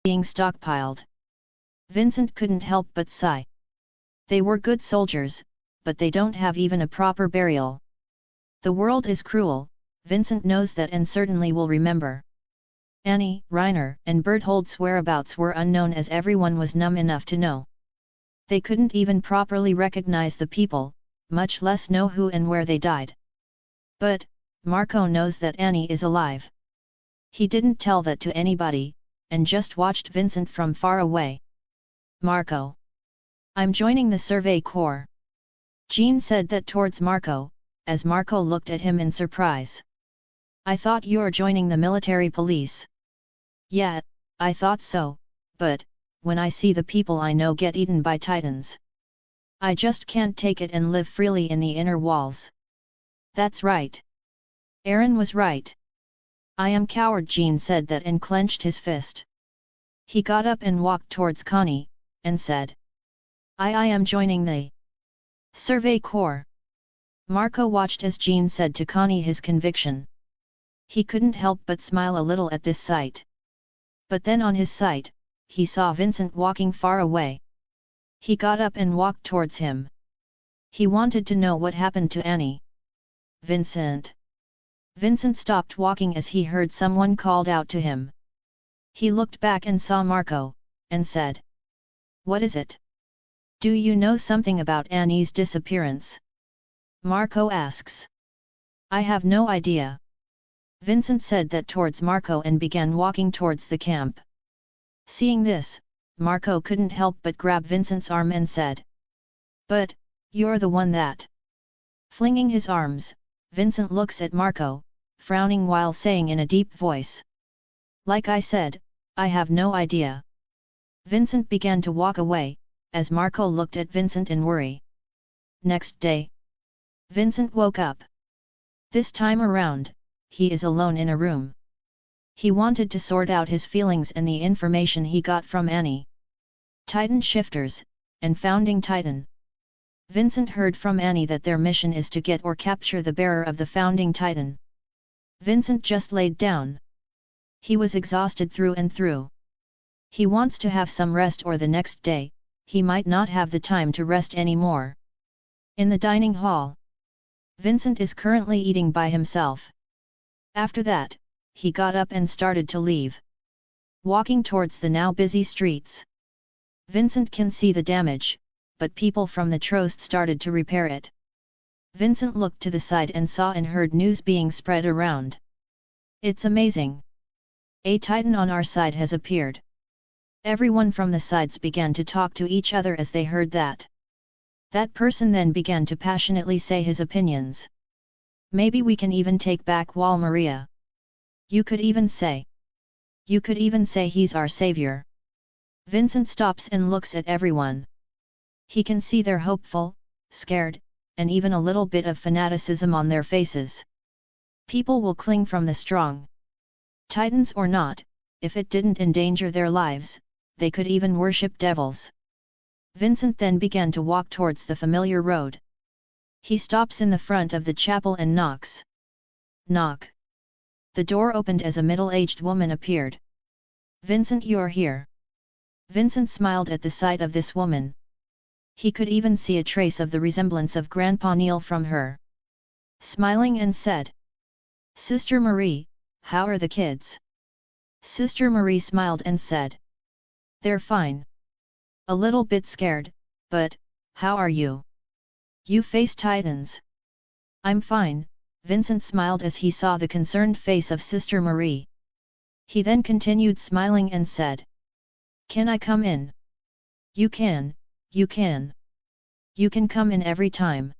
being stockpiled. Vincent couldn't help but sigh. They were good soldiers, but they don't have even a proper burial. The world is cruel, Vincent knows that and certainly will remember. Annie, Reiner, and Berthold's whereabouts were unknown as everyone was numb enough to know. They couldn't even properly recognize the people, much less know who and where they died. But, Marco knows that Annie is alive. He didn't tell that to anybody, and just watched Vincent from far away. Marco. I'm joining the Survey Corps. Jean said that towards Marco, as Marco looked at him in surprise. I thought you're joining the military police. Yeah, I thought so, but, when I see the people I know get eaten by titans, I just can't take it and live freely in the inner walls. That's right. Aaron was right. I am coward, Jean said that and clenched his fist. He got up and walked towards Connie, and said. I am joining the Survey Corps. Marco watched as Jean said to Connie his conviction. He couldn't help but smile a little at this sight. But then on his sight, he saw Vincent walking far away. He got up and walked towards him. He wanted to know what happened to Annie. Vincent. Vincent stopped walking as he heard someone called out to him. He looked back and saw Marco, and said. What is it? Do you know something about Annie's disappearance? Marco asks. I have no idea. Vincent said that towards Marco and began walking towards the camp. Seeing this, Marco couldn't help but grab Vincent's arm and said. But, you're the one that. Flinging his arms, Vincent looks at Marco, frowning while saying in a deep voice. Like I said, I have no idea. Vincent began to walk away, as Marco looked at Vincent in worry. Next day, Vincent woke up. This time around, he is alone in a room. He wanted to sort out his feelings and the information he got from Annie. Titan shifters, and founding Titan. Vincent heard from Annie that their mission is to get or capture the bearer of the founding Titan. Vincent just laid down. He was exhausted through and through. He wants to have some rest, or the next day, he might not have the time to rest anymore. In the dining hall, Vincent is currently eating by himself. After that, he got up and started to leave. Walking towards the now busy streets. Vincent can see the damage, but people from the Trost started to repair it. Vincent looked to the side and saw and heard news being spread around. It's amazing. A Titan on our side has appeared. Everyone from the sides began to talk to each other as they heard that. That person then began to passionately say his opinions. Maybe we can even take back Wall Maria. You could even say he's our savior. Vincent stops and looks at everyone. He can see they're hopeful, scared, and even a little bit of fanaticism on their faces. People will cling from the strong. Titans or not, if it didn't endanger their lives, they could even worship devils. Vincent then began to walk towards the familiar road. He stops in the front of the chapel and knocks. Knock. The door opened as a middle-aged woman appeared. Vincent, you're here. Vincent smiled at the sight of this woman. He could even see a trace of the resemblance of Grandpa Neil from her. Smiling and said. Sister Marie, how are the kids? Sister Marie smiled and said. They're fine. A little bit scared, but, how are you? You face Titans. I'm fine, Vincent smiled as he saw the concerned face of Sister Marie. He then continued smiling and said. Can I come in? You can, you can. You can come in every time.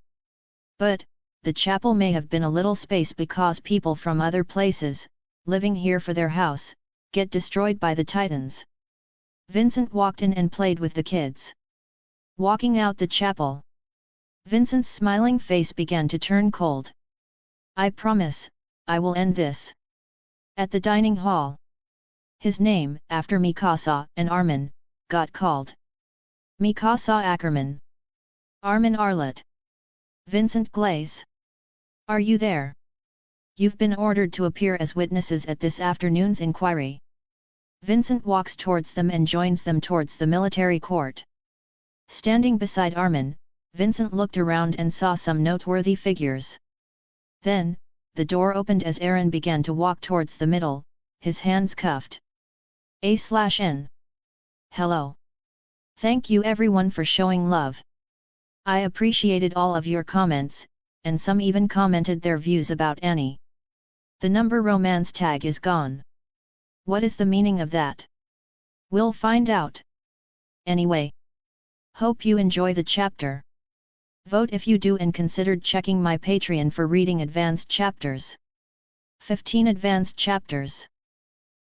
But, the chapel may have been a little space because people from other places, living here for their house, get destroyed by the Titans. Vincent walked in and played with the kids. Walking out the chapel, Vincent's smiling face began to turn cold. I promise, I will end this. At the dining hall, his name, after Mikasa and Armin, got called. Mikasa Ackerman. Armin Arlett. Vincent Glaze. Are you there? You've been ordered to appear as witnesses at this afternoon's inquiry. Vincent walks towards them and joins them towards the military court. Standing beside Armin, Vincent looked around and saw some noteworthy figures. Then, the door opened as Aaron began to walk towards the middle, his hands cuffed. A/N. Hello. Thank you everyone for showing love. I appreciated all of your comments, and some even commented their views about Annie. The number romance tag is gone. What is the meaning of that? We'll find out. Anyway. Hope you enjoy the chapter. Vote if you do and considered checking my Patreon for reading advanced chapters. 15 advanced chapters.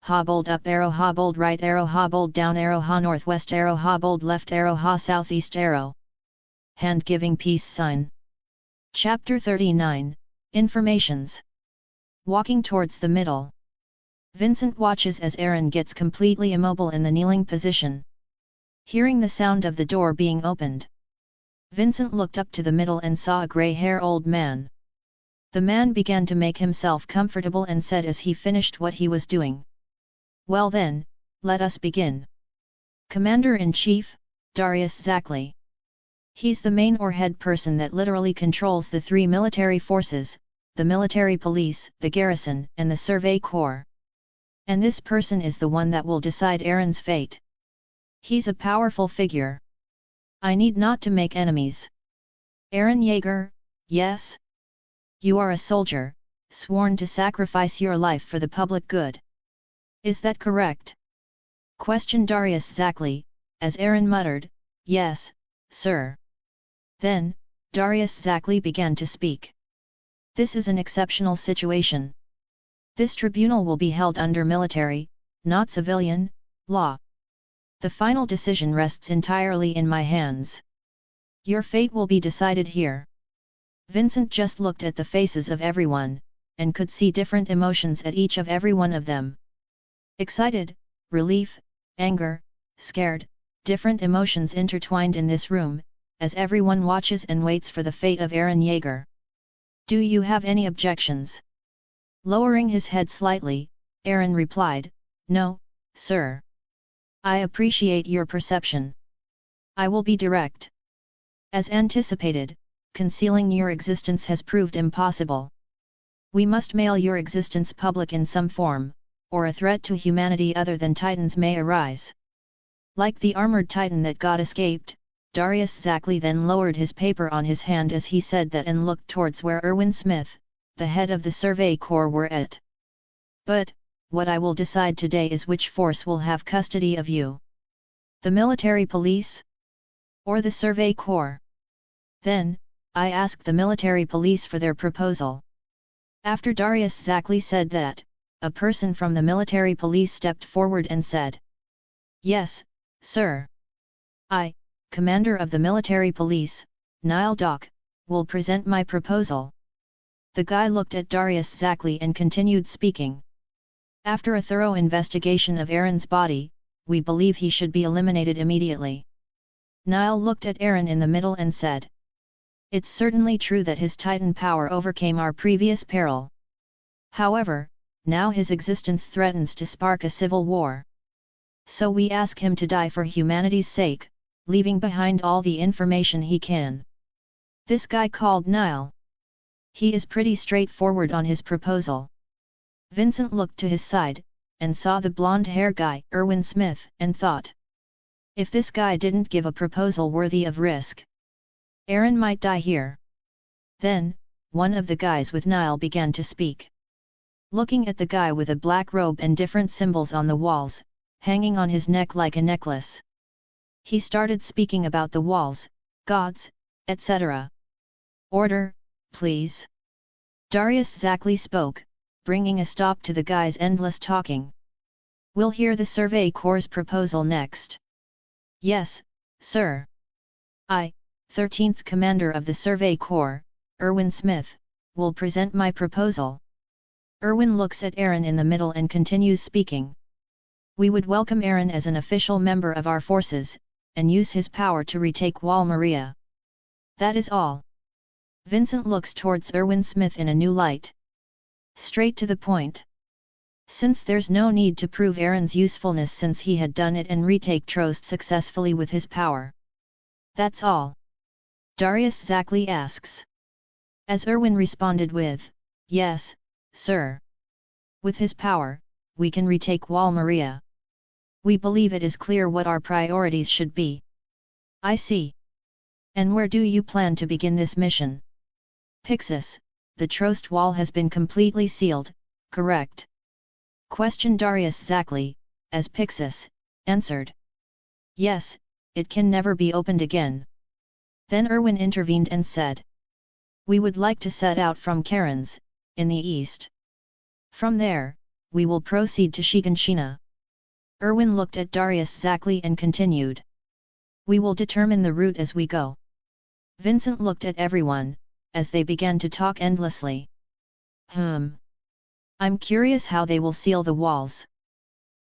Ha bold up arrow, ha bold right arrow, ha bold down arrow, ha northwest arrow, ha bold left arrow, ha southeast arrow. Hand giving peace sign. Chapter 39, Informations. Walking towards the middle. Vincent watches as Aaron gets completely immobile in the kneeling position. Hearing the sound of the door being opened, Vincent looked up to the middle and saw a grey-haired old man. The man began to make himself comfortable and said as he finished what he was doing. Well then, let us begin. Commander-in-Chief, Darius Zackley. He's the main or head person that literally controls the three military forces, the military police, the garrison, and the survey corps. And this person is the one that will decide Aaron's fate. He's a powerful figure. I need not to make enemies. Aaron Yeager, yes? You are a soldier, sworn to sacrifice your life for the public good. Is that correct? Questioned Darius Zackley, as Aaron muttered, yes, sir. Then, Darius Zackley began to speak. This is an exceptional situation. This tribunal will be held under military, not civilian, law. The final decision rests entirely in my hands. Your fate will be decided here. Vincent just looked at the faces of everyone, and could see different emotions at each of every one of them. Excited, relief, anger, scared, different emotions intertwined in this room, as everyone watches and waits for the fate of Aaron Yeager. Do you have any objections? Lowering his head slightly, Aaron replied, no, sir. I appreciate your perception. I will be direct. As anticipated, concealing your existence has proved impossible. We must make your existence public in some form, or a threat to humanity other than Titans may arise. Like the armored Titan that got escaped, Darius Zackley then lowered his paper on his hand as he said that and looked towards where Erwin Smith, the head of the Survey Corps, were at. But, what I will decide today is which force will have custody of you. The military police? Or the Survey Corps? Then, I ask the military police for their proposal. After Darius Zackley said that, a person from the military police stepped forward and said, yes, sir. I, Commander of the military police, Nile Doc, will present my proposal. The guy looked at Darius Zackley and continued speaking. After a thorough investigation of Aaron's body, we believe he should be eliminated immediately. Nile looked at Aaron in the middle and said, it's certainly true that his Titan power overcame our previous peril. However, now his existence threatens to spark a civil war. So we ask him to die for humanity's sake, leaving behind all the information he can. This guy called Nile. He is pretty straightforward on his proposal. Vincent looked to his side, and saw the blonde-haired guy, Erwin Smith, and thought, if this guy didn't give a proposal worthy of risk, Aaron might die here. Then, one of the guys with Nile began to speak. Looking at the guy with a black robe and different symbols on the walls, hanging on his neck like a necklace, he started speaking about the walls, gods, etc. Order, please. Darius Zackley spoke, bringing a stop to the guy's endless talking. We'll hear the Survey Corps' proposal next. Yes, sir. I, 13th Commander of the Survey Corps, Erwin Smith, will present my proposal. Erwin looks at Aaron in the middle and continues speaking. We would welcome Aaron as an official member of our forces, and use his power to retake Wall Maria. That is all. Vincent looks towards Erwin Smith in a new light. Straight to the point. Since there's no need to prove Aaron's usefulness since he had done it and retake Trost successfully with his power. That's all? Darius Zackley asks. As Erwin responded with, yes, sir. With his power, we can retake Wall Maria. We believe it is clear what our priorities should be. I see. And where do you plan to begin this mission? Pixis, the Trost wall has been completely sealed, correct? Questioned Darius Zackley, as Pixis answered. Yes, it can never be opened again. Then Erwin intervened and said. We would like to set out from Karen's, in the east. From there, we will proceed to Shiganshina. Erwin looked at Darius Zackley and continued. We will determine the route as we go. Vincent looked at everyone, as they began to talk endlessly. I'm curious how they will seal the walls.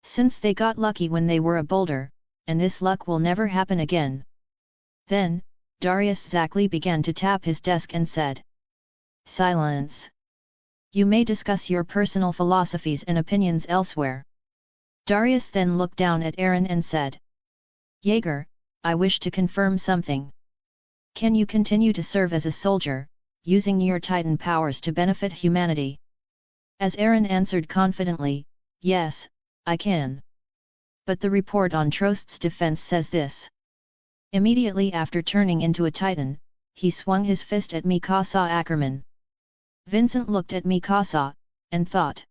Since they got lucky when they were a boulder, and this luck will never happen again. Then, Darius Zackley began to tap his desk and said. Silence. You may discuss your personal philosophies and opinions elsewhere. Darius then looked down at Aaron and said. Jaeger, I wish to confirm something. Can you continue to serve as a soldier, using your Titan powers to benefit humanity? As Aaron answered confidently, yes, I can. But the report on Trost's defense says this. Immediately after turning into a Titan, he swung his fist at Mikasa Ackerman. Vincent looked at Mikasa, and thought.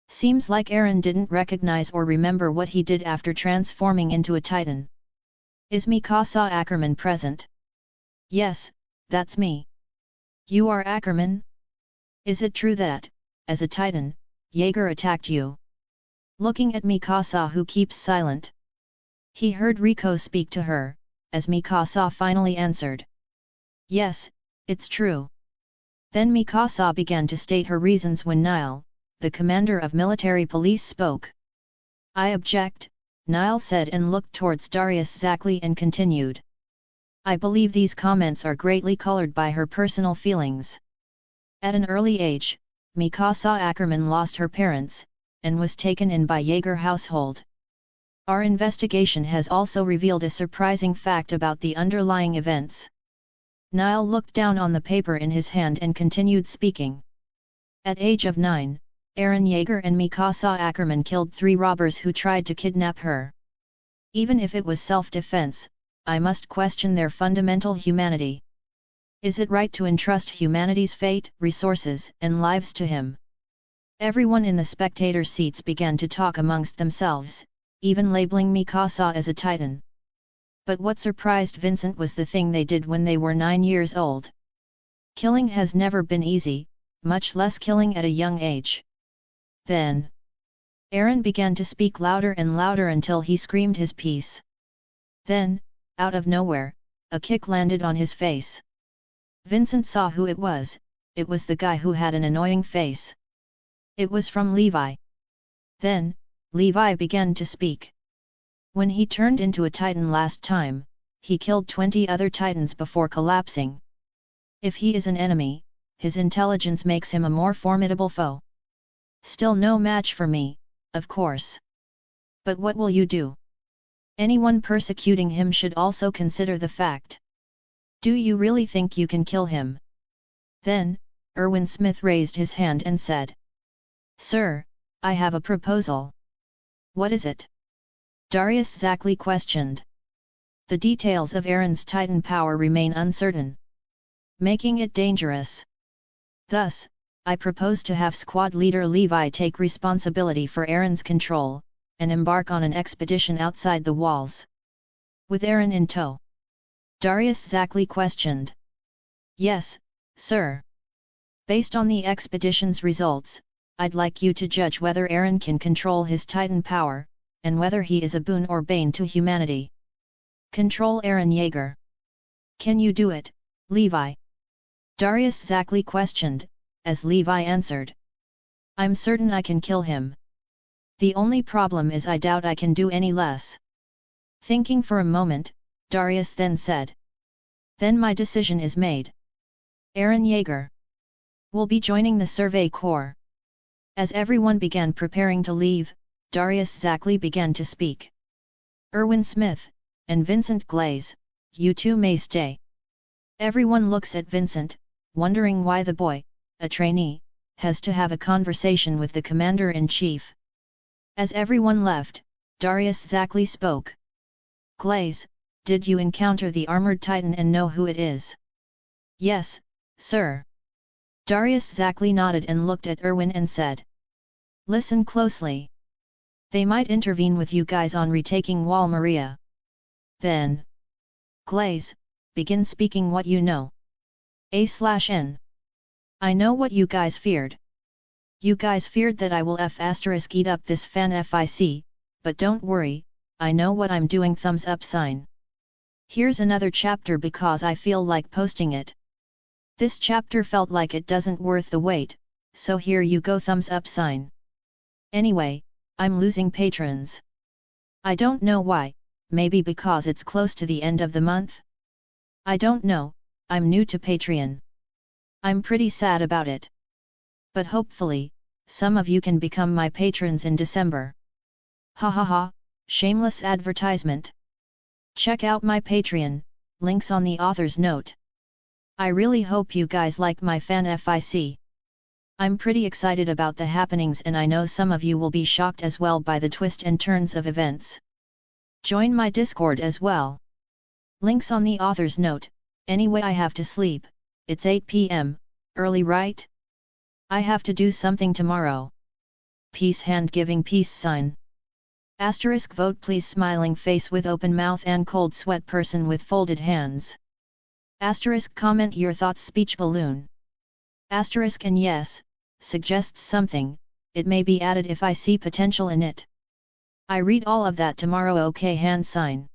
Seems like Aaron didn't recognize or remember what he did after transforming into a Titan. Is Mikasa Ackerman present? Yes, that's me. You are Ackerman? Is it true that, as a Titan, Jaeger attacked you? Looking at Mikasa who keeps silent. He heard Riko speak to her, as Mikasa finally answered. Yes, it's true. Then Mikasa began to state her reasons when Nile, the commander of military police spoke. I object, Nile said and looked towards Darius Zackley and continued. I believe these comments are greatly colored by her personal feelings. At an early age, Mikasa Ackerman lost her parents, and was taken in by Jaeger household. Our investigation has also revealed a surprising fact about the underlying events. Nile looked down on the paper in his hand and continued speaking. At age of 9, Aaron Jaeger and Mikasa Ackerman killed 3 robbers who tried to kidnap her. Even if it was self-defense, I must question their fundamental humanity. Is it right to entrust humanity's fate, resources, and lives to him? Everyone in the spectator seats began to talk amongst themselves, even labeling Mikasa as a Titan. But what surprised Vincent was the thing they did when they were 9 years old. Killing has never been easy, much less killing at a young age. Then, Aaron began to speak louder and louder until he screamed his piece. Then, out of nowhere, a kick landed on his face. Vincent saw who it was the guy who had an annoying face. It was from Levi. Then, Levi began to speak. When he turned into a Titan last time, he killed 20 other Titans before collapsing. If he is an enemy, his intelligence makes him a more formidable foe. Still no match for me, of course. But what will you do? Anyone persecuting him should also consider the fact. Do you really think you can kill him? Then, Erwin Smith raised his hand and said. Sir, I have a proposal. What is it? Darius Zackley questioned. The details of Aaron's Titan power remain uncertain, making it dangerous. Thus, I propose to have squad leader Levi take responsibility for Aaron's control, and embark on an expedition outside the walls. With Aaron in tow. Darius Zackley questioned. Yes, sir. Based on the expedition's results, I'd like you to judge whether Aaron can control his Titan power, and whether he is a boon or bane to humanity. Control Aaron Jaeger. Can you do it, Levi? Darius Zackley questioned, as Levi answered. I'm certain I can kill him. The only problem is I doubt I can do any less. Thinking for a moment, Darius then said. Then my decision is made. Aaron Jaeger will be joining the Survey Corps. As everyone began preparing to leave, Darius Zackley began to speak. Erwin Smith, and Vincent Glaze, you two may stay. Everyone looks at Vincent, wondering why the boy, a trainee, has to have a conversation with the commander-in-chief. As everyone left, Darius Zackley spoke. Glaze, did you encounter the armored titan and know who it is? Yes, sir. Darius Zackley nodded and looked at Erwin and said. Listen closely. They might intervene with you guys on retaking Wall Maria. Then. Glaze, begin speaking what you know. A/N. I know what you guys feared. You guys feared that I will eat up this fan fic, but don't worry, I know what I'm doing. Thumbs up sign. Here's another chapter because I feel like posting it. This chapter felt like it doesn't worth the wait, so here you go. Thumbs up sign. Anyway, I'm losing patrons. I don't know why, maybe because it's close to the end of the month? I don't know, I'm new to Patreon. I'm pretty sad about it. But hopefully, some of you can become my patrons in December. Ha ha ha, shameless advertisement. Check out my Patreon, links on the author's note. I really hope you guys like my fan fic. I'm pretty excited about the happenings and I know some of you will be shocked as well by the twist and turns of events. Join my Discord as well. Links on the author's note. Anyway, I have to sleep, it's 8 p.m, early right? I have to do something tomorrow. Peace hand giving peace sign. Asterisk vote please smiling face with open mouth and cold sweat person with folded hands. Asterisk comment your thoughts speech balloon. Asterisk and yes, suggests something, it may be added if I see potential in it. I read all of that tomorrow. Okay hand sign.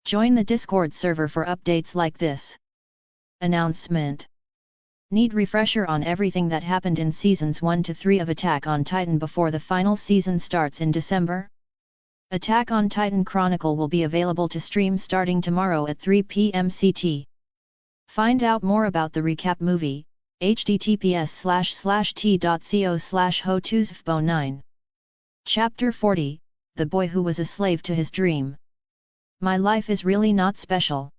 Join the Discord server for updates like this. Announcement. Need refresher on everything that happened in seasons 1 to 3 of Attack on Titan before the final season starts in December? Attack on Titan Chronicle will be available to stream starting tomorrow at 3 p.m. CT. Find out more about the recap movie, https://t.co/ho2zfbo9. Chapter 40, The Boy Who Was a Slave to His Dream. My life is really not special.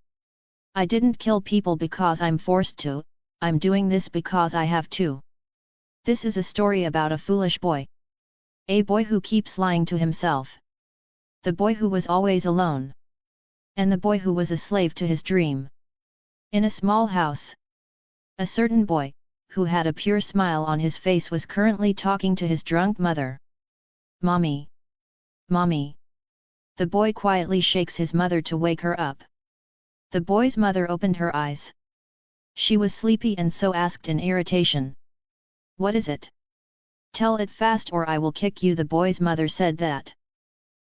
I didn't kill people because I'm forced to, I'm doing this because I have to. This is a story about a foolish boy. A boy who keeps lying to himself. The boy who was always alone. And the boy who was a slave to his dream. In a small house. A certain boy, who had a pure smile on his face, was currently talking to his drunk mother. Mommy! Mommy! The boy quietly shakes his mother to wake her up. The boy's mother opened her eyes. She was sleepy and so asked in irritation. What is it? Tell it fast or I will kick you. The boy's mother said that.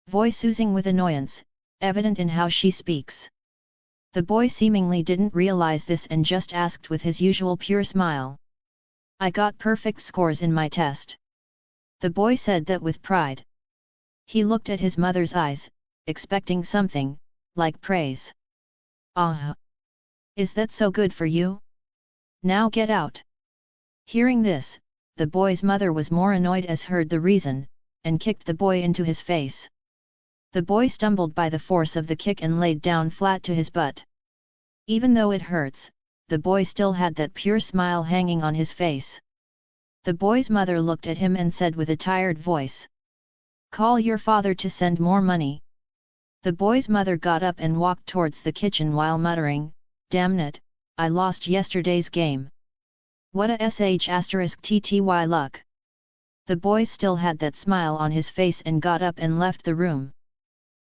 Voice oozing with annoyance, evident in how she speaks. The boy seemingly didn't realize this and just asked with his usual pure smile. I got perfect scores in my test. The boy said that with pride. He looked at his mother's eyes, expecting something, like praise. Is that so good for you? Now get out. Hearing this, the boy's mother was more annoyed as heard the reason, and kicked the boy into his face. The boy stumbled by the force of the kick and laid down flat to his butt. Even though it hurts, the boy still had that pure smile hanging on his face. The boy's mother looked at him and said with a tired voice. Call your father to send more money. The boy's mother got up and walked towards the kitchen while muttering, Damn it, I lost yesterday's game. What a *TTY luck. The boy still had that smile on his face and got up and left the room.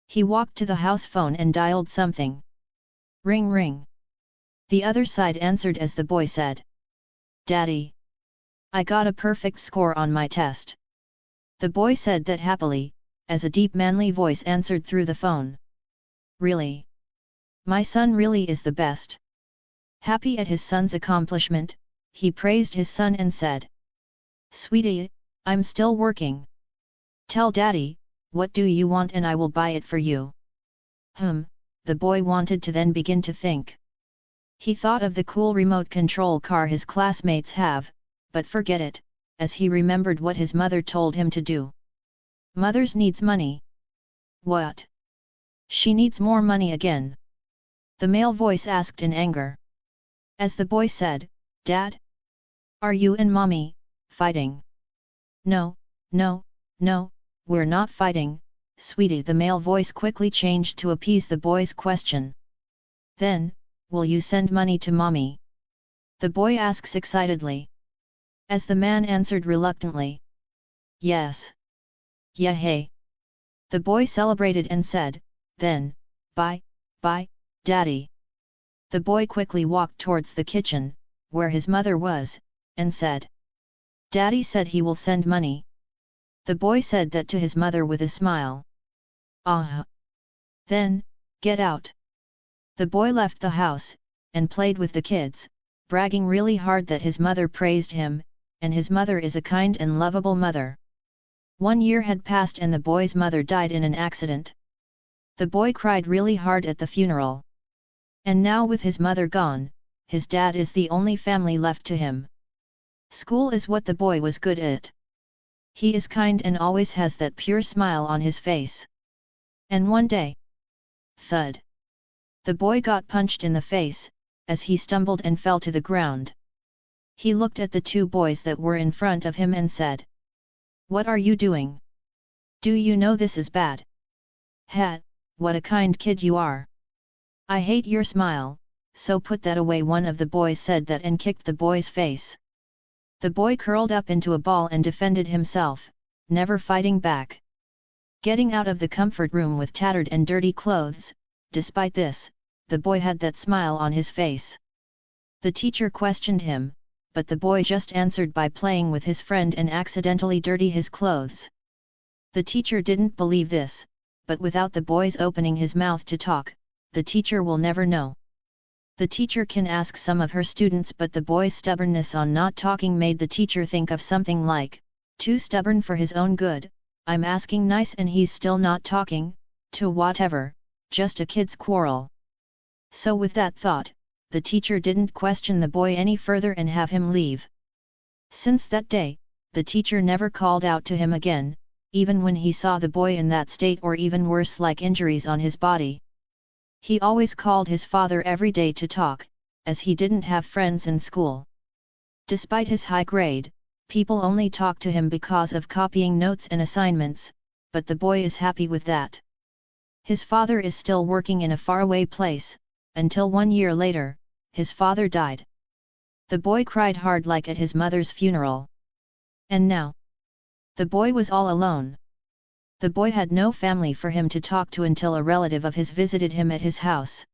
He walked to the house phone and dialed something. Ring ring. The other side answered as the boy said. Daddy. I got a perfect score on my test. The boy said that happily, as a deep manly voice answered through the phone. Really? My son really is the best. Happy at his son's accomplishment, he praised his son and said. Sweetie, I'm still working. Tell Daddy, what do you want and I will buy it for you. The boy wanted to then begin to think. He thought of the cool remote control car his classmates have, but forget it, as he remembered what his mother told him to do. Mother's needs money. What? She needs more money again? The male voice asked in anger. As the boy said, Dad? Are you and Mommy fighting? No, no, no, we're not fighting, sweetie. The male voice quickly changed to appease the boy's question. Then, will you send money to Mommy? The boy asks excitedly. As the man answered reluctantly. Yes. Yeah, hey. The boy celebrated and said, then, bye, Daddy. The boy quickly walked towards the kitchen, where his mother was, and said. Daddy said he will send money. The boy said that to his mother with a smile. Ah. Then, get out. The boy left the house, and played with the kids, bragging really hard that his mother praised him, and his mother is a kind and lovable mother. 1 year had passed and the boy's mother died in an accident. The boy cried really hard at the funeral. And now with his mother gone, his dad is the only family left to him. School is what the boy was good at. He is kind and always has that pure smile on his face. And one day, thud! The boy got punched in the face, as he stumbled and fell to the ground. He looked at the 2 boys that were in front of him and said. What are you doing? Do you know this is bad? Ha, what a kind kid you are. I hate your smile, so put that away. One of the boys said that and kicked the boy's face. The boy curled up into a ball and defended himself, never fighting back. Getting out of the comfort room with tattered and dirty clothes, despite this, the boy had that smile on his face. The teacher questioned him, but the boy just answered by playing with his friend and accidentally dirty his clothes. The teacher didn't believe this, but without the boy's opening his mouth to talk, the teacher will never know. The teacher can ask some of her students, but the boy's stubbornness on not talking made the teacher think of something like, too stubborn for his own good, I'm asking nice and he's still not talking, to whatever, just a kid's quarrel. So with that thought, the teacher didn't question the boy any further and have him leave. Since that day, the teacher never called out to him again, even when he saw the boy in that state or even worse like injuries on his body. He always called his father every day to talk, as he didn't have friends in school. Despite his high grade, people only talk to him because of copying notes and assignments, but the boy is happy with that. His father is still working in a faraway place, until 1 year later, his father died. The boy cried hard like at his mother's funeral. And now, the boy was all alone. The boy had no family for him to talk to until a relative of his visited him at his house.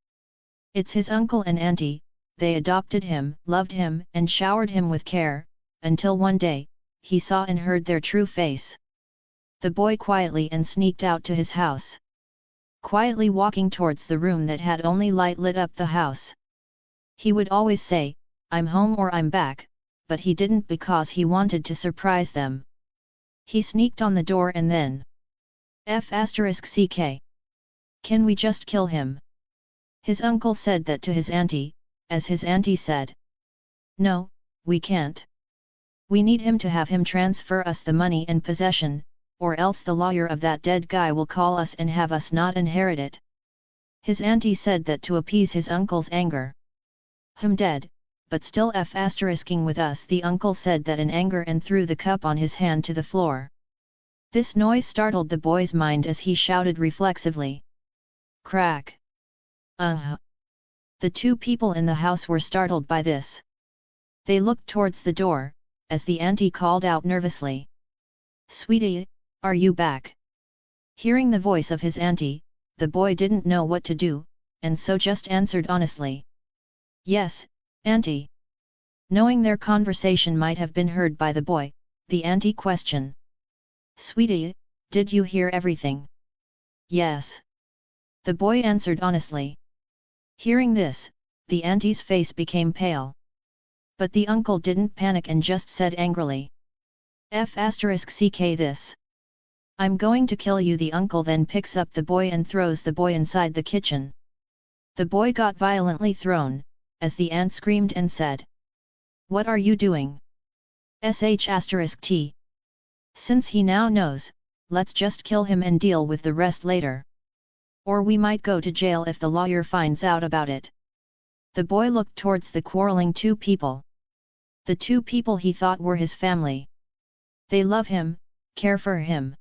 It's his uncle and auntie. They adopted him, loved him, and showered him with care, until one day, he saw and heard their true face. The boy quietly and sneaked out to his house. Quietly walking towards the room that had only light lit up the house. He would always say, I'm home or I'm back, but he didn't because he wanted to surprise them. He sneaked on the door and then. F***ck. Can we just kill him? His uncle said that to his auntie, as his auntie said. No, we can't. We need him to have him transfer us the money and possession, or else the lawyer of that dead guy will call us and have us not inherit it. His auntie said that to appease his uncle's anger. Him dead, but still f***ing with us, the uncle said that in anger and threw the cup on his hand to the floor. This noise startled the boy's mind as he shouted reflexively. Crack! The 2 people in the house were startled by this. They looked towards the door, as the auntie called out nervously. Sweetie, are you back? Hearing the voice of his auntie, the boy didn't know what to do, and so just answered honestly. Yes, auntie. Knowing their conversation might have been heard by the boy, the auntie questioned. Sweetie, did you hear everything? Yes. The boy answered honestly. Hearing this, the auntie's face became pale. But the uncle didn't panic and just said angrily. F***ck this. I'm going to kill you. The uncle then picks up the boy and throws the boy inside the kitchen. The boy got violently thrown, as the aunt screamed and said. What are you doing? *T. Since he now knows, let's just kill him and deal with the rest later. Or we might go to jail if the lawyer finds out about it. The boy looked towards the quarreling two people. The two people he thought were his family. They love him, care for him.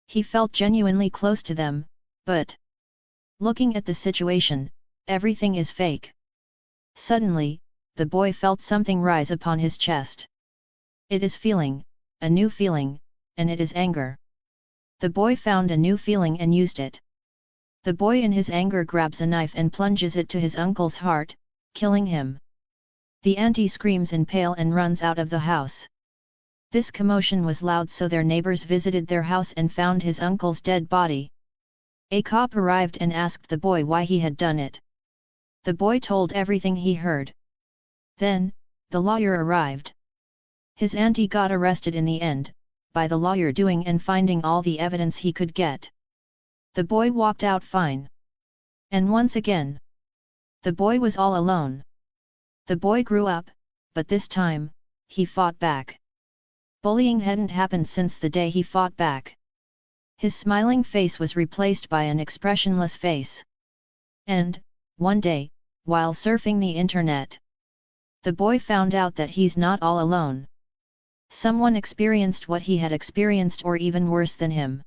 He felt genuinely close to them, but looking at the situation, everything is fake. Suddenly, the boy felt something rise upon his chest. It is feeling, a new feeling, and it is anger. The boy found a new feeling and used it. The boy in his anger grabs a knife and plunges it to his uncle's heart, killing him. The auntie screams in pain and runs out of the house. This commotion was loud, so their neighbors visited their house and found his uncle's dead body. A cop arrived and asked the boy why he had done it. The boy told everything he heard. Then, the lawyer arrived. His auntie got arrested in the end, by the lawyer doing and finding all the evidence he could get. The boy walked out fine. And once again, the boy was all alone. The boy grew up, but this time, he fought back. Bullying hadn't happened since the day he fought back. His smiling face was replaced by an expressionless face. And, one day, while surfing the internet, the boy found out that he's not all alone. Someone experienced what he had experienced, or even worse than him.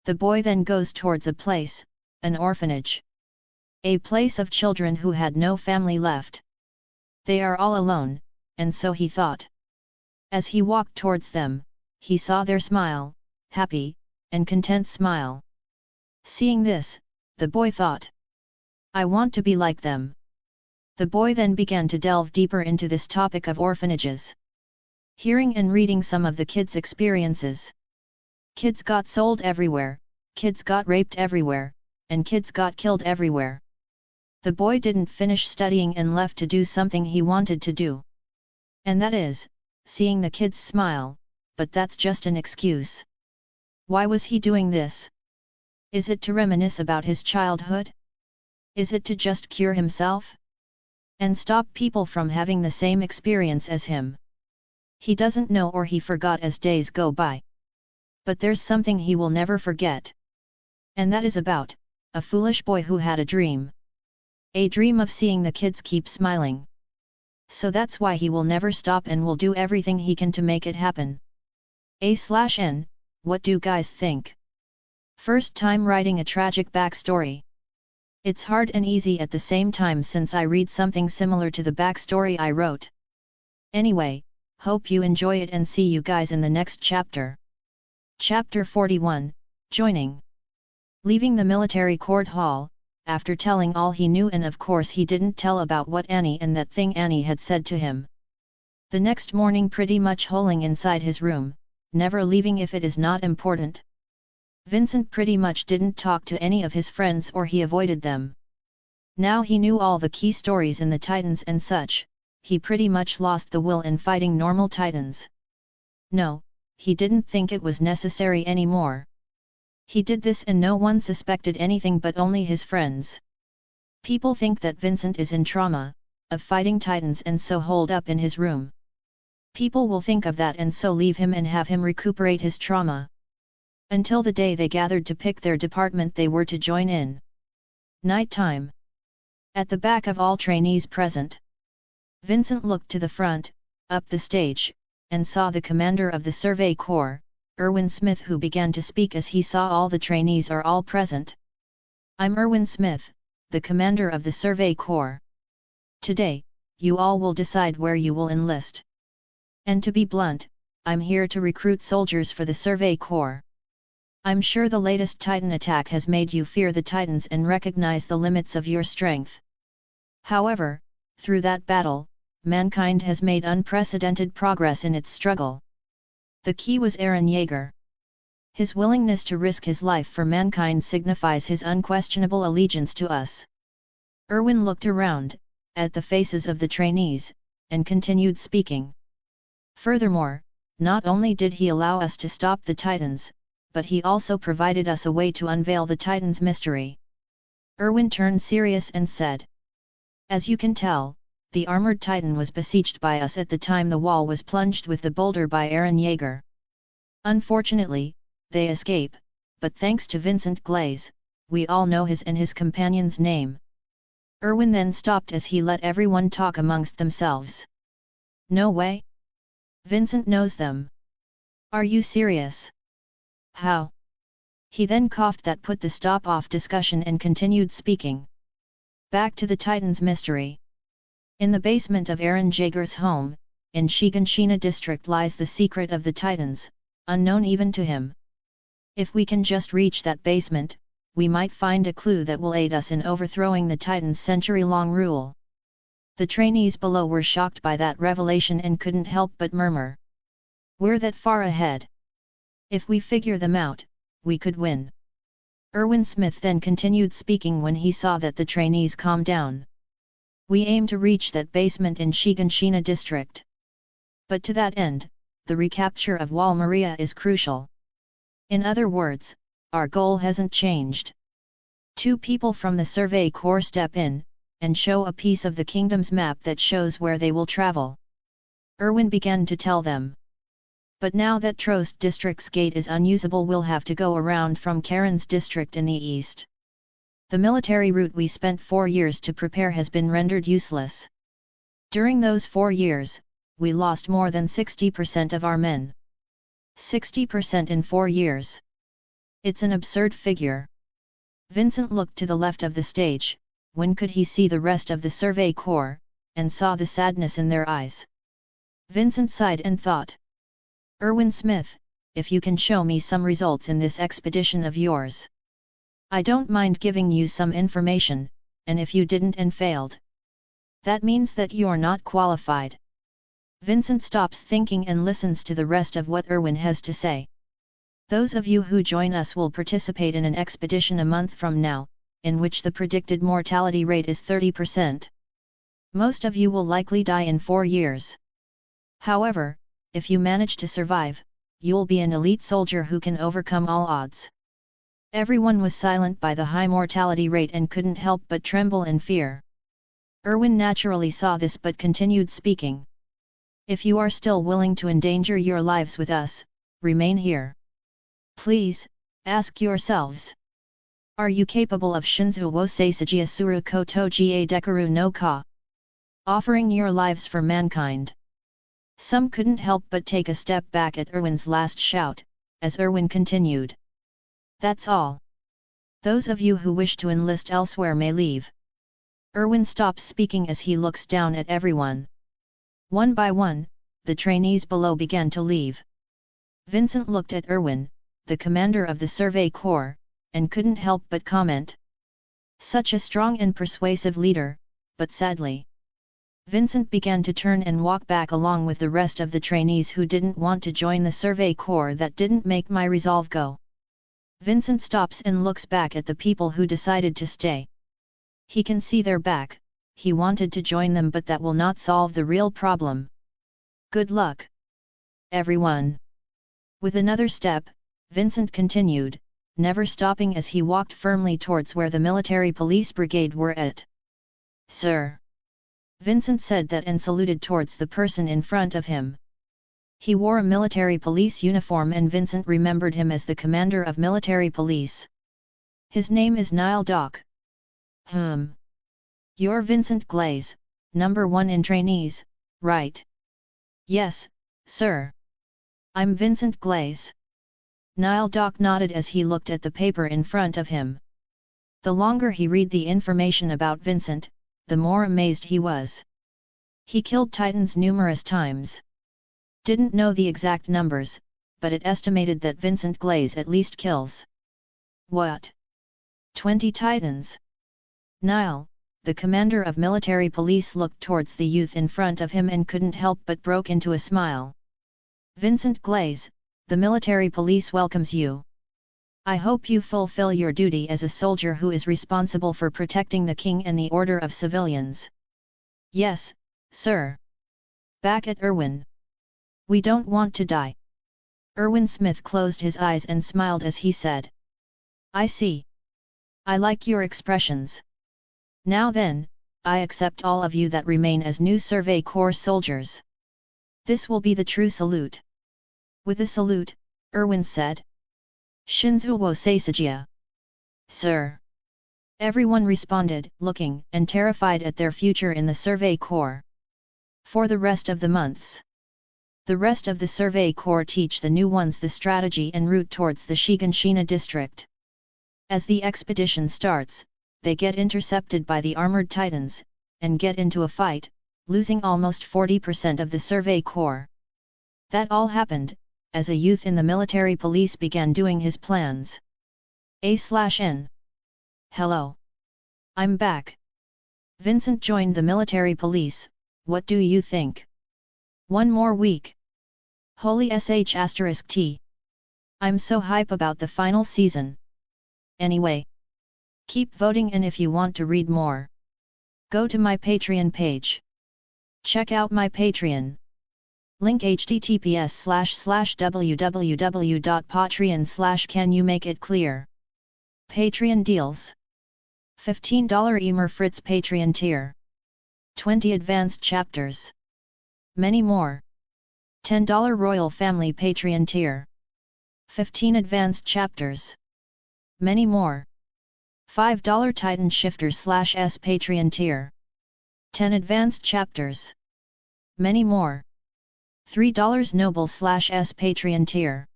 The boy then goes towards a place, an orphanage. A place of children who had no family left. They are all alone, and so he thought. As he walked towards them, he saw their smile, happy, and content smile. Seeing this, the boy thought, I want to be like them. The boy then began to delve deeper into this topic of orphanages. Hearing and reading some of the kids' experiences. Kids got sold everywhere, kids got raped everywhere, and kids got killed everywhere. The boy didn't finish studying and left to do something he wanted to do. And that is, seeing the kids smile, but that's just an excuse. Why was he doing this? Is it to reminisce about his childhood? Is it to just cure himself? And stop people from having the same experience as him? He doesn't know, or he forgot as days go by. But there's something he will never forget. And that is about a foolish boy who had a dream. A dream of seeing the kids keep smiling. So that's why he will never stop and will do everything he can to make it happen. A/N, what do guys think? First time writing a tragic backstory. It's hard and easy at the same time, since I read something similar to the backstory I wrote. Anyway, hope you enjoy it and see you guys in the next chapter. Chapter 41, Joining. Leaving the military court hall, after telling all he knew, and of course he didn't tell about what Annie and that thing Annie had said to him. The next morning, pretty much holing inside his room, never leaving if it is not important. Vincent pretty much didn't talk to any of his friends, or he avoided them. Now he knew all the key stories in the Titans and such, he pretty much lost the will in fighting normal Titans. No, he didn't think it was necessary anymore. He did this and no one suspected anything but only his friends. People think that Vincent is in trauma, of fighting Titans, and so holed up in his room. People will think of that and so leave him and have him recuperate his trauma. Until the day they gathered to pick their department they were to join in. Night time. At the back of all trainees present, Vincent looked to the front, up the stage, and saw the commander of the Survey Corps, Erwin Smith, who began to speak as he saw all the trainees are all present. I'm Erwin Smith, the commander of the Survey Corps. Today, you all will decide where you will enlist. And to be blunt, I'm here to recruit soldiers for the Survey Corps. I'm sure the latest Titan attack has made you fear the Titans and recognize the limits of your strength. However, through that battle, mankind has made unprecedented progress in its struggle. The key was Eren Yeager. His willingness to risk his life for mankind signifies his unquestionable allegiance to us. Erwin looked around, at the faces of the trainees, and continued speaking. Furthermore, not only did he allow us to stop the Titans, but he also provided us a way to unveil the Titans' mystery. Erwin turned serious and said, as you can tell, the armored titan was besieged by us at the time the wall was plunged with the boulder by Aaron Yeager. Unfortunately, they escape, but thanks to Vincent Glaze, we all know his and his companion's name." Erwin then stopped as he let everyone talk amongst themselves. "No way? Vincent knows them. Are you serious? How?" He then coughed, that put the stop off discussion, and continued speaking. Back to the Titan's mystery. In the basement of Aaron Jaeger's home, in Shiganshina district, lies the secret of the Titans, unknown even to him. If we can just reach that basement, we might find a clue that will aid us in overthrowing the Titans' century-long rule. The trainees below were shocked by that revelation and couldn't help but murmur. "We're that far ahead. If we figure them out, we could win." Erwin Smith then continued speaking when he saw that the trainees calmed down. "We aim to reach that basement in Shiganshina district. But to that end, the recapture of Wall Maria is crucial. In other words, our goal hasn't changed. 2 people from the Survey Corps step in, and show a piece of the kingdom's map that shows where they will travel." Erwin began to tell them. "But now that Trost district's gate is unusable, we'll have to go around from Karen's district in the east. The military route we spent 4 years to prepare has been rendered useless. During those 4 years, we lost more than 60% of our men. 60% in 4 years. It's an absurd figure." Vincent looked to the left of the stage, when could he see the rest of the Survey Corps, and saw the sadness in their eyes. Vincent sighed and thought. "Erwin Smith, if you can show me some results in this expedition of yours. I don't mind giving you some information, and if you didn't and failed, that means that you're not qualified." Vincent stops thinking and listens to the rest of what Erwin has to say. "Those of you who join us will participate in an expedition a month from now, in which the predicted mortality rate is 30%. Most of you will likely die in 4 years. However, if you manage to survive, you'll be an elite soldier who can overcome all odds." Everyone was silent by the high mortality rate and couldn't help but tremble in fear. Erwin naturally saw this but continued speaking. "If you are still willing to endanger your lives with us, remain here. Please, ask yourselves. Are you capable of Shinzu wo Seisagi Asuru Koto Ga Dekaru no Ka? Offering your lives for mankind?" Some couldn't help but take a step back at Erwin's last shout, as Erwin continued. "That's all. Those of you who wish to enlist elsewhere may leave." Erwin stops speaking as he looks down at everyone. One by one, the trainees below began to leave. Vincent looked at Erwin, the commander of the Survey Corps, and couldn't help but comment. Such a strong and persuasive leader, but sadly. Vincent began to turn and walk back along with the rest of the trainees who didn't want to join the Survey Corps. "That didn't make my resolve go." Vincent stops and looks back at the people who decided to stay. He can see their back. He wanted to join them, but that will not solve the real problem. "Good luck, everyone." With another step, Vincent continued, never stopping as he walked firmly towards where the military police brigade were at. "Sir." Vincent said that and saluted towards the person in front of him. He wore a military police uniform and Vincent remembered him as the commander of military police. "His name is Niall Dock." "You're Vincent Glaze, number 1 in trainees, right?" "Yes, sir. I'm Vincent Glaze." Niall Dock nodded as he looked at the paper in front of him. The longer he read the information about Vincent, the more amazed he was. He killed Titans numerous times. Didn't know the exact numbers, but it estimated that Vincent Glaze at least kills. What? 20 Titans? Niall, the commander of military police, looked towards the youth in front of him and couldn't help but broke into a smile. "Vincent Glaze, the military police welcomes you. I hope you fulfill your duty as a soldier who is responsible for protecting the king and the order of civilians." "Yes, sir." Back at Erwin. "We don't want to die." Erwin Smith closed his eyes and smiled as he said. "I see. I like your expressions. Now then, I accept all of you that remain as new Survey Corps soldiers. This will be the true salute. With a salute, Erwin said. Shinzu wo Seisajia. Sir. Everyone responded, looking and terrified at their future in the Survey Corps. For the rest of the months, the rest of the Survey Corps teach the new ones the strategy and route towards the Shiganshina district. As the expedition starts, they get intercepted by the armored titans, and get into a fight, losing almost 40% of the Survey Corps. That all happened, as a youth in the military police began doing his plans. A/N. Hello. I'm back. Vincent joined the military police, what do you think? One more week. Holy sh*T. I'm so hype about the final season. Anyway. Keep voting, and if you want to read more, go to my Patreon page. Check out my Patreon. Link https://www.patreon/can you make it clear. Patreon deals. $15 Emer Fritz Patreon tier. 20 advanced chapters. Many more. $10 Royal Family Patreon tier. 15 advanced chapters. Many more. $5 Titan Shifter/S Patreon tier. 10 advanced chapters. Many more. $3 Noble/S Patreon tier.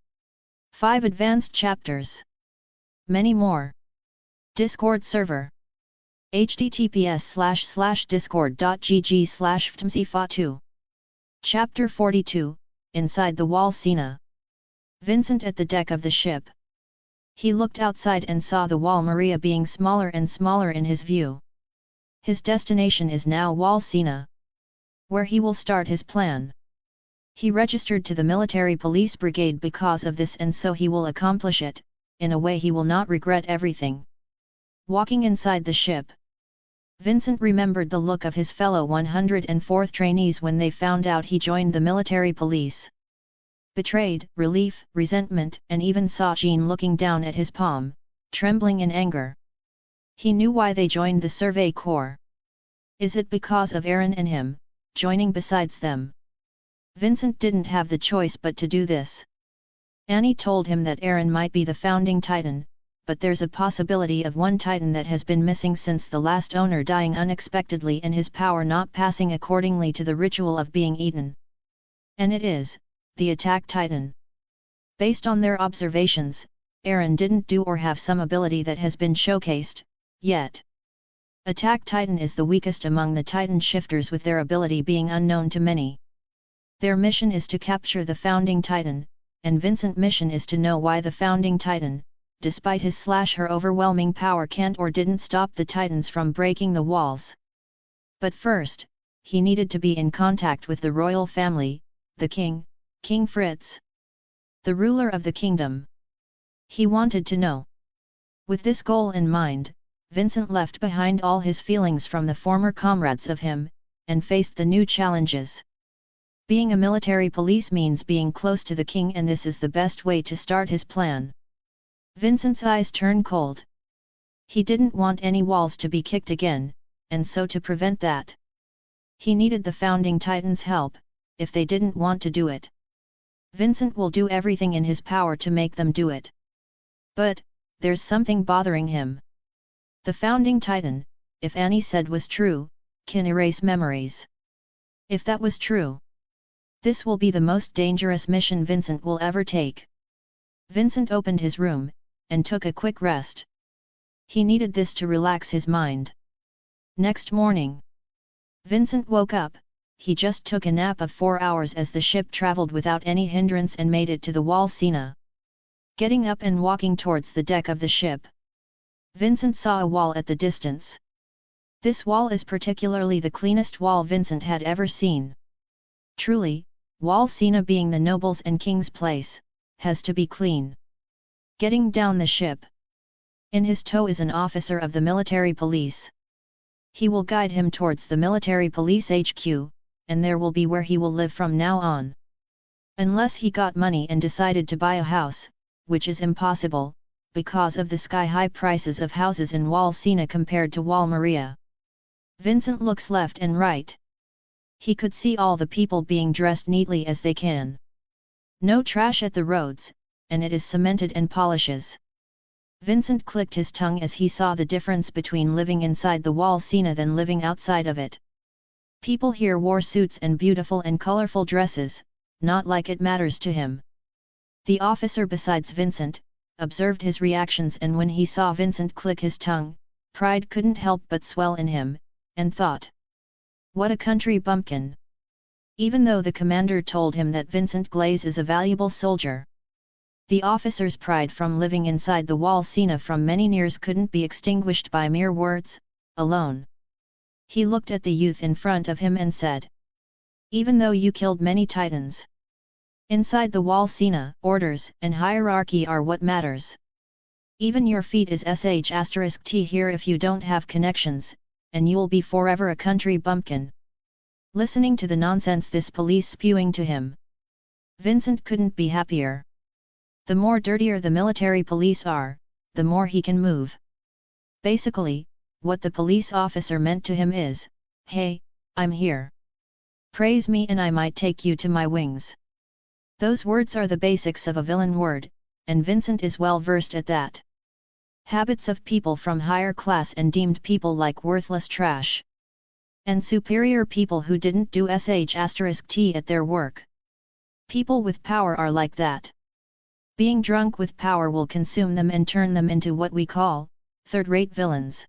5 advanced chapters. Many more. Discord server. https://discord.gg/ftmcfa2. Chapter 42, Inside the Wall Sina. Vincent at the deck of the ship. He looked outside and saw the Wall Maria being smaller and smaller in his view. His destination is now Wall Sina, where he will start his plan. He registered to the military police brigade because of this, and so he will accomplish it, in a way he will not regret everything. Walking inside the ship, Vincent remembered the look of his fellow 104th trainees when they found out he joined the military police. Betrayed, relief, resentment, and even saw Jean looking down at his palm, trembling in anger. He knew why they joined the Survey Corps. Is it because of Aaron and him, joining besides them? Vincent didn't have the choice but to do this. Annie told him that Aaron might be the founding titan, but there's a possibility of one titan that has been missing since the last owner dying unexpectedly and his power not passing accordingly to the ritual of being eaten. And it is the attack titan. Based on their observations, Aaron didn't do or have some ability that has been showcased yet. Attack titan is the weakest among the titan shifters, with their ability being unknown to many. Their mission is to capture the founding titan, and Vincent's mission is to know why the founding titan, despite his/her overwhelming power, can't or didn't stop the titans from breaking the walls. But first, he needed to be in contact with the royal family, the king, King Fritz, the ruler of the kingdom. He wanted to know. With this goal in mind, Vincent left behind all his feelings from the former comrades of him, and faced the new challenges. Being a military police means being close to the king, and this is the best way to start his plan. Vincent's eyes turned cold. He didn't want any walls to be kicked again, and so to prevent that, he needed the founding titans' help, if they didn't want to do it. Vincent will do everything in his power to make them do it. But, there's something bothering him. The founding titan, if Annie said was true, can erase memories. If that was true, this will be the most dangerous mission Vincent will ever take. Vincent opened his room, and took a quick rest. He needed this to relax his mind. Next morning, Vincent woke up. He just took a nap of 4 hours as the ship traveled without any hindrance and made it to the Wall Sina. Getting up and walking towards the deck of the ship, Vincent saw a wall at the distance. This wall is particularly the cleanest wall Vincent had ever seen. Truly, Wall Sina, being the nobles and king's place, has to be clean. Getting down the ship, in his tow is an officer of the military police. He will guide him towards the military police HQ, and there will be where he will live from now on. Unless he got money and decided to buy a house, which is impossible, because of the sky-high prices of houses in Wall Sina compared to Wall Maria. Vincent looks left and right. He could see all the people being dressed neatly as they can. No trash at the roads, and it is cemented and polishes. Vincent clicked his tongue as he saw the difference between living inside the wall scene than living outside of it. People here wore suits and beautiful and colorful dresses, not like it matters to him. The officer besides Vincent, observed his reactions, and when he saw Vincent click his tongue, pride couldn't help but swell in him, and thought, "What a country bumpkin!" Even though the commander told him that Vincent Glaze is a valuable soldier. The officer's pride from living inside the wall scene from many years couldn't be extinguished by mere words alone. He looked at the youth in front of him and said, "Even though you killed many titans, inside the wall scene, orders and hierarchy are what matters. Even your feet is sh*t here if you don't have connections, and you'll be forever a country bumpkin." Listening to the nonsense this police spewing to him, Vincent couldn't be happier. The more dirtier the military police are, the more he can move. Basically, what the police officer meant to him is, "Hey, I'm here. Praise me and I might take you to my wings." Those words are the basics of a villain word, and Vincent is well versed at that. Habits of people from higher class and deemed people like worthless trash. And superior people who didn't do sh*t at their work. People with power are like that. Being drunk with power will consume them and turn them into what we call third-rate villains.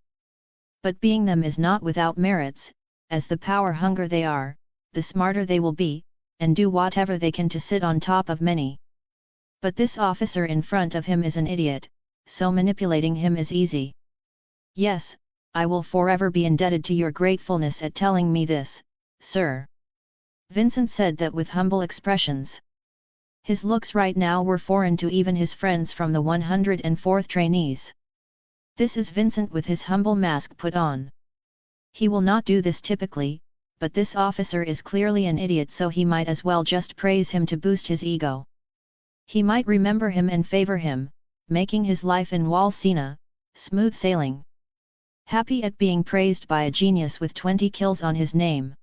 But being them is not without merits, as the power hunger they are, the smarter they will be, and do whatever they can to sit on top of many. But this officer in front of him is an idiot, so manipulating him is easy. "Yes, I will forever be indebted to your gratefulness at telling me this, sir." Vincent said that with humble expressions. His looks right now were foreign to even his friends from the 104th trainees. This is Vincent with his humble mask put on. He will not do this typically, but this officer is clearly an idiot, so he might as well just praise him to boost his ego. He might remember him and favor him, making his life in wall scene smooth sailing. Happy at being praised by a genius with 20 kills on his name.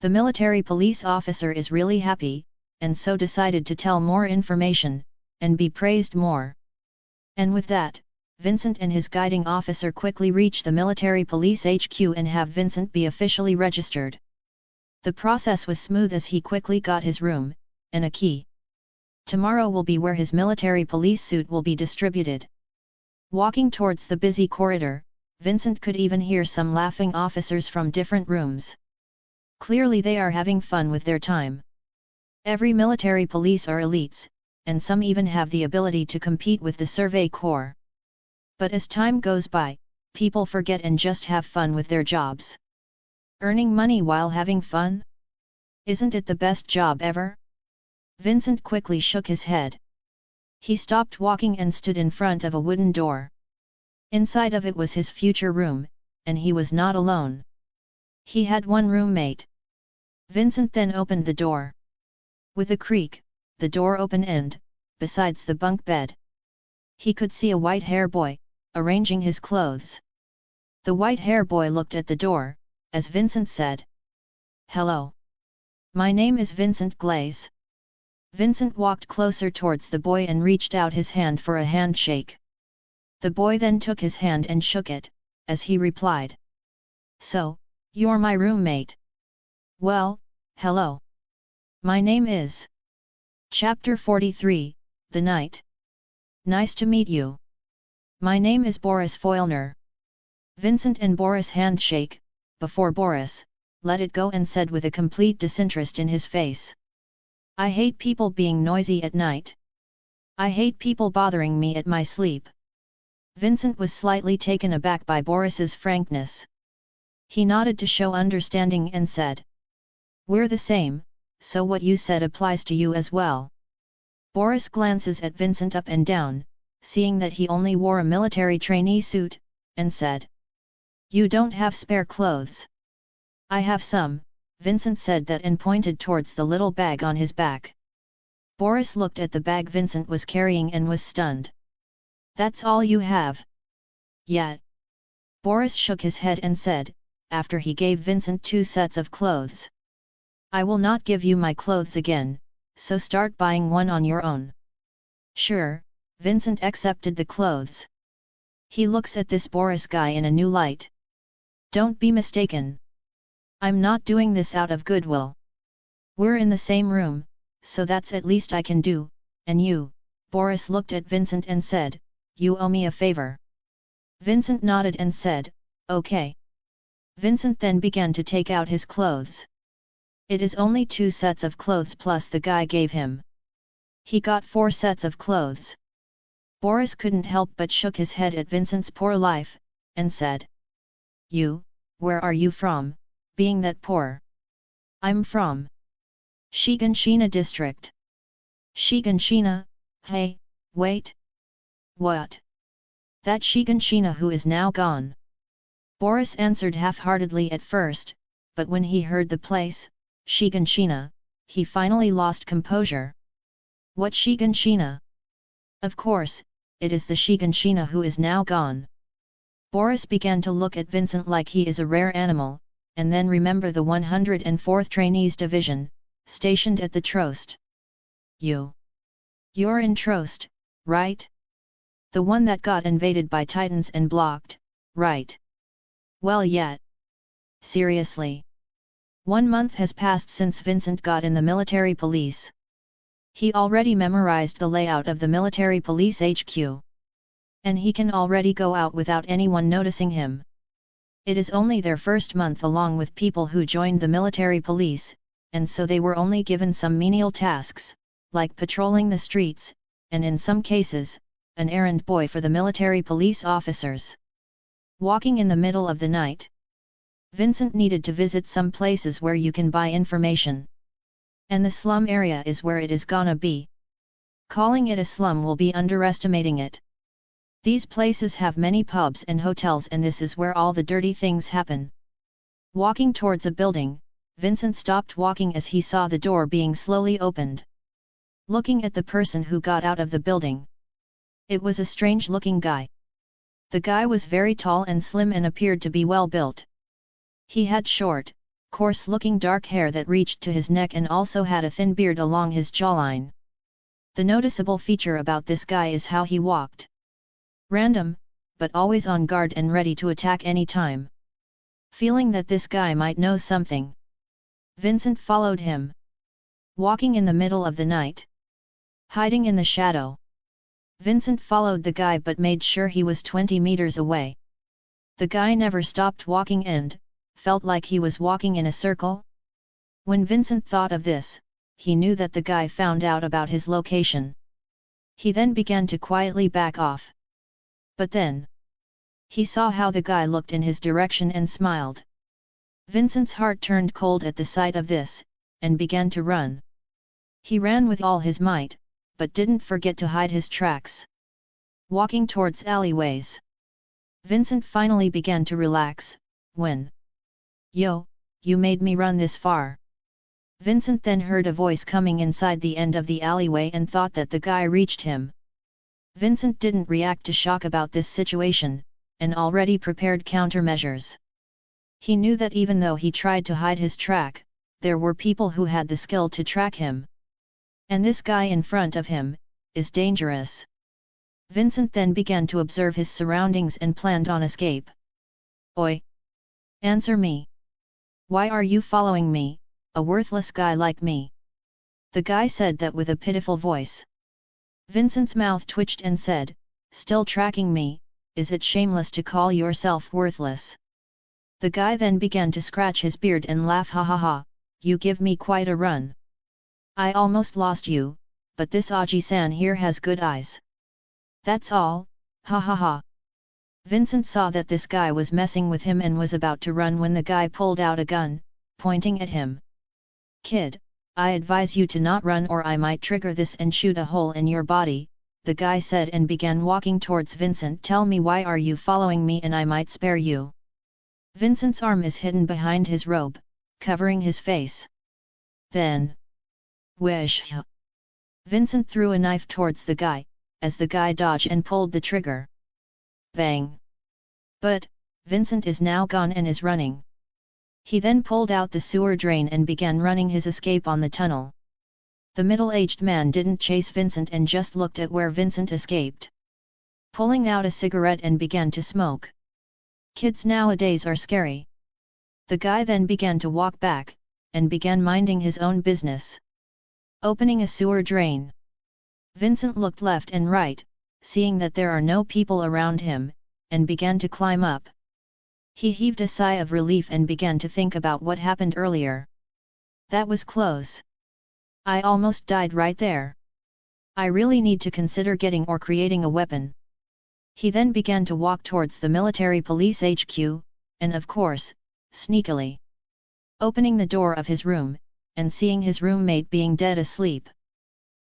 The military police officer is really happy, and so decided to tell more information, and be praised more. And with that, Vincent and his guiding officer quickly reach the military police HQ and have Vincent be officially registered. The process was smooth as he quickly got his room, and a key. Tomorrow will be where his military police suit will be distributed. Walking towards the busy corridor, Vincent could even hear some laughing officers from different rooms. Clearly they are having fun with their time. Every military police are elites, and some even have the ability to compete with the Survey Corps. But as time goes by, people forget and just have fun with their jobs. Earning money while having fun? Isn't it the best job ever? Vincent quickly shook his head. He stopped walking and stood in front of a wooden door. Inside of it was his future room, and he was not alone. He had one roommate. Vincent then opened the door. With a creak, the door opened and, besides the bunk bed, he could see a white-hair boy, arranging his clothes. The white-hair boy looked at the door, as Vincent said, "Hello. My name is Vincent Glaze." Vincent walked closer towards the boy and reached out his hand for a handshake. The boy then took his hand and shook it, as he replied, "So, you're my roommate. Well, hello. My name is..." Chapter 43, The Night. "Nice to meet you. My name is Boris Foylner." Vincent and Boris handshake, before Boris let it go and said with a complete disinterest in his face, "I hate people being noisy at night. I hate people bothering me at my sleep." Vincent was slightly taken aback by Boris's frankness. He nodded to show understanding and said, "We're the same, so what you said applies to you as well." Boris glances at Vincent up and down, seeing that he only wore a military trainee suit, and said, "You don't have spare clothes?" "I have some," Vincent said that and pointed towards the little bag on his back. Boris looked at the bag Vincent was carrying and was stunned. "That's all you have?" "Yeah." Boris shook his head and said, after he gave Vincent 2 sets of clothes. I will not give you my clothes again, so start buying one on your own. Sure, Vincent accepted the clothes. He looks at this Boris guy in a new light. Don't be mistaken. I'm not doing this out of goodwill. We're in the same room, so that's at least I can do, and you, Boris looked at Vincent and said, you owe me a favor. Vincent nodded and said, okay. Vincent then began to take out his clothes. It is only 2 sets of clothes plus the guy gave him. He got 4 sets of clothes. Boris couldn't help but shook his head at Vincent's poor life, and said, you, where are you from, being that poor? I'm from Shiganshina district. Shiganshina, hey, wait. What? That Shiganshina who is now gone. Boris answered half-heartedly at first, but when he heard the place, Shiganshina, he finally lost composure. What Shiganshina? Of course, it is the Shiganshina who is now gone. Boris began to look at Vincent like he is a rare animal, and then remember the 104th Trainees Division, stationed at the Trost. You're in Trost, right? The one that got invaded by Titans and blocked, right? Well yet. Seriously. 1 month has passed since Vincent got in the military police. He already memorized the layout of the military police HQ. And he can already go out without anyone noticing him. It is only their first month along with people who joined the military police, and so they were only given some menial tasks, like patrolling the streets, and in some cases, an errand boy for the military police officers. Walking in the middle of the night. Vincent needed to visit some places where you can buy information. And the slum area is where it is gonna be. Calling it a slum will be underestimating it. These places have many pubs and hotels, and this is where all the dirty things happen. Walking towards a building, Vincent stopped walking as he saw the door being slowly opened. Looking at the person who got out of the building. It was a strange-looking guy. The guy was very tall and slim and appeared to be well built. He had short, coarse-looking dark hair that reached to his neck and also had a thin beard along his jawline. The noticeable feature about this guy is how he walked. Random, but always on guard and ready to attack any time. Feeling that this guy might know something, Vincent followed him. Walking in the middle of the night. Hiding in the shadow. Vincent followed the guy but made sure he was 20 meters away. The guy never stopped walking and felt like he was walking in a circle. When Vincent thought of this, he knew that the guy found out about his location. He then began to quietly back off. But then, he saw how the guy looked in his direction and smiled. Vincent's heart turned cold at the sight of this, and began to run. He ran with all his might, but didn't forget to hide his tracks. Walking towards alleyways. Vincent finally began to relax, when, "Yo, you made me run this far." Vincent then heard a voice coming inside the end of the alleyway and thought that the guy reached him. Vincent didn't react to shock about this situation, and already prepared countermeasures. He knew that even though he tried to hide his track, there were people who had the skill to track him. And this guy in front of him is dangerous. Vincent then began to observe his surroundings and planned on escape. "Oi! Answer me! Why are you following me, a worthless guy like me?" The guy said that with a pitiful voice. Vincent's mouth twitched and said, "Still tracking me? Is it shameless to call yourself worthless?" The guy then began to scratch his beard and laugh, "Ha ha ha, you give me quite a run. I almost lost you, but this Aji-san here has good eyes. That's all, ha ha ha." Vincent saw that this guy was messing with him and was about to run when the guy pulled out a gun, pointing at him. "Kid, I advise you to not run or I might trigger this and shoot a hole in your body," the guy said and began walking towards Vincent. "Tell me, why are you following me and I might spare you." Vincent's arm is hidden behind his robe, covering his face. Then, "Wish!" Vincent threw a knife towards the guy, as the guy dodged and pulled the trigger. Bang! But, Vincent is now gone and is running. He then pulled out the sewer drain and began running his escape on the tunnel. The middle-aged man didn't chase Vincent and just looked at where Vincent escaped. Pulling out a cigarette and began to smoke. Kids nowadays are scary. The guy then began to walk back, and began minding his own business. Opening a sewer drain. Vincent looked left and right, seeing that there are no people around him, and began to climb up. He heaved a sigh of relief and began to think about what happened earlier. That was close. I almost died right there. I really need to consider getting or creating a weapon. He then began to walk towards the military police HQ, and of course, sneakily opening the door of his room, and seeing his roommate being dead asleep.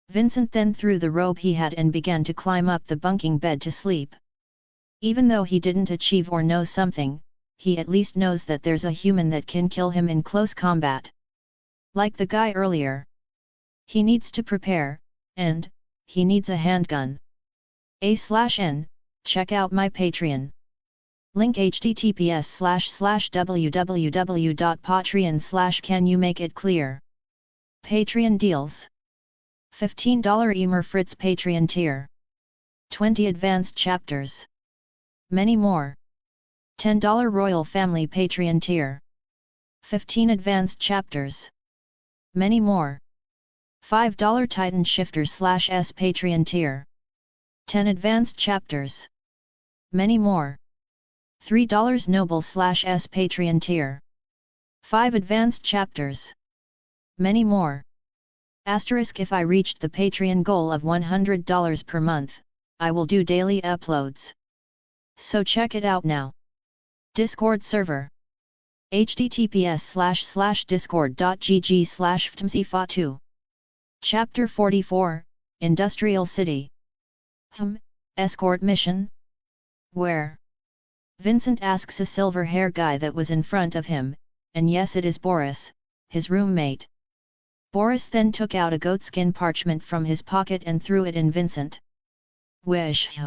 Vincent then threw the robe he had and began to climb up the bunking bed to sleep. Even though he didn't achieve or know something, he at least knows that there's a human that can kill him in close combat. Like the guy earlier. He needs to prepare, and he needs a handgun. A/N, check out my Patreon. Link https://www.patreon/can you make it clear. Patreon deals. $15 Emer Fritz Patreon tier. 20 advanced chapters. Many more. $10 Royal Family Patreon tier. 15 advanced chapters. Many more. $5 Titan Shifter/S Patreon tier. 10 advanced chapters. Many more. $3 Noble/S Patreon tier. 5 advanced chapters. Many more. Asterisk if I reached the Patreon goal of $100 per month, I will do daily uploads. So check it out now. Discord server. https://discord.gg/ftmcfa2. Chapter 44, Industrial City. Escort mission? Where? Vincent asks a silver-hair guy that was in front of him, and yes, it is Boris, his roommate. Boris then took out a goatskin parchment from his pocket and threw it in Vincent. Wish.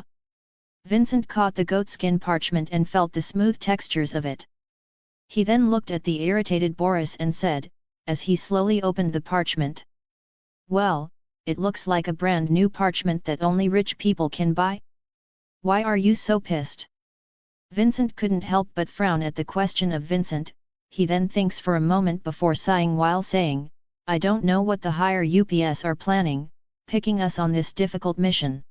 Vincent caught the goatskin parchment and felt the smooth textures of it. He then looked at the irritated Boris and said, as he slowly opened the parchment. Well, it looks like a brand new parchment that only rich people can buy. Why are you so pissed? Vincent couldn't help but frown at the question of Vincent. He then thinks for a moment before sighing while saying, I don't know what the higher UPS are planning, picking us on this difficult mission.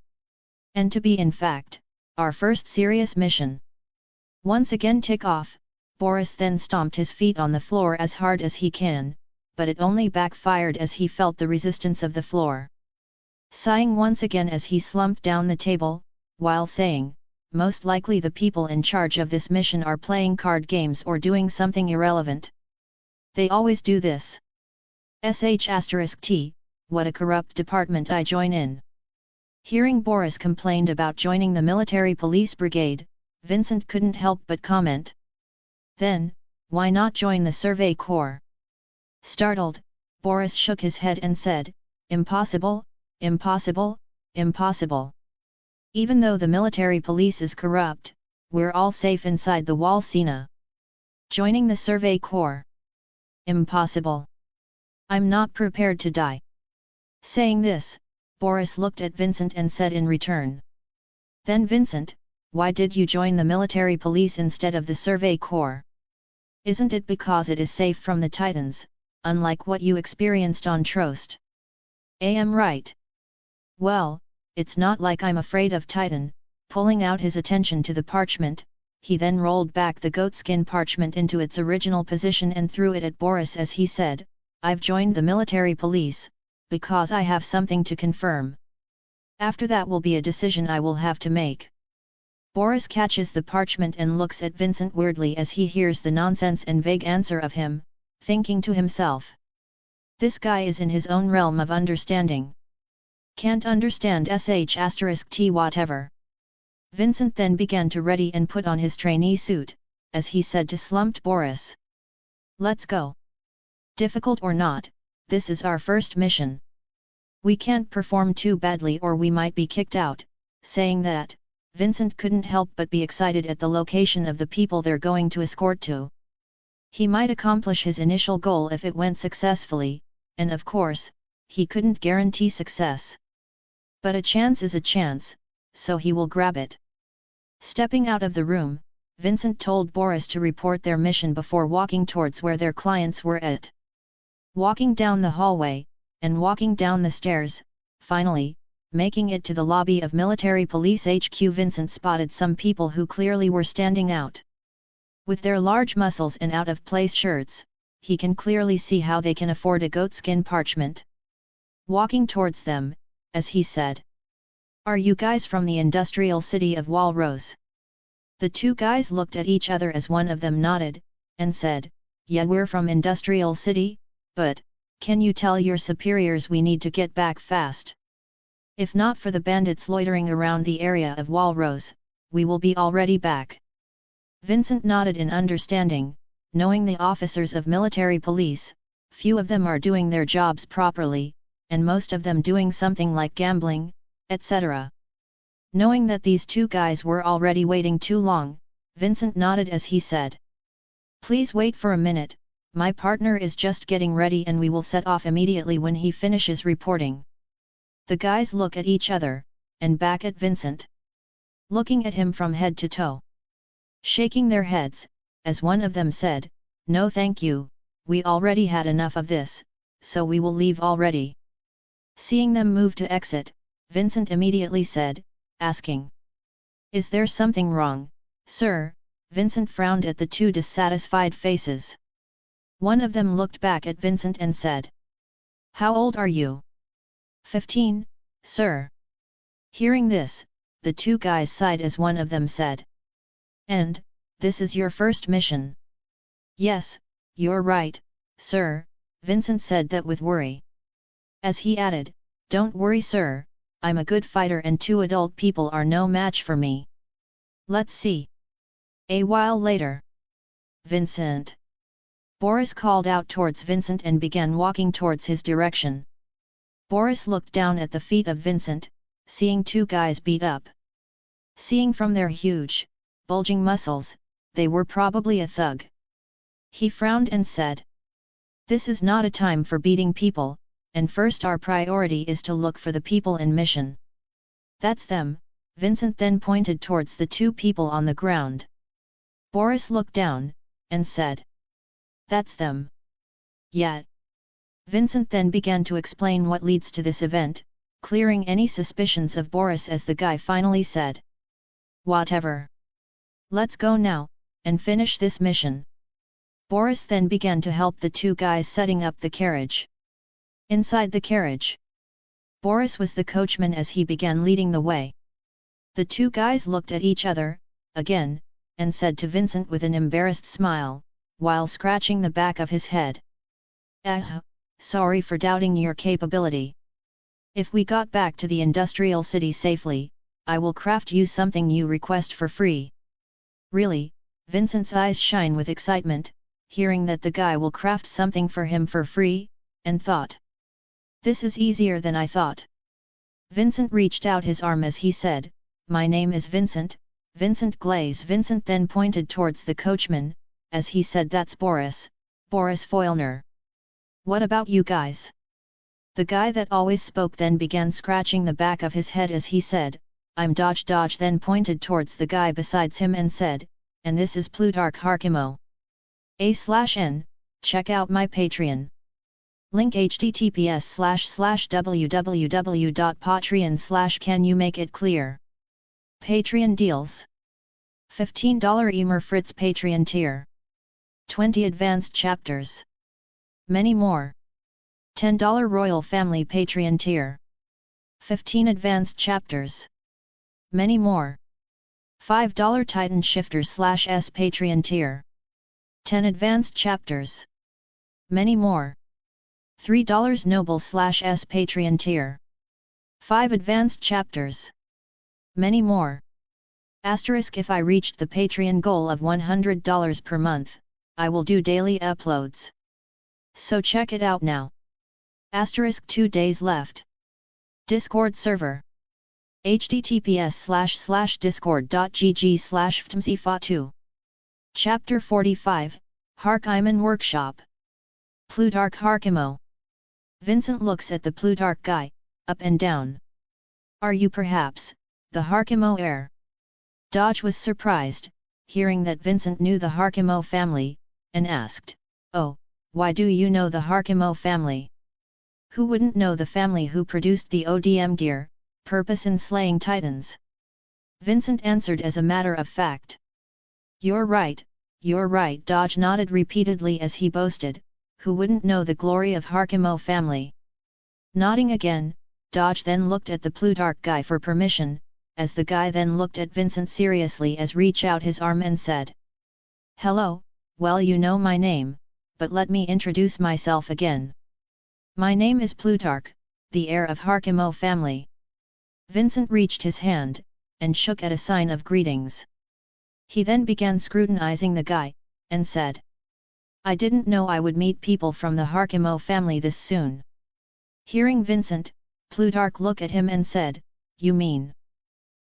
And to be in fact, our first serious mission. Once again tick off, Boris then stomped his feet on the floor as hard as he can, but it only backfired as he felt the resistance of the floor. Sighing once again as he slumped down the table, while saying, most likely the people in charge of this mission are playing card games or doing something irrelevant. They always do this. **T, what a corrupt department I join in. Hearing Boris complained about joining the military police brigade, Vincent couldn't help but comment. Then, why not join the Survey Corps? Startled, Boris shook his head and said, impossible, impossible, impossible. Even though the military police is corrupt, we're all safe inside the wall. Sina. Joining the Survey Corps. Impossible. I'm not prepared to die. Saying this, Boris looked at Vincent and said in return. Then Vincent, why did you join the military police instead of the Survey Corps? Isn't it because it is safe from the Titans, unlike what you experienced on Trost? Am right. Well, it's not like I'm afraid of Titan. Pulling out his attention to the parchment, he then rolled back the goatskin parchment into its original position and threw it at Boris as he said, I've joined the military police, because I have something to confirm. After that will be a decision I will have to make. Boris catches the parchment and looks at Vincent weirdly as he hears the nonsense and vague answer of him, thinking to himself. This guy is in his own realm of understanding. Can't understand *T whatever. Vincent then began to ready and put on his trainee suit, as he said to slumped Boris. Let's go. Difficult or not, this is our first mission. We can't perform too badly or we might be kicked out. Saying that, Vincent couldn't help but be excited at the location of the people they're going to escort to. He might accomplish his initial goal if it went successfully, and of course, he couldn't guarantee success. But a chance is a chance, so he will grab it. Stepping out of the room, Vincent told Boris to report their mission before walking towards where their clients were at. Walking down the hallway, and walking down the stairs, finally, making it to the lobby of Military Police HQ, Vincent spotted some people who clearly were standing out. With their large muscles and out-of-place shirts, he can clearly see how they can afford a goatskin parchment. Walking towards them, as he said, "Are you guys from the industrial city of Walrose?" The two guys looked at each other as one of them nodded, and said, "Yeah, we're from Industrial City, but, can you tell your superiors we need to get back fast? If not for the bandits loitering around the area of Walrose, we will be already back." Vincent nodded in understanding, knowing the officers of military police, few of them are doing their jobs properly, and most of them doing something like gambling, etc. Knowing that these two guys were already waiting too long, Vincent nodded as he said, "Please wait for a minute, my partner is just getting ready and we will set off immediately when he finishes reporting." The guys look at each other, and back at Vincent. Looking at him from head to toe. Shaking their heads, as one of them said, "No thank you, we already had enough of this, so we will leave already." Seeing them move to exit, Vincent immediately said, asking, "Is there something wrong, sir?" Vincent frowned at the two dissatisfied faces. One of them looked back at Vincent and said, "How old are you?" 15, sir." Hearing this, the two guys sighed as one of them said, "And, this is your first mission?" "Yes, you're right, sir," Vincent said that with worry. As he added, "Don't worry sir, I'm a good fighter and two adult people are no match for me. Let's see." A while later. "Vincent!" Boris called out towards Vincent and began walking towards his direction. Boris looked down at the feet of Vincent, seeing two guys beat up. Seeing from their huge, bulging muscles, they were probably a thug. He frowned and said, "This is not a time for beating people, and first our priority is to look for the people in mission." "That's them," Vincent then pointed towards the two people on the ground. Boris looked down, and said, "That's them." "Yeah." Vincent then began to explain what leads to this event, clearing any suspicions of Boris as the guy finally said, "Whatever. Let's go now, and finish this mission." Boris then began to help the two guys setting up the carriage. Inside the carriage, Boris was the coachman as he began leading the way. The two guys looked at each other, again, and said to Vincent with an embarrassed smile, while scratching the back of his head, "Sorry for doubting your capability. If we got back to the industrial city safely, I will craft you something you request for free." "Really?" Vincent's eyes shine with excitement, hearing that the guy will craft something for him for free, and thought, "This is easier than I thought." Vincent reached out his arm as he said, "My name is Vincent, Vincent Glaze." Vincent then pointed towards the coachman, as he said, "That's Boris, Boris Foylner. What about you guys?" The guy that always spoke then began scratching the back of his head as he said, "I'm Dodge." Then pointed towards the guy besides him and said, "And this is Plutarch Harkimo. A/N, check out my Patreon. Link https://www.patreon/ Can you make it clear? Patreon deals. $15 Emer Fritz Patreon tier. 20 advanced chapters. Many more. $10 Royal Family Patreon tier. 15 advanced chapters. Many more. $5 Titan Shifter/S Patreon tier. 10 advanced chapters. Many more. $3 Noble/S Patreon tier. 5 advanced chapters. Many more. Asterisk if I reached the Patreon goal of $100 per month, I will do daily uploads. So check it out now. Asterisk 2 days left. Discord server. https://discord.gg/ftmcfa2. Chapter 45, Harkiman Workshop. Plutarch Harkimo. Vincent looks at the Plutarch guy, up and down. Are you perhaps the Harkimo heir? Dodge was surprised, hearing that Vincent knew the Harkimo family, and asked, "Oh, why do you know the Harkimo family? Who wouldn't know the family who produced the ODM gear, purpose in slaying titans?" Vincent answered as a matter of fact. You're right, Dodge nodded repeatedly as he boasted, who wouldn't know the glory of Harkimo family? Nodding again, Dodge then looked at the Plutarch guy for permission, as the guy then looked at Vincent seriously as reach out his arm and said, "Hello, well you know my name, but let me introduce myself again. My name is Plutarch, the heir of Harkimo family." Vincent reached his hand, and shook at a sign of greetings. He then began scrutinizing the guy, and said, "I didn't know I would meet people from the Harkimo family this soon." Hearing Vincent, Plutarch looked at him and said, "You mean?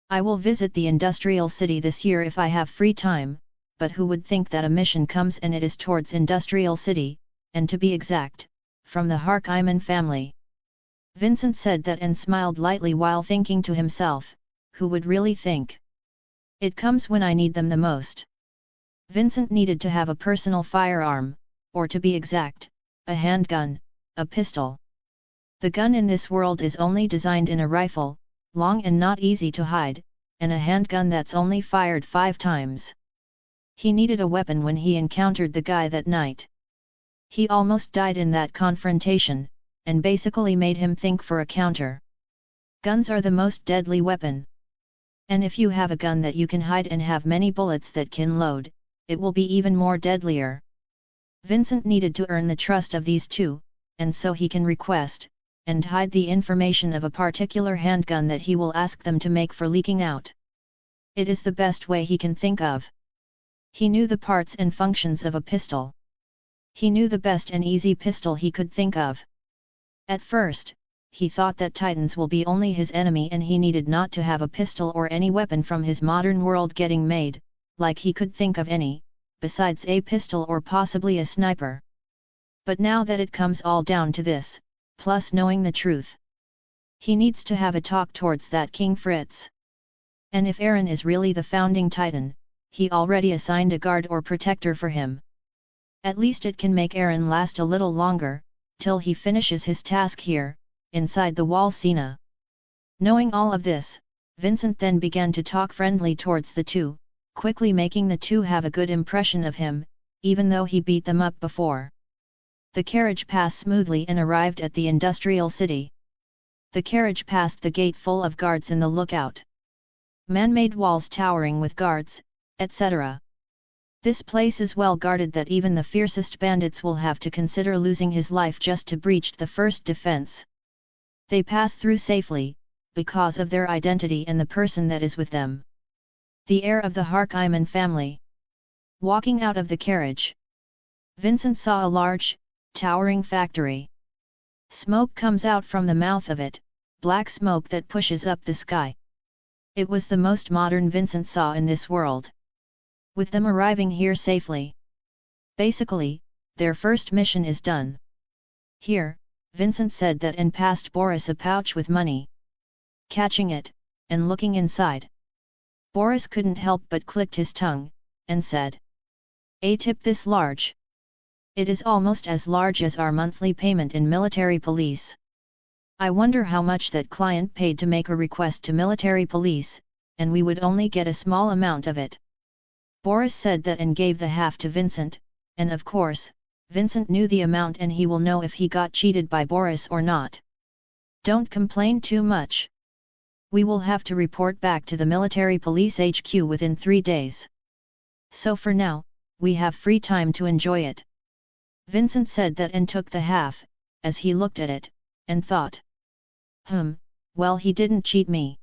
I will visit the industrial city this year if I have free time, but who would think that a mission comes and it is towards industrial city, and to be exact, from the Harkiman family?" Vincent said that and smiled lightly while thinking to himself, who would really think? It comes when I need them the most. Vincent needed to have a personal firearm, or to be exact, a handgun, a pistol. The gun in this world is only designed in a rifle, long and not easy to hide, and a handgun that's only fired 5 times. He needed a weapon when he encountered the guy that night. He almost died in that confrontation, and basically made him think for a counter. Guns are the most deadly weapon. And if you have a gun that you can hide and have many bullets that can load, it will be even more deadlier. Vincent needed to earn the trust of these two, and so he can request, and hide the information of a particular handgun that he will ask them to make for leaking out. It is the best way he can think of. He knew the parts and functions of a pistol. He knew the best and easy pistol he could think of. At first, he thought that Titans will be only his enemy and he needed not to have a pistol or any weapon from his modern world getting made, like he could think of any, besides a pistol or possibly a sniper. But now that it comes all down to this, plus knowing the truth, he needs to have a talk towards that King Fritz. And if Aaron is really the founding Titan, he already assigned a guard or protector for him. At least it can make Aaron last a little longer, till he finishes his task here, inside the wall Cena. Knowing all of this, Vincent then began to talk friendly towards the two, quickly making the two have a good impression of him, even though he beat them up before. The carriage passed smoothly and arrived at the industrial city. The carriage passed the gate full of guards in the lookout. Man-made walls towering with guards, etc. This place is well guarded that even the fiercest bandits will have to consider losing his life just to breach the first defense. They pass through safely, because of their identity and the person that is with them. The heir of the Harkiman family. Walking out of the carriage, Vincent saw a large, towering factory. Smoke comes out from the mouth of it, black smoke that pushes up the sky. It was the most modern Vincent saw in this world. With them arriving here safely, basically, their first mission is done. Here, Vincent said that and passed Boris a pouch with money. Catching it, and looking inside, Boris couldn't help but clicked his tongue, and said, "A tip this large? It is almost as large as our monthly payment in military police. I wonder how much that client paid to make a request to military police, and we would only get a small amount of it." Boris said that and gave the half to Vincent, and of course, Vincent knew the amount and he will know if he got cheated by Boris or not. "Don't complain too much. We will have to report back to the military police HQ within 3 days. So for now, we have free time to enjoy it." Vincent said that and took the half, as he looked at it, and thought, well he didn't cheat me.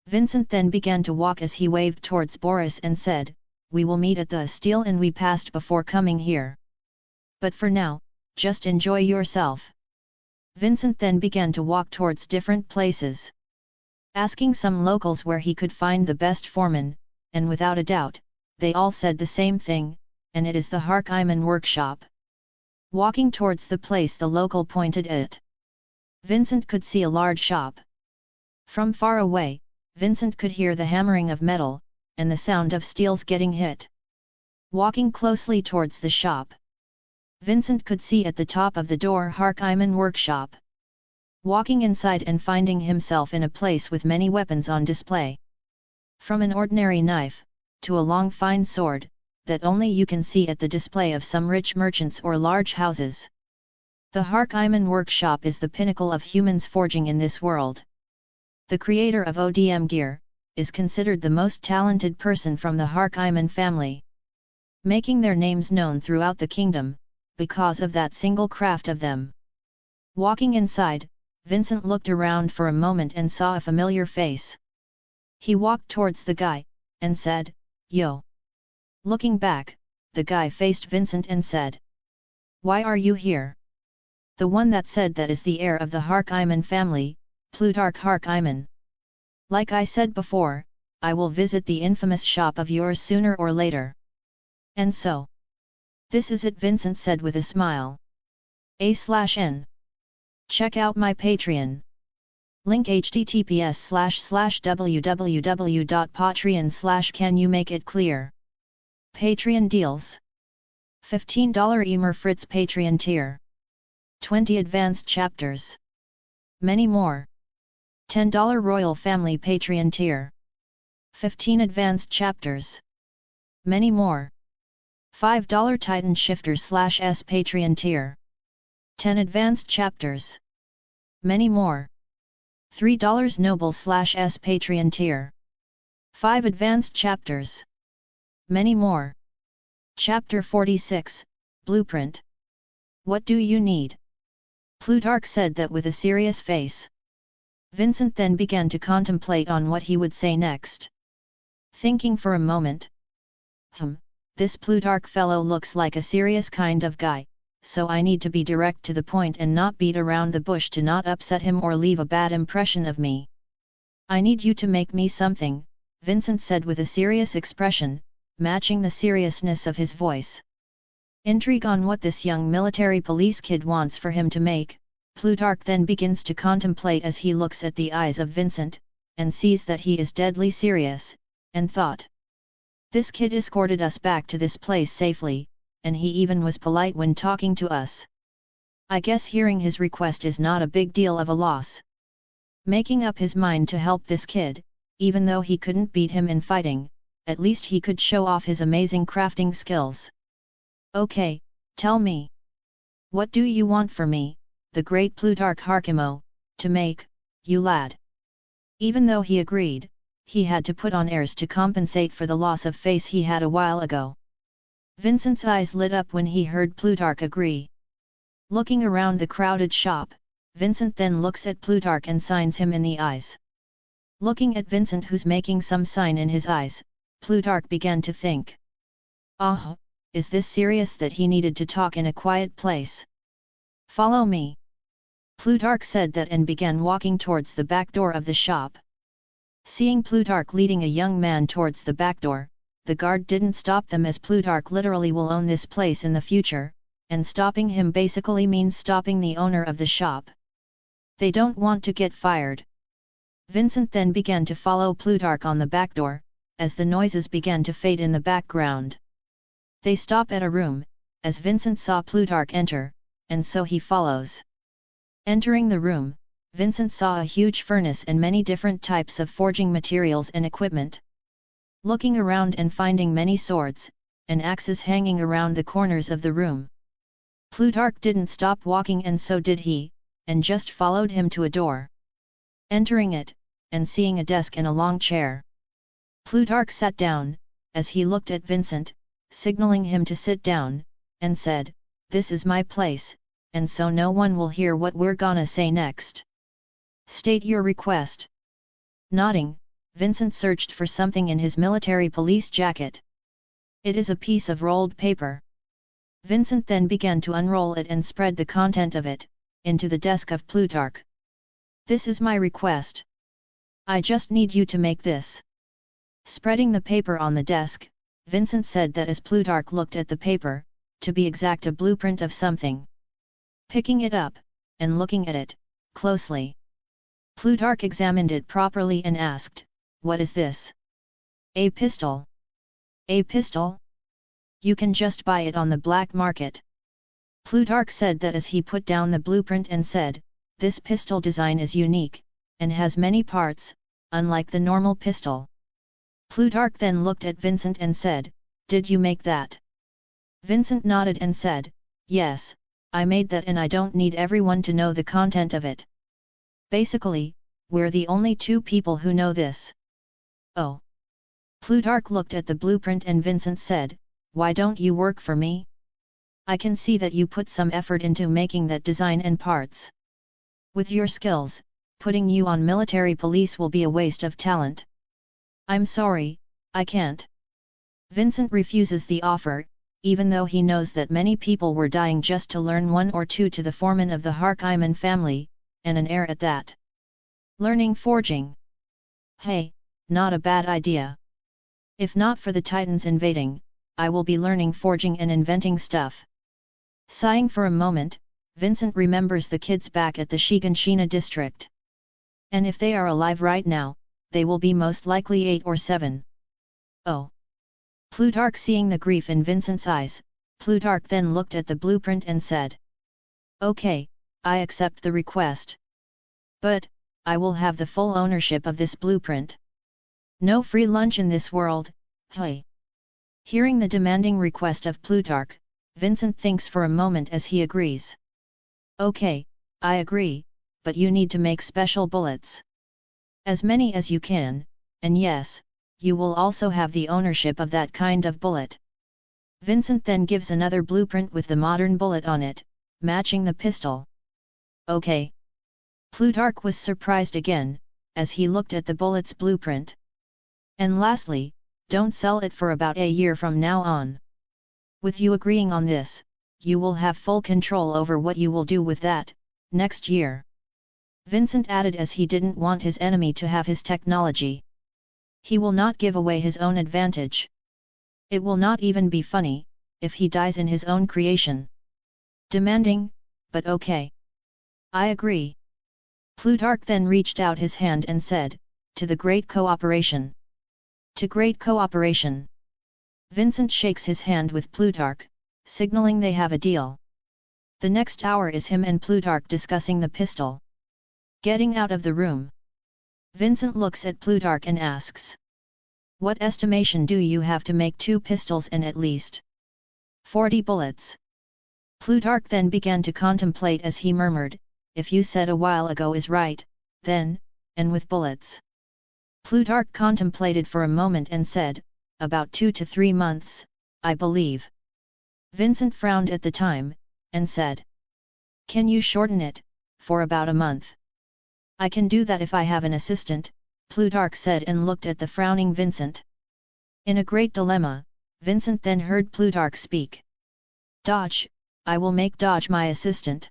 Vincent then began to walk as he waved towards Boris and said, "We will meet at the steel inn we passed before coming here. But for now, just enjoy yourself." Vincent then began to walk towards different places, asking some locals where he could find the best foreman, and without a doubt, they all said the same thing, and it is the Harkaiman workshop. Walking towards the place the local pointed at, Vincent could see a large shop. From far away, Vincent could hear the hammering of metal, and the sound of steels getting hit. Walking closely towards the shop, Vincent could see at the top of the door Harkaiman workshop. Walking inside and finding himself in a place with many weapons on display. From an ordinary knife, to a long fine sword, that only you can see at the display of some rich merchants or large houses. The Harkaiman workshop is the pinnacle of humans forging in this world. The creator of ODM gear, is considered the most talented person from the Harkaiman family. Making their names known throughout the kingdom, because of that single craft of them. Walking inside, Vincent looked around for a moment and saw a familiar face. He walked towards the guy, and said, "Yo." Looking back, the guy faced Vincent and said, "Why are you here?" The one that said that is the heir of the Harkaiman family, Plutarch Harkaiman. "Like I said before, I will visit the infamous shop of yours sooner or later. And so? This is it," Vincent said with a smile. A/N. Check out my Patreon. Link https://www.patreon/Can You Make It Clear? Patreon deals. $15 Emer Fritz Patreon tier. 20 advanced chapters. Many more. $10 Royal Family Patreon tier. 15 advanced chapters. Many more. $5 Titan Shifter/S Patreon tier. 10 advanced chapters. Many more. $3 Noble/S Patreon tier. 5 advanced chapters. Many more. Chapter 46, Blueprint. What do you need? Plutarch said that with a serious face. Vincent then began to contemplate on what he would say next. Thinking for a moment. This Plutarch fellow looks like a serious kind of guy, so I need to be direct to the point and not beat around the bush to not upset him or leave a bad impression of me. I need you to make me something, Vincent said with a serious expression, matching the seriousness of his voice. Intrigue on what this young military police kid wants for him to make, Plutarch then begins to contemplate as he looks at the eyes of Vincent, and sees that he is deadly serious, and thought. This kid escorted us back to this place safely, and he even was polite when talking to us. I guess hearing his request is not a big deal of a loss. Making up his mind to help this kid, even though he couldn't beat him in fighting, at least he could show off his amazing crafting skills. Okay, tell me. What do you want for me, the great Plutarch Harkimo, to make, you lad? Even though he agreed, he had to put on airs to compensate for the loss of face he had a while ago. Vincent's eyes lit up when he heard Plutarch agree. Looking around the crowded shop, Vincent then looks at Plutarch and signs him in the eyes. Looking at Vincent who's making some sign in his eyes, Plutarch began to think. Is this serious that he needed to talk in a quiet place? Follow me. Plutarch said that and began walking towards the back door of the shop. Seeing Plutarch leading a young man towards the back door, the guard didn't stop them as Plutarch literally will own this place in the future, and stopping him basically means stopping the owner of the shop. They don't want to get fired. Vincent then began to follow Plutarch on the back door, as the noises began to fade in the background. They stop at a room, as Vincent saw Plutarch enter, and so he follows. Entering the room, Vincent saw a huge furnace and many different types of forging materials and equipment. Looking around and finding many swords, and axes hanging around the corners of the room. Plutarch didn't stop walking and so did he, and just followed him to a door. Entering it, and seeing a desk and a long chair. Plutarch sat down, as he looked at Vincent, signaling him to sit down, and said, "This is my place, and so no one will hear what we're gonna say next. State your request." Nodding, Vincent searched for something in his military police jacket. It is a piece of rolled paper. Vincent then began to unroll it and spread the content of it, into the desk of Plutarch. "This is my request. I just need you to make this." Spreading the paper on the desk, Vincent said that as Plutarch looked at the paper, to be exact a blueprint of something. Picking it up, and looking at it, closely. Plutarch examined it properly and asked, "What is this?" "A pistol." "A pistol? You can just buy it on the black market." Plutarch said that as he put down the blueprint and said, "This pistol design is unique, and has many parts, unlike the normal pistol." Plutarch then looked at Vincent and said, "Did you make that?" Vincent nodded and said, "Yes, I made that and I don't need everyone to know the content of it. Basically, we're the only two people who know this." "Oh." Plutarch looked at the blueprint and Vincent said, "Why don't you work for me? I can see that you put some effort into making that design and parts. With your skills, putting you on military police will be a waste of talent." "I'm sorry, I can't." Vincent refuses the offer, even though he knows that many people were dying just to learn one or two to the foreman of the Harkaiman family, and an heir at that. Learning forging. Hey, not a bad idea. If not for the Titans invading, I will be learning forging and inventing stuff. Sighing for a moment, Vincent remembers the kids back at the Shiganshina district. And if they are alive right now, they will be most likely 8 or 7. Oh! Plutarch seeing the grief in Vincent's eyes, Plutarch then looked at the blueprint and said, "Okay, I accept the request. But, I will have the full ownership of this blueprint. No free lunch in this world, hey." Hearing the demanding request of Plutarch, Vincent thinks for a moment as he agrees. "Okay, I agree, but you need to make special bullets. As many as you can, and yes, you will also have the ownership of that kind of bullet." Vincent then gives another blueprint with the modern bullet on it, matching the pistol. "Okay." Plutarch was surprised again, as he looked at the bullet's blueprint. "And lastly, don't sell it for about a year from now on. With you agreeing on this, you will have full control over what you will do with that, next year." Vincent added as he didn't want his enemy to have his technology. He will not give away his own advantage. It will not even be funny, if he dies in his own creation. Demanding, but okay. "I agree." Plutarch then reached out his hand and said, "To the great cooperation." "To great cooperation." Vincent shakes his hand with Plutarch, signaling they have a deal. The next hour is him and Plutarch discussing the pistol. Getting out of the room, Vincent looks at Plutarch and asks, "What estimation do you have to make 2 pistols and at least 40 bullets?" Plutarch then began to contemplate as he murmured, "If you said a while ago is right, then, and with bullets." Plutarch contemplated for a moment and said, "About 2 to 3 months, I believe." Vincent frowned at the time, and said, "Can you shorten it, for about a month?" "I can do that if I have an assistant," Plutarch said and looked at the frowning Vincent. In a great dilemma, Vincent then heard Plutarch speak. "Dodge, I will make Dodge my assistant.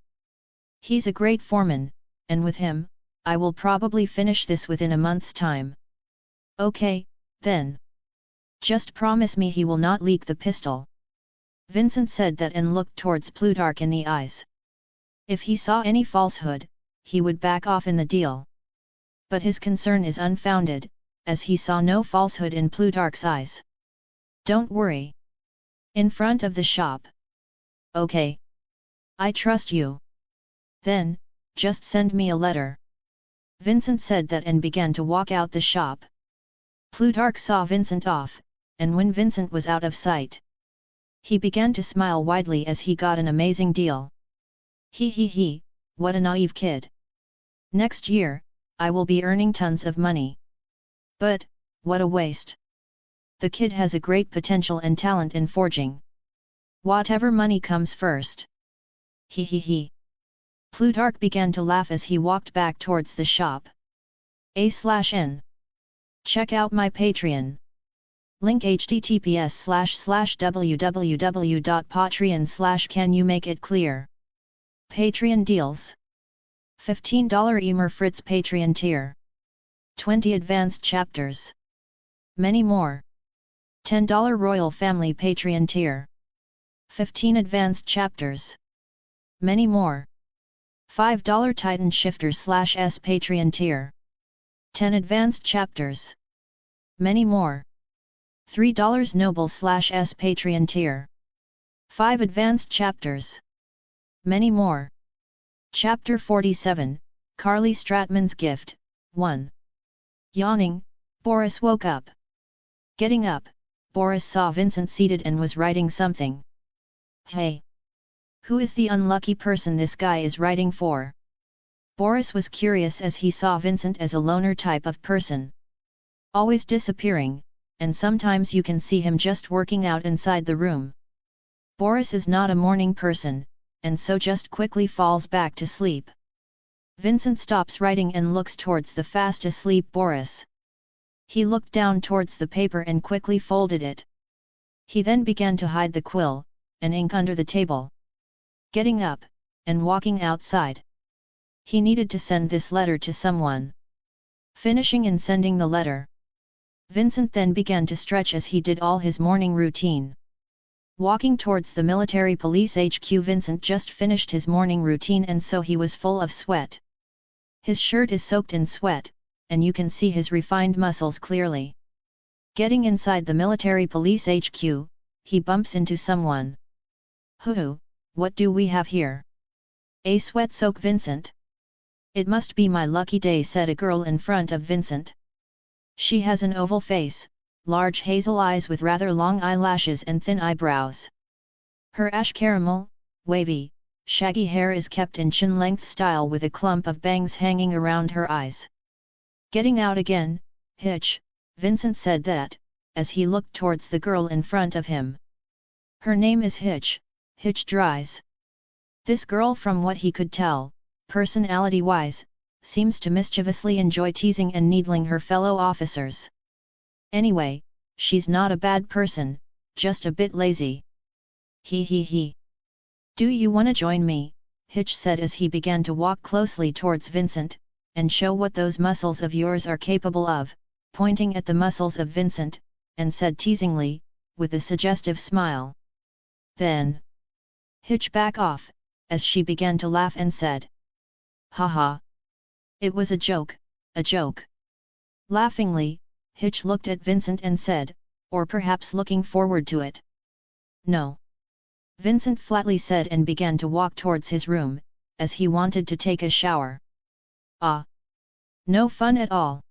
He's a great foreman, and with him, I will probably finish this within a month's time." "Okay, then. Just promise me he will not leak the pistol." Vincent said that and looked towards Plutarch in the eyes. If he saw any falsehood, he would back off in the deal. But his concern is unfounded, as he saw no falsehood in Plutarch's eyes. "Don't worry. In front of the shop." "Okay. I trust you. Then, just send me a letter." Vincent said that and began to walk out the shop. Plutarch saw Vincent off, and when Vincent was out of sight, he began to smile widely as he got an amazing deal. He, what a naive kid. Next year, I will be earning tons of money. But, what a waste. The kid has a great potential and talent in forging. Whatever money comes first. He. Plutarch began to laugh as he walked back towards the shop. A/N. Check out my Patreon. Link https://www.patreon/can you make it clear. Patreon deals. $15 Emer Fritz Patreon tier. 20 advanced chapters. Many more. $10 Royal Family Patreon tier. 15 advanced chapters. Many more. $5 Titan Shifter /S Patreon tier. 10 advanced chapters. Many more. $3 Noble /S Patreon tier. 5 advanced chapters. Many more. Chapter 47, Carly Stratman's Gift, 1. Yawning, Boris woke up. Getting up, Boris saw Vincent seated and was writing something. Hey! Who is the unlucky person this guy is writing for? Boris was curious as he saw Vincent as a loner type of person. Always disappearing, and sometimes you can see him just working out inside the room. Boris is not a morning person, and so just quickly falls back to sleep. Vincent stops writing and looks towards the fast asleep Boris. He looked down towards the paper and quickly folded it. He then began to hide the quill and ink under the table. Getting up, and walking outside. He needed to send this letter to someone. Finishing and sending the letter, Vincent then began to stretch as he did all his morning routine. Walking towards the military police HQ, Vincent just finished his morning routine and so he was full of sweat. His shirt is soaked in sweat, and you can see his refined muscles clearly. Getting inside the military police HQ, he bumps into someone. Hoo, what do we have here? A sweat-soaked Vincent. It must be my lucky day, said a girl in front of Vincent. She has an oval face, large hazel eyes with rather long eyelashes and thin eyebrows. Her ash caramel, wavy, shaggy hair is kept in chin-length style with a clump of bangs hanging around her eyes. Getting out again, Hitch, Vincent said that, as he looked towards the girl in front of him. Her name is Hitch, Hitch Dries. This girl, from what he could tell, personality-wise, seems to mischievously enjoy teasing and needling her fellow officers. Anyway, she's not a bad person, just a bit lazy. He. Do you wanna join me? Hitch said as he began to walk closely towards Vincent, and show what those muscles of yours are capable of, pointing at the muscles of Vincent, and said teasingly, with a suggestive smile. Then, Hitch back off, as she began to laugh and said, "Haha. It was a joke, a joke." Laughingly, Hitch looked at Vincent and said, or perhaps looking forward to it. "No." Vincent flatly said and began to walk towards his room, as he wanted to take a shower. Ah! No fun at all.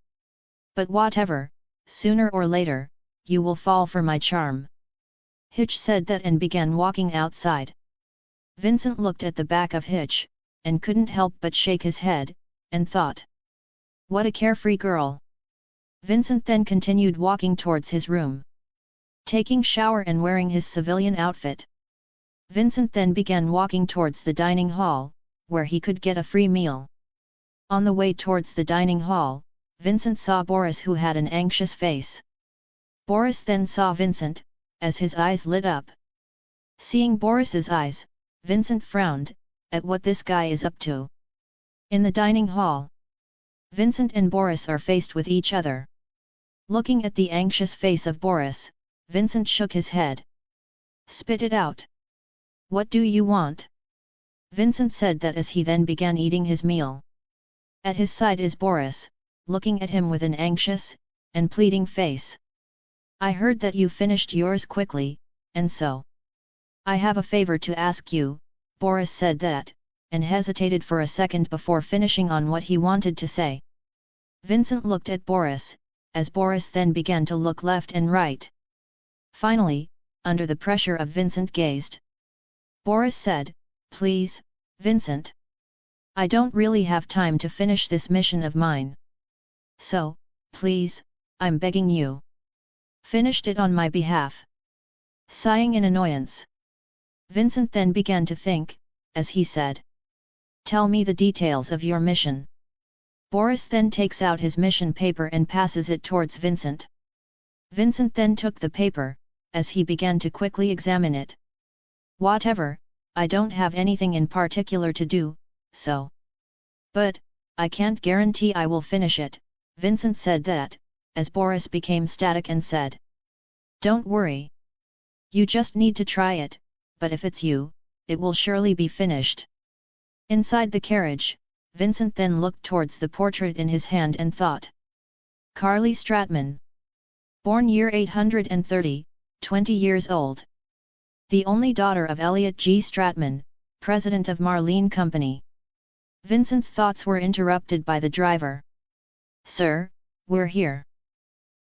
But whatever, sooner or later, you will fall for my charm. Hitch said that and began walking outside. Vincent looked at the back of Hitch, and couldn't help but shake his head, and thought, what a carefree girl. Vincent then continued walking towards his room. Taking shower and wearing his civilian outfit. Vincent then began walking towards the dining hall, where he could get a free meal. On the way towards the dining hall, Vincent saw Boris, who had an anxious face. Boris then saw Vincent, as his eyes lit up. Seeing Boris's eyes, Vincent frowned, at what this guy is up to. In the dining hall, Vincent and Boris are faced with each other. Looking at the anxious face of Boris, Vincent shook his head. Spit it out. What do you want? Vincent said that as he then began eating his meal. At his side is Boris, looking at him with an anxious and pleading face. I heard that you finished yours quickly, and so I have a favor to ask you. Boris said that, and hesitated for a second before finishing on what he wanted to say. Vincent looked at Boris, as Boris then began to look left and right. Finally, under the pressure of Vincent gazed, Boris said, Please, Vincent. I don't really have time to finish this mission of mine. So, please, I'm begging you. Finished it on my behalf. Sighing in annoyance, Vincent then began to think, as he said, Tell me the details of your mission. Boris then takes out his mission paper and passes it towards Vincent. Vincent then took the paper, as he began to quickly examine it. Whatever, I don't have anything in particular to do, so. But, I can't guarantee I will finish it, Vincent said that, as Boris became static and said. Don't worry. You just need to try it, but if it's you, it will surely be finished. Inside the carriage, Vincent then looked towards the portrait in his hand and thought. Carly Stratman. Born year 830, 20 years old. The only daughter of Elliot G. Stratman, president of Marlene Company. Vincent's thoughts were interrupted by the driver. Sir, we're here.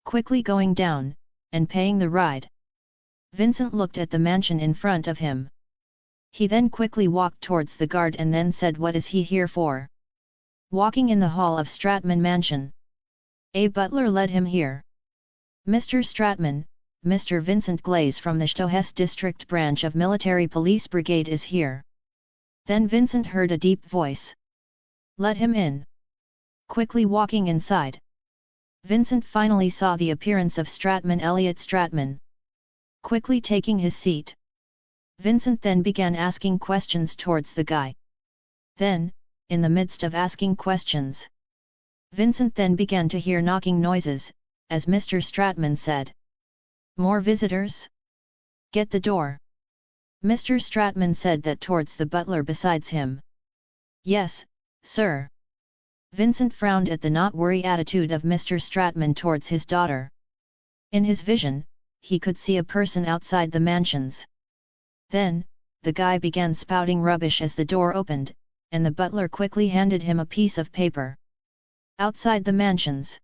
Quickly going down, and paying the ride. Vincent looked at the mansion in front of him. He then quickly walked towards the guard and then said, what is he here for? Walking in the hall of Stratman Mansion. A butler led him here. Mr. Stratman, Mr. Vincent Glaze from the Stohes District Branch of Military Police Brigade is here. Then Vincent heard a deep voice. Let him in. Quickly walking inside. Vincent finally saw the appearance of Stratman Elliot Stratman. Quickly taking his seat. Vincent then began asking questions towards the guy. Then, in the midst of asking questions, Vincent then began to hear knocking noises, as Mr. Stratman said. More visitors? Get the door. Mr. Stratman said that towards the butler besides him. Yes, sir. Vincent frowned at the not worry attitude of Mr. Stratman towards his daughter. In his vision, he could see a person outside the mansions. Then, the guy began spouting rubbish as the door opened, and the butler quickly handed him a piece of paper. Outside the mansions,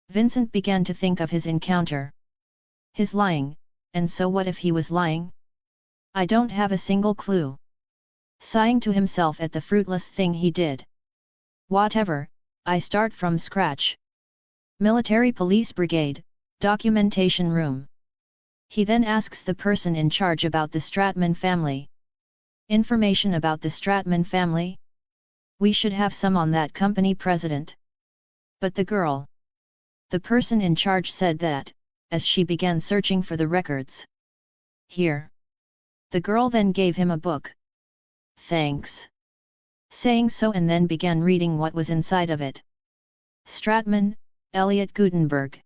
Vincent began to think of his encounter. His lying, and so what if he was lying? I don't have a single clue. Sighing to himself at the fruitless thing he did. Whatever, I start from scratch. Military Police Brigade, Documentation Room. He then asks the person in charge about the Stratman family. Information about the Stratman family? We should have some on that company president. But the girl. The person in charge said that, as she began searching for the records. Here. The girl then gave him a book. Thanks. Saying so and then began reading what was inside of it. Stratman, Elliot Gutenberg.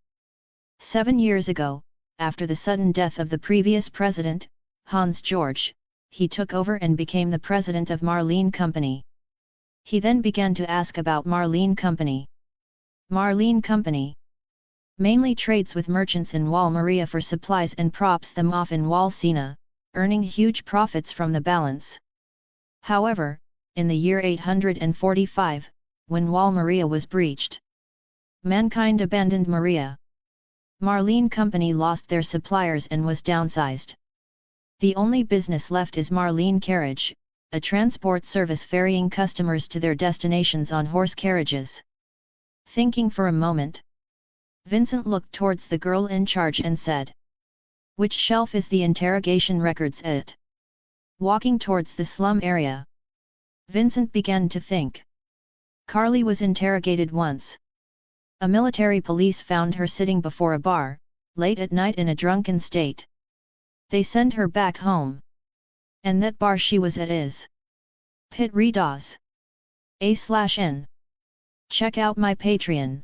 7 years ago, after the sudden death of the previous president, Hans George, he took over and became the president of Marlene Company. He then began to ask about Marlene Company. Marlene Company mainly trades with merchants in Wall Maria for supplies and props them off in Wall Sina, earning huge profits from the balance. However, in the year 845, when Wall Maria was breached, mankind abandoned Maria. Marlene Company lost their suppliers and was downsized. The only business left is Marlene Carriage, a transport service ferrying customers to their destinations on horse carriages. Thinking for a moment, Vincent looked towards the girl in charge and said, which shelf is the interrogation records at? Walking towards the slum area, Vincent began to think. Carly was interrogated once. A military police found her sitting before a bar, late at night in a drunken state. They sent her back home. And that bar she was at is Pit Redas. A/N. Check out my Patreon.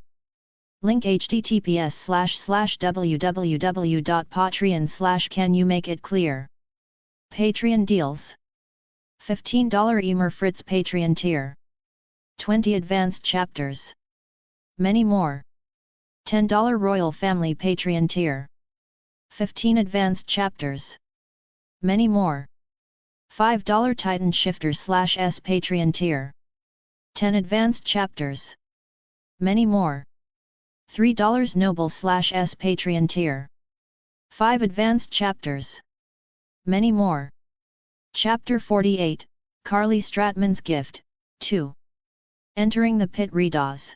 Link https://www.patreon/can you make it clear. Patreon deals. $15 Emer Fritz Patreon tier. 20 advanced chapters. Many more. $10 Royal Family Patreon tier. 15 advanced chapters. Many more. $5 Titan Shifter/S Patreon tier. 10 advanced chapters. Many more. $3 Noble/S Patreon tier. 5 advanced chapters. Many more. Chapter 48, Carly Stratman's Gift, 2. Entering the Pit Redas.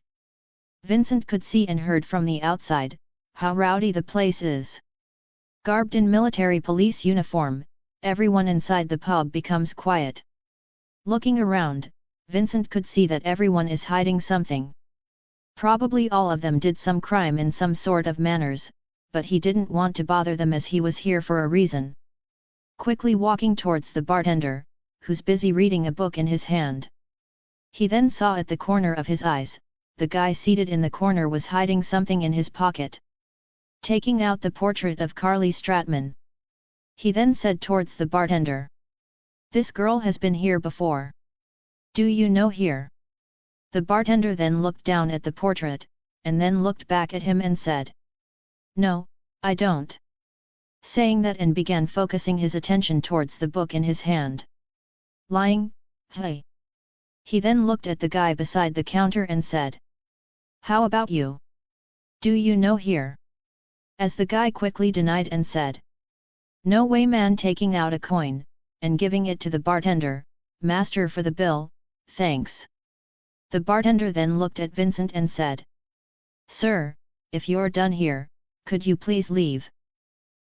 Vincent could see and heard from the outside, how rowdy the place is. Garbed in military police uniform, everyone inside the pub becomes quiet. Looking around, Vincent could see that everyone is hiding something. Probably all of them did some crime in some sort of manners, but he didn't want to bother them as he was here for a reason. Quickly walking towards the bartender, who's busy reading a book in his hand. He then saw at the corner of his eyes, the guy seated in the corner was hiding something in his pocket. taking out the portrait of Carly Stratman. He then said towards the bartender. "This girl has been here before. Do you know here?" The bartender then looked down at the portrait, and then looked back at him and said, "No, I don't." Saying that and began focusing his attention towards the book in his hand. "Lying, hey." He then looked at the guy beside the counter and said, "How about you? Do you know here?" As the guy quickly denied and said, "No way man," taking out a coin, and giving it to the bartender. "Master, for the bill, thanks." The bartender then looked at Vincent and said, "Sir, if you're done here, could you please leave?"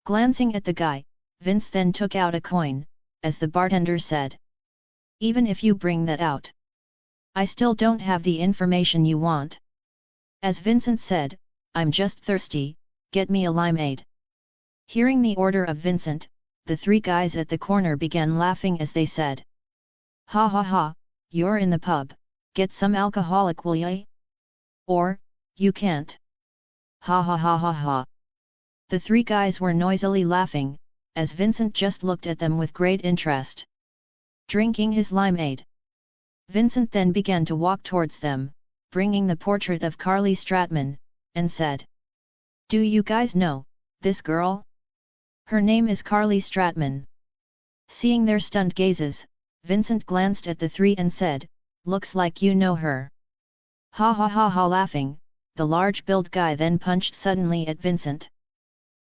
Glancing at the guy, Vince then took out a coin, as the bartender said, "Even if you bring that out, I still don't have the information you want." As Vincent said, "I'm just thirsty, get me a limeade." Hearing the order of Vincent, the three guys at the corner began laughing as they said, "Ha ha ha, you're in the pub, get some alcoholic will ya? Or, you can't. Ha ha ha ha ha." The three guys were noisily laughing, as Vincent just looked at them with great interest. Drinking his limeade, Vincent then began to walk towards them, bringing the portrait of Carly Stratman, and said, "Do you guys know this girl? Her name is Carly Stratman." Seeing their stunned gazes, Vincent glanced at the three and said, "Looks like you know her." Ha ha ha ha. Laughing, the large-built guy then punched suddenly at Vincent.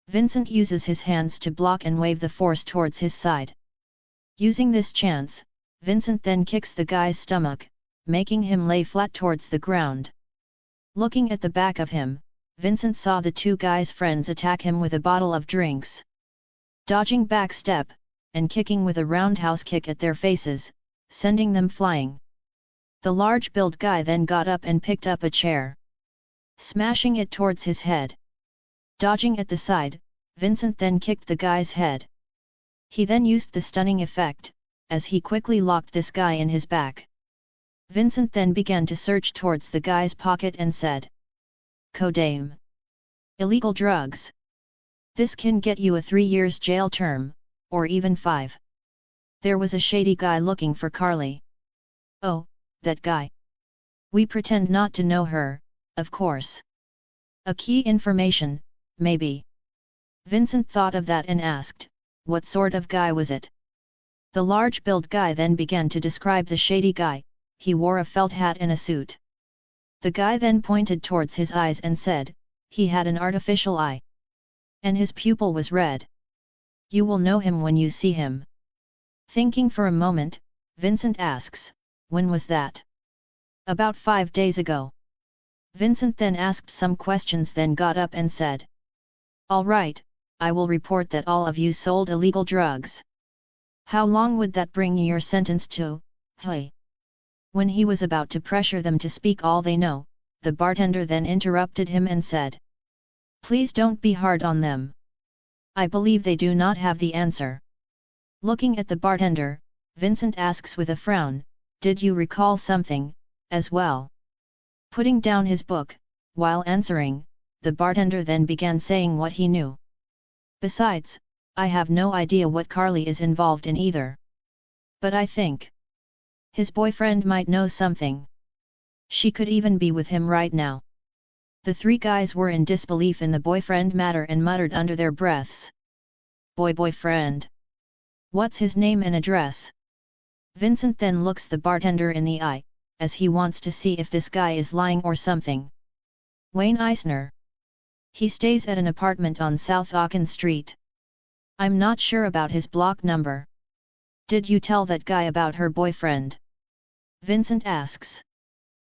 Vincent uses his hands to block and wave the force towards his side. Using this chance, Vincent then kicks the guy's stomach, making him lay flat towards the ground. Looking at the back of him, Vincent saw the two guys' friends attack him with a bottle of drinks. Dodging back step, and kicking with a roundhouse kick at their faces, sending them flying. The large-built guy then got up and picked up a chair, smashing it towards his head. Dodging at the side, Vincent then kicked the guy's head. He then used the stunning effect, as he quickly locked this guy in his back. Vincent then began to search towards the guy's pocket and said, "Codeine. Illegal drugs. This can get you a 3 years jail term, or even 5. There was a shady guy looking for Carly. Oh, that guy. We pretend not to know her, of course. A key information, maybe." Vincent thought of that and asked, "What sort of guy was it?" The large-built guy then began to describe the shady guy. He wore a felt hat and a suit. The guy then pointed towards his eyes and said, he had an artificial eye. And his pupil was red. "You will know him when you see him." Thinking for a moment, Vincent asks, "When was that?" "About 5 days ago." Vincent then asked some questions, then got up and said, "All right, I will report that all of you sold illegal drugs. How long would that bring your sentence to, hey?" When he was about to pressure them to speak all they know, the bartender then interrupted him and said, "Please don't be hard on them. I believe they do not have the answer." Looking at the bartender, Vincent asks with a frown, "Did you recall something, as well?" Putting down his book, while answering, the bartender then began saying what he knew. "Besides, I have no idea what Carly is involved in either. But I think his boyfriend might know something. She could even be with him right now." The three guys were in disbelief in the boyfriend matter and muttered under their breaths, Boyfriend? What's his name and address?" Vincent then looks the bartender in the eye, as he wants to see if this guy is lying or something. "Wayne Eisner. He stays at an apartment on South Auckland Street. I'm not sure about his block number. Did you tell that guy about her boyfriend?" Vincent asks.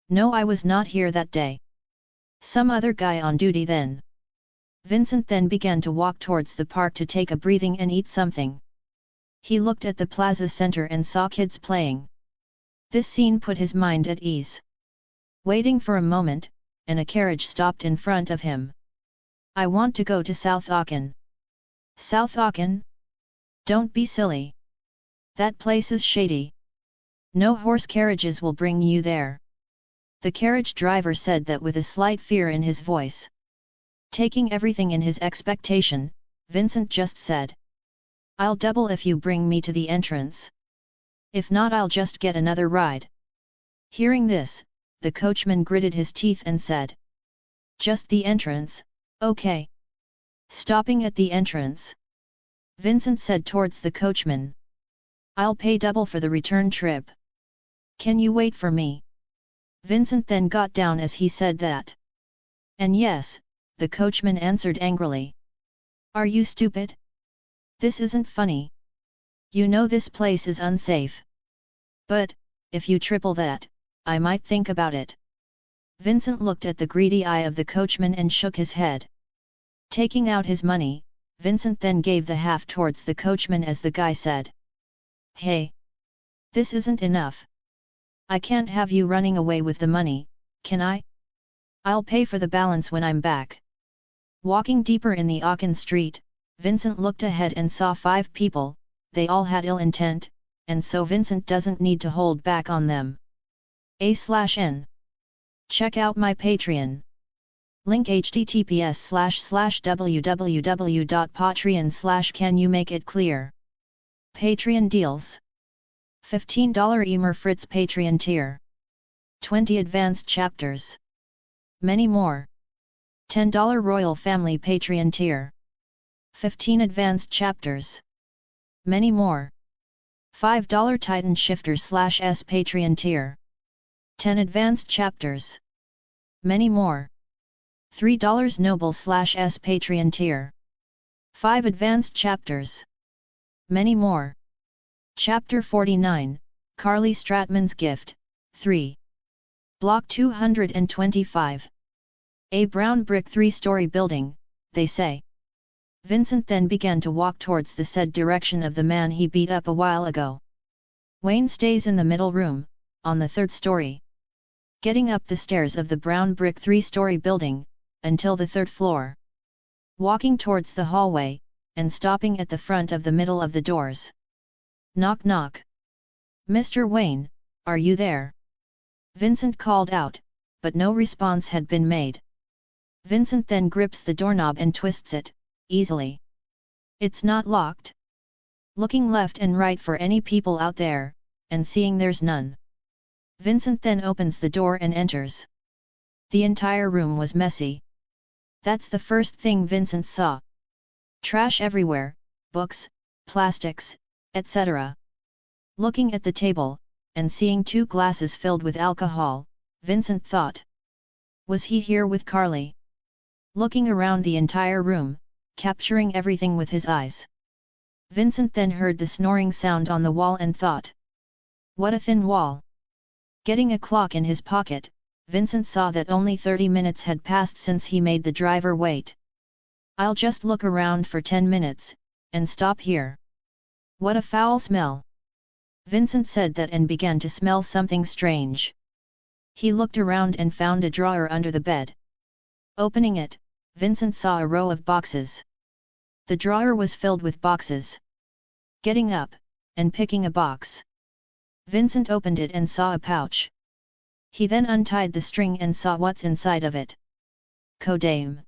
"No, I was not here that day. Some other guy on duty then." Vincent then began to walk towards the park to take a breathing and eat something. He looked at the plaza center and saw kids playing. This scene put his mind at ease. Waiting for a moment, and a carriage stopped in front of him. "I want to go to South Auckland." "South Auckland? Don't be silly. That place is shady. No horse carriages will bring you there." The carriage driver said that with a slight fear in his voice. Taking everything in his expectation, Vincent just said, "I'll double if you bring me to the entrance. If not, I'll just get another ride." Hearing this, the coachman gritted his teeth and said, "Just the entrance, okay." Stopping at the entrance, Vincent said towards the coachman, "I'll pay double for the return trip. Can you wait for me?" Vincent then got down as he said that. "And yes," the coachman answered angrily. "Are you stupid? This isn't funny. You know this place is unsafe. But, if you triple that, I might think about it." Vincent looked at the greedy eye of the coachman and shook his head. Taking out his money, Vincent then gave the half towards the coachman as the guy said, "Hey! This isn't enough. I can't have you running away with the money, can I? I'll pay for the balance when I'm back." Walking deeper in the Aachen street, Vincent looked ahead and saw 5 people. They all had ill intent, and so Vincent doesn't need to hold back on them. A/N. Check out my Patreon. Link https://www.patreon/can you make it clear. Patreon deals. $15 Emer Fritz Patreon tier. 20 advanced chapters. Many more. $10 Royal Family Patreon tier. 15 advanced chapters. Many more. $5 Titan Shifter/S Patreon tier. 10 advanced chapters. Many more. $3 Noble/S Patreon tier. 5 advanced chapters. Many more. Chapter 49, Carly Stratman's Gift, 3. Block 225. A brown brick 3-story building, they say. Vincent then began to walk towards the said direction of the man he beat up a while ago. Wayne stays in the middle room, on the 3rd story. Getting up the stairs of the brown brick 3-story building, until the 3rd floor. Walking towards the hallway, and stopping at the front of the middle of the doors. Knock knock. "Mr. Wayne, are you there?" Vincent called out, but no response had been made. Vincent then grips the doorknob and twists it, easily. It's not locked. Looking left and right for any people out there, and seeing there's none. Vincent then opens the door and enters. The entire room was messy. That's the first thing Vincent saw. Trash everywhere, books, plastics, etc. Looking at the table, and seeing 2 glasses filled with alcohol, Vincent thought, was he here with Carly? Looking around the entire room, capturing everything with his eyes. Vincent then heard the snoring sound on the wall and thought, what a thin wall. Getting a clock in his pocket, Vincent saw that only 30 minutes had passed since he made the driver wait. I'll just look around for 10 minutes, and stop here. What a foul smell! Vincent said that and began to smell something strange. He looked around and found a drawer under the bed. Opening it, Vincent saw a row of boxes. The drawer was filled with boxes. Getting up, and picking a box. Vincent opened it and saw a pouch. He then untied the string and saw what's inside of it. Codeine.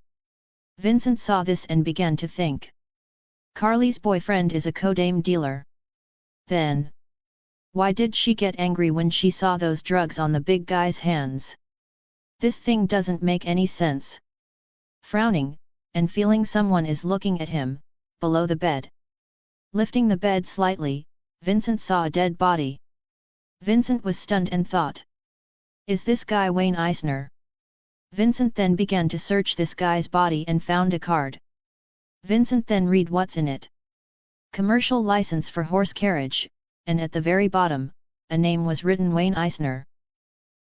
Vincent saw this and began to think. Carly's boyfriend is a codeine dealer. Then, why did she get angry when she saw those drugs on the big guy's hands? This thing doesn't make any sense. Frowning, and feeling someone is looking at him, below the bed. Lifting the bed slightly, Vincent saw a dead body. Vincent was stunned and thought, is this guy Wayne Eisner? Vincent then began to search this guy's body and found a card. Vincent then read what's in it. Commercial license for horse carriage, and at the very bottom, a name was written Wayne Eisner.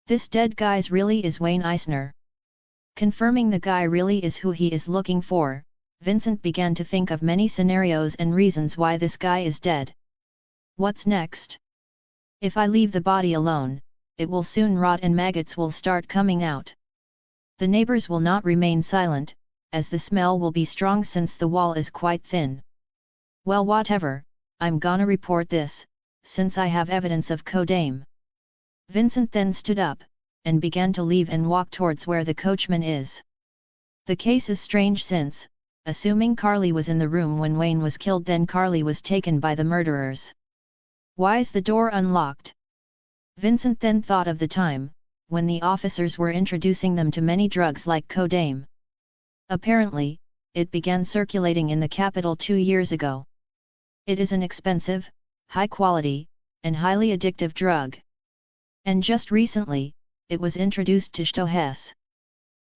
This dead guy's really is Wayne Eisner. Confirming the guy really is who he is looking for, Vincent began to think of many scenarios and reasons why this guy is dead. What's next? If I leave the body alone, it will soon rot and maggots will start coming out. The neighbors will not remain silent, as the smell will be strong since the wall is quite thin. Well, whatever, I'm gonna report this, since I have evidence of codeine. Vincent then stood up, and began to leave and walk towards where the coachman is. The case is strange since, assuming Carly was in the room when Wayne was killed, then Carly was taken by the murderers. Why's the door unlocked? Vincent then thought of the time, when the officers were introducing them to many drugs like codeine. Apparently, it began circulating in the capital 2 years ago. It is an expensive, high-quality, and highly addictive drug. And just recently, it was introduced to Stohes.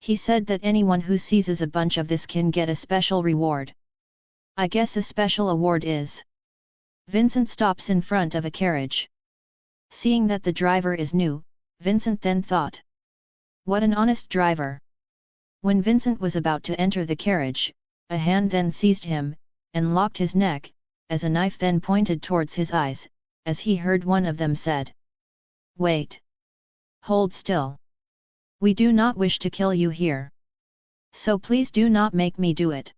He said that anyone who seizes a bunch of this can get a special reward. I guess a special award is. Vincent stops in front of a carriage. Seeing that the driver is new, Vincent then thought. What an honest driver! When Vincent was about to enter the carriage, a hand then seized him, and locked his neck, as a knife then pointed towards his eyes, as he heard one of them said. Wait! Hold still! We do not wish to kill you here. So please do not make me do it.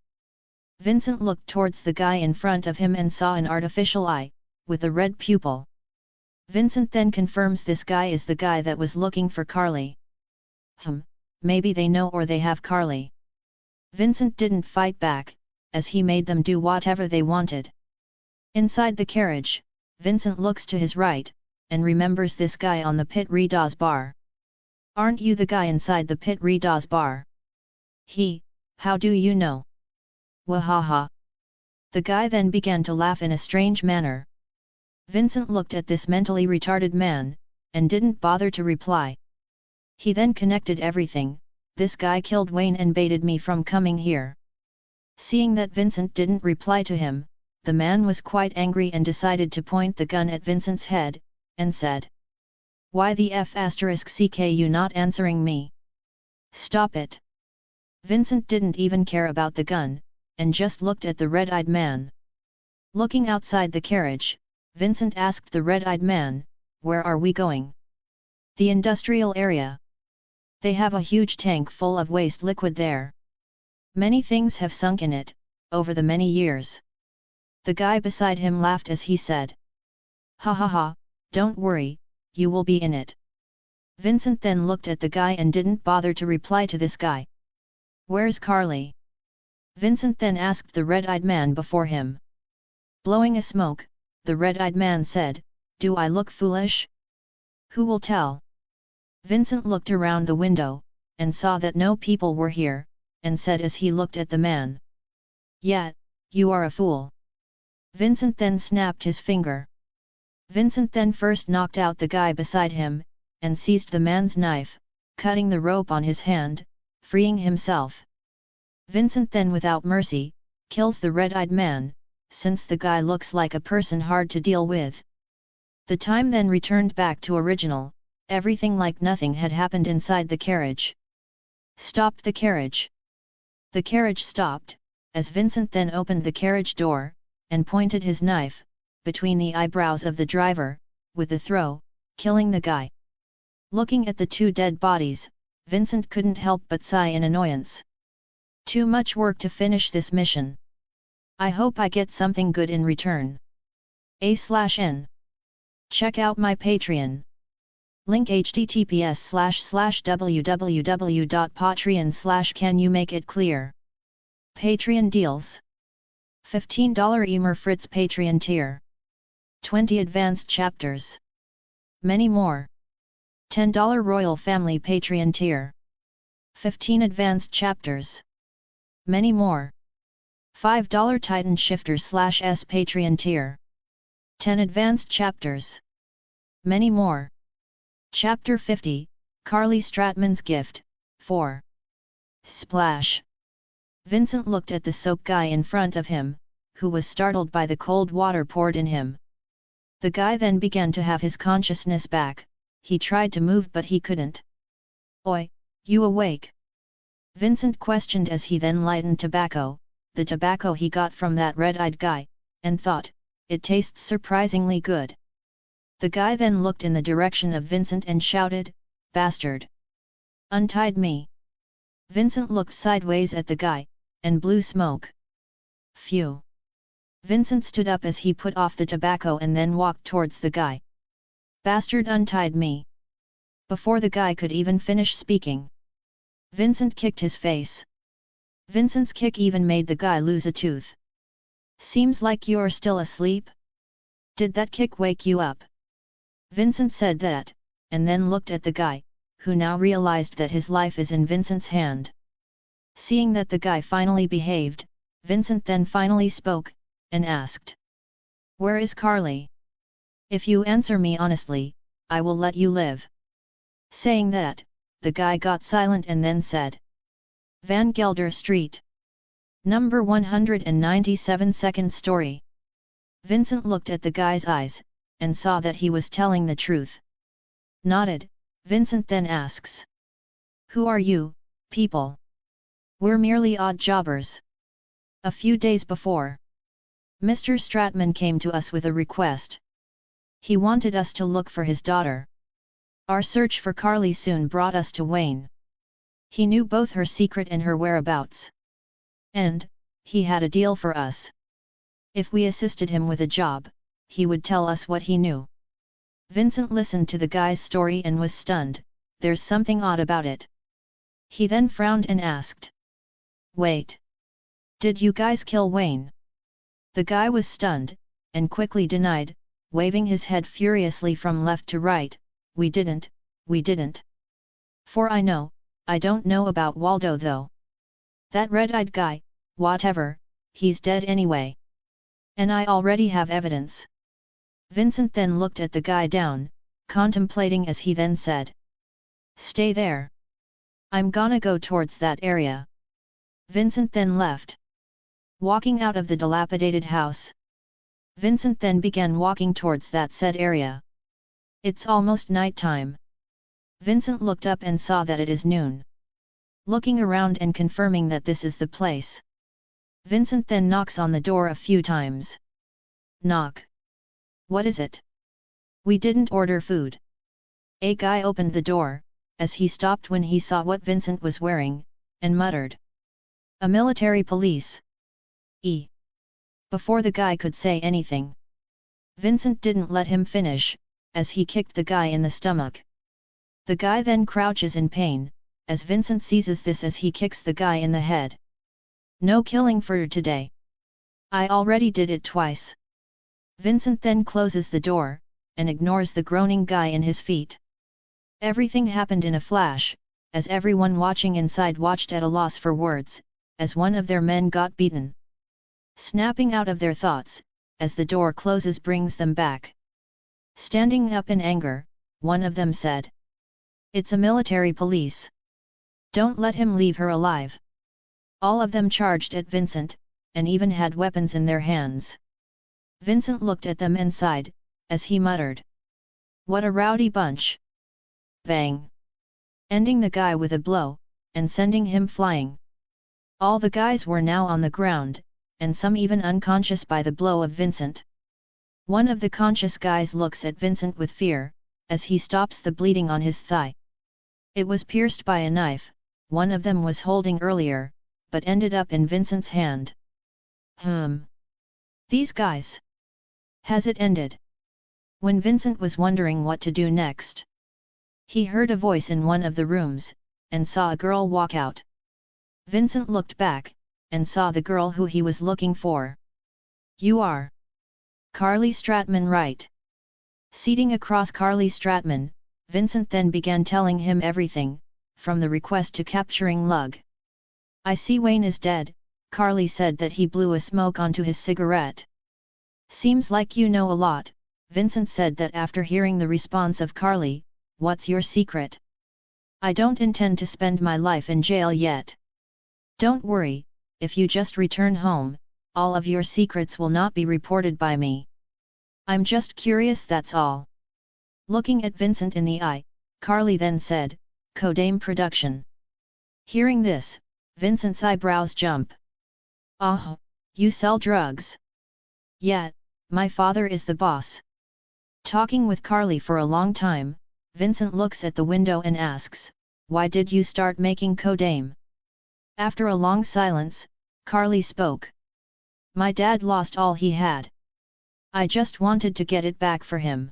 Vincent looked towards the guy in front of him and saw an artificial eye, with a red pupil. Vincent then confirms this guy is the guy that was looking for Carly. Maybe they know or they have Carly. Vincent didn't fight back, as he made them do whatever they wanted. Inside the carriage, Vincent looks to his right, and remembers this guy on the Pit Redas bar. Aren't you the guy inside the Pit Redas bar? How do you know? Wahaha! The guy then began to laugh in a strange manner. Vincent looked at this mentally retarded man, and didn't bother to reply. He then connected everything. This guy killed Wayne and baited me from coming here. Seeing that Vincent didn't reply to him, the man was quite angry and decided to point the gun at Vincent's head, and said. Why the F***ck you not answering me? Stop it! Vincent didn't even care about the gun, and just looked at the red-eyed man. Looking outside the carriage, Vincent asked the red-eyed man, where are we going? The industrial area. They have a huge tank full of waste liquid there. Many things have sunk in it, over the many years. The guy beside him laughed as he said. Ha ha ha, don't worry, you will be in it. Vincent then looked at the guy and didn't bother to reply to this guy. Where's Carly? Vincent then asked the red-eyed man before him. Blowing a smoke, the red-eyed man said, do I look foolish? Who will tell? Vincent looked around the window, and saw that no people were here, and said as he looked at the man. Yeah, you are a fool. Vincent then snapped his finger. Vincent then first knocked out the guy beside him, and seized the man's knife, cutting the rope on his hand, freeing himself. Vincent then without mercy, kills the red-eyed man, since the guy looks like a person hard to deal with. The time then returned back to original, everything like nothing had happened inside the carriage. Stopped the carriage. The carriage stopped, as Vincent then opened the carriage door, and pointed his knife, between the eyebrows of the driver, with a throw, killing the guy. Looking at the two dead bodies, Vincent couldn't help but sigh in annoyance. Too much work to finish this mission. I hope I get something good in return. A/N. Check out my Patreon. Link https://www.patreon/can you make it clear. Patreon deals. $15 Emer Fritz Patreon tier. 20 advanced chapters. Many more. $10 Royal Family Patreon tier. 15 advanced chapters. Many more. $5 Titan Shifter/S Patreon tier. 10 advanced chapters. Many more. Chapter 50, Carly Stratman's Gift, 4. Splash. Vincent looked at the soap guy in front of him, who was startled by the cold water poured in him. The guy then began to have his consciousness back. He tried to move but he couldn't. Oi, you awake? Vincent questioned as he then lightened tobacco, the tobacco he got from that red-eyed guy, and thought, it tastes surprisingly good. The guy then looked in the direction of Vincent and shouted, bastard! Untied me! Vincent looked sideways at the guy, and blew smoke. Phew! Vincent stood up as he put off the tobacco and then walked towards the guy. Bastard untied me! Before the guy could even finish speaking, Vincent kicked his face. Vincent's kick even made the guy lose a tooth. Seems like you're still asleep? Did that kick wake you up? Vincent said that, and then looked at the guy, who now realized that his life is in Vincent's hand. Seeing that the guy finally behaved, Vincent then finally spoke, and asked, "Where is Carly? If you answer me honestly, I will let you live." Saying that, the guy got silent and then said, "Van Gelder Street. Number 197. Second story." Vincent looked at the guy's eyes, and saw that he was telling the truth. Nodded, Vincent then asks, "Who are you, people? We're merely odd jobbers. A few days before, Mr. Stratman came to us with a request. He wanted us to look for his daughter. Our search for Carly soon brought us to Wayne. He knew both her secret and her whereabouts. And, he had a deal for us. If we assisted him with a job, he would tell us what he knew." Vincent listened to the guy's story and was stunned. There's something odd about it. He then frowned and asked, "Wait. Did you guys kill Wayne?" The guy was stunned, and quickly denied, waving his head furiously from left to right, we didn't. For I don't know about Waldo though. That red-eyed guy, whatever, he's dead anyway. And I already have evidence." Vincent then looked at the guy down, contemplating as he then said, "Stay there. I'm gonna go towards that area." Vincent then left. Walking out of the dilapidated house, Vincent then began walking towards that said area. It's almost night time. Vincent looked up and saw that it is noon. Looking around and confirming that this is the place, Vincent then knocks on the door a few times. Knock. What is it? We didn't order food. A guy opened the door, as he stopped when he saw what Vincent was wearing, and muttered, "A military police." Before the guy could say anything, Vincent didn't let him finish, as he kicked the guy in the stomach. The guy then crouches in pain, as Vincent seizes this as he kicks the guy in the head. "No killing for today. I already did it twice." Vincent then closes the door, and ignores the groaning guy in his feet. Everything happened in a flash, as everyone watching inside watched at a loss for words, as one of their men got beaten. Snapping out of their thoughts, as the door closes brings them back. Standing up in anger, one of them said, "It's a military police. Don't let him leave her alive." All of them charged at Vincent, and even had weapons in their hands. Vincent looked at them and sighed, as he muttered, "What a rowdy bunch." Bang! Ending the guy with a blow, and sending him flying. All the guys were now on the ground, and some even unconscious by the blow of Vincent. One of the conscious guys looks at Vincent with fear, as he stops the bleeding on his thigh. It was pierced by a knife, one of them was holding earlier, but ended up in Vincent's hand. These guys. Has it ended? When Vincent was wondering what to do next, he heard a voice in one of the rooms, and saw a girl walk out. Vincent looked back, and saw the girl who he was looking for. "You are Carly Stratman, right?" Seating across Carly Stratman, Vincent then began telling him everything, from the request to capturing Lug. "I see Wayne is dead," Carly said that he blew a smoke onto his cigarette. "Seems like you know a lot," Vincent said that after hearing the response of Carly. "What's your secret?" "I don't intend to spend my life in jail yet. Don't worry, if you just return home, all of your secrets will not be reported by me. I'm just curious, that's all." Looking at Vincent in the eye, Carly then said, "Codame production." Hearing this, Vincent's eyebrows jump. "Oh, you sell drugs?" "Yeah, my father is the boss." Talking with Carly for a long time, Vincent looks at the window and asks, "Why did you start making Codame?" After a long silence, Carly spoke. "My dad lost all he had. I just wanted to get it back for him."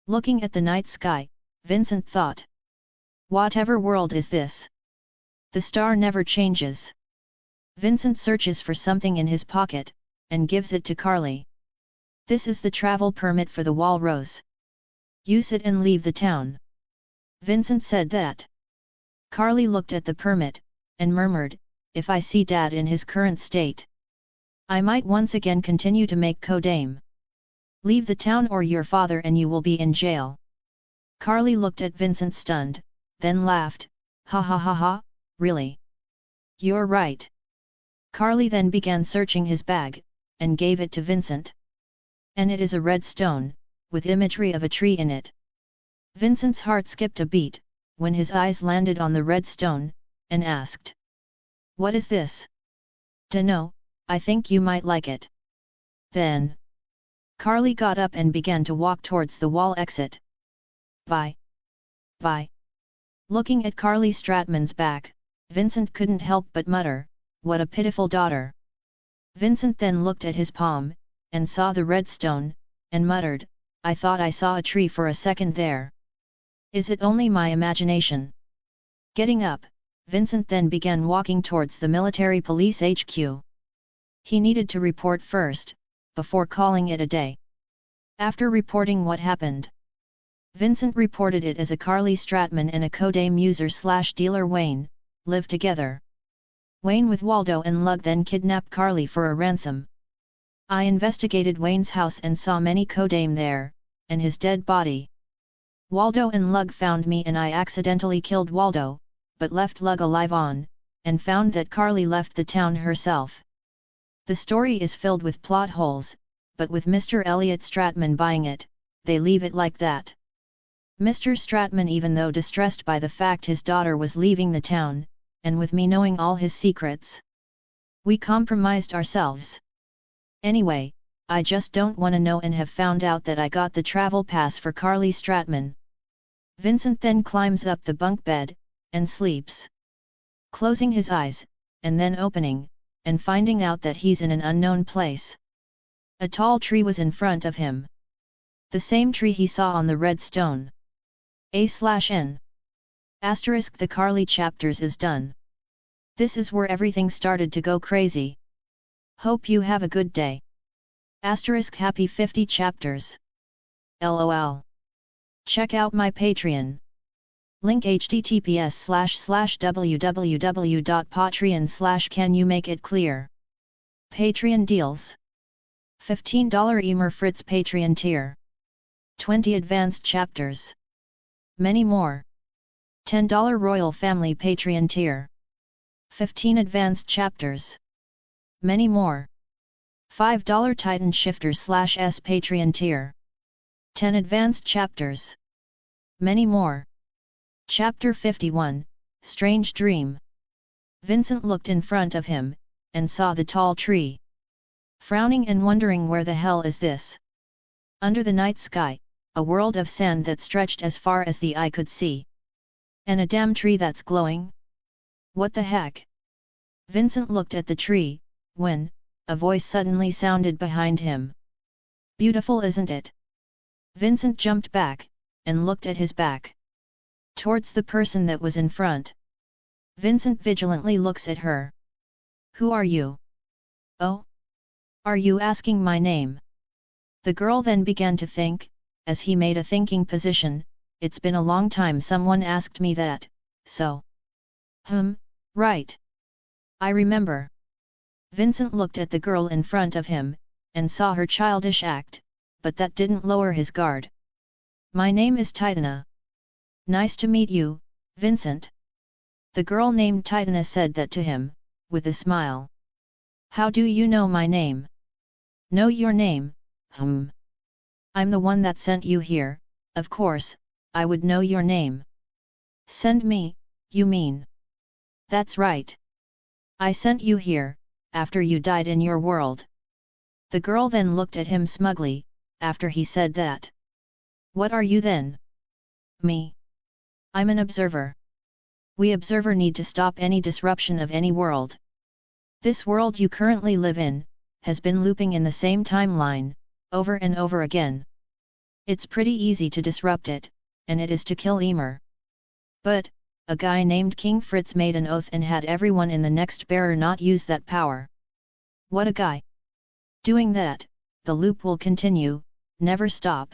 Looking at the night sky, Vincent thought, "Whatever world is this? The star never changes. Vincent searches for something in his pocket, and gives it to Carly. This is the travel permit for the Walrose. Use it and leave the town. Vincent said that. Carly looked at the permit, and murmured, if I see Dad in his current state, I might once again continue to make codeine. Leave the town or your father and you will be in jail. Carly looked at Vincent stunned, then laughed, ha ha ha ha, really? You're right. Carly then began searching his bag, and gave it to Vincent. And it is a red stone, with imagery of a tree in it. Vincent's heart skipped a beat, when his eyes landed on the red stone, and asked. What is this? Dunno, I think you might like it. Then. Carly got up and began to walk towards the wall exit. Bye. Bye. Looking at Carly Stratman's back, Vincent couldn't help but mutter, what a pitiful daughter. Vincent then looked at his palm, and saw the red stone, and muttered, I thought I saw a tree for a second there. Is it only my imagination? Getting up, Vincent then began walking towards the military police HQ. He needed to report first, before calling it a day. After reporting what happened, Vincent reported it as a Carly Stratman and a codename user/dealer Wayne, lived together. Wayne with Waldo and Lug then kidnapped Carly for a ransom. I investigated Wayne's house and saw many codename there, and his dead body. Waldo and Lug found me and I accidentally killed Waldo, but left Lug alive on, and found that Carly left the town herself. The story is filled with plot holes, but with Mr. Elliot Stratman buying it, they leave it like that. Mr. Stratman, even though distressed by the fact his daughter was leaving the town, and with me knowing all his secrets, we compromised ourselves. Anyway, I just don't want to know and have found out that I got the travel pass for Carly Stratman. Vincent then climbs up the bunk bed, and sleeps. Closing his eyes, and then opening, and finding out that he's in an unknown place. A tall tree was in front of him. The same tree he saw on the red stone. A/N. Asterisk the Carly chapters is done. This is where everything started to go crazy. Hope you have a good day. Asterisk happy 50 chapters. LOL. Check out my Patreon. Link https://www.patreon/can you make it clear. Patreon deals. $15 Emer Fritz Patreon tier. 20 advanced chapters. Many more. $10 Royal Family Patreon tier. 15 advanced chapters. Many more. $5 Titan Shifter/S Patreon tier. 10 advanced chapters. Many more. Chapter 51, Strange Dream. Vincent looked in front of him, and saw the tall tree. Frowning and wondering where the hell is this? Under the night sky, a world of sand that stretched as far as the eye could see. And a damn tree that's glowing? What the heck? Vincent looked at the tree, when, a voice suddenly sounded behind him. Beautiful, isn't it? Vincent jumped back, and looked at his back. Towards the person that was in front. Vincent vigilantly looks at her. Who are you? Oh? Are you asking my name? The girl then began to think, as he made a thinking position, it's been a long time someone asked me that, so. Right. I remember. Vincent looked at the girl in front of him, and saw her childish act, but that didn't lower his guard. My name is Titana. Nice to meet you, Vincent. The girl named Titana said that to him, with a smile. How do you know my name? Know your name? I'm the one that sent you here, of course, I would know your name. Send me, you mean? That's right. I sent you here, after you died in your world. The girl then looked at him smugly, after he said that. What are you then? Me. I'm an observer. We observer need to stop any disruption of any world. This world you currently live in, has been looping in the same timeline, over and over again. It's pretty easy to disrupt it, and it is to kill Emer. But, a guy named King Fritz made an oath and had everyone in the next bearer not use that power. What a guy! Doing that, the loop will continue, never stop.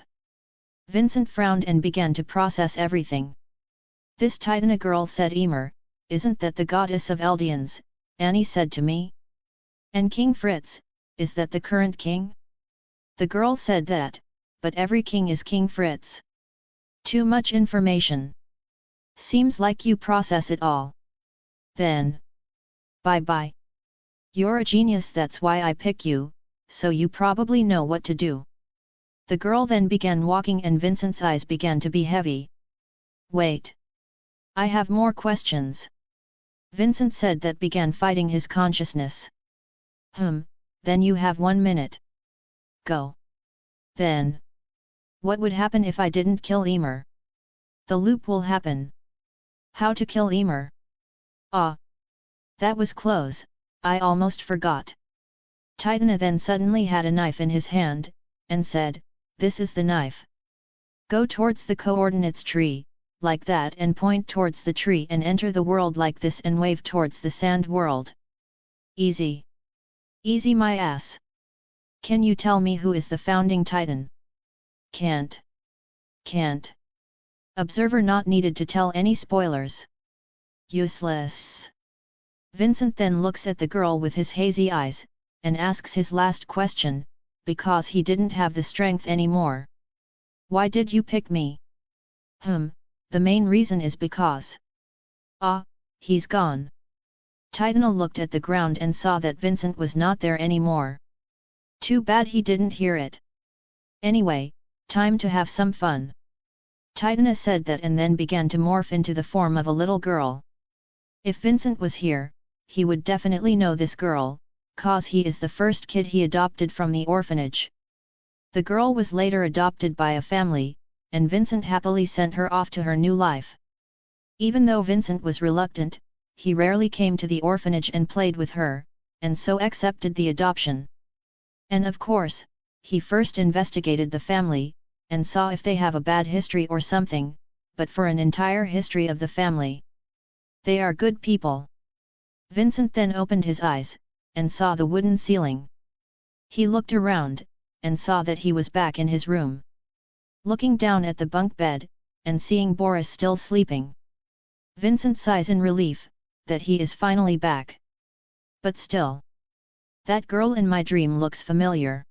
Vincent frowned and began to process everything. This Titana girl, said Emer, isn't that the goddess of Eldians, Annie said to me. And King Fritz, is that the current king? The girl said that, but every king is King Fritz. Too much information. Seems like you process it all. Then. Bye-bye. You're a genius, that's why I pick you, so you probably know what to do. The girl then began walking and Vincent's eyes began to be heavy. Wait. I have more questions. Vincent said that began fighting his consciousness. Then you have 1 minute. Go. Then. What would happen if I didn't kill Emer? The loop will happen. How to kill Emer? Ah. That was close, I almost forgot. Titana then suddenly had a knife in his hand, and said, this is the knife. Go towards the coordinates tree, like that, and point towards the tree and enter the world like this and wave towards the sand world. Easy. Easy my ass. Can you tell me who is the founding titan? Can't. Observer not needed to tell any spoilers. Useless. Vincent then looks at the girl with his hazy eyes, and asks his last question, because he didn't have the strength anymore. Why did you pick me? The main reason is because. Ah, he's gone. Titana looked at the ground and saw that Vincent was not there anymore. Too bad he didn't hear it. Anyway, time to have some fun. Titana said that and then began to morph into the form of a little girl. If Vincent was here, he would definitely know this girl, cause he is the first kid he adopted from the orphanage. The girl was later adopted by a family, and Vincent happily sent her off to her new life. Even though Vincent was reluctant, he rarely came to the orphanage and played with her, and so accepted the adoption. And of course, he first investigated the family, and saw if they have a bad history or something, but for an entire history of the family. They are good people. Vincent then opened his eyes, and saw the wooden ceiling. He looked around, and saw that he was back in his room. Looking down at the bunk bed, and seeing Boris still sleeping. Vincent sighs in relief, that he is finally back. But still. That girl in my dream looks familiar.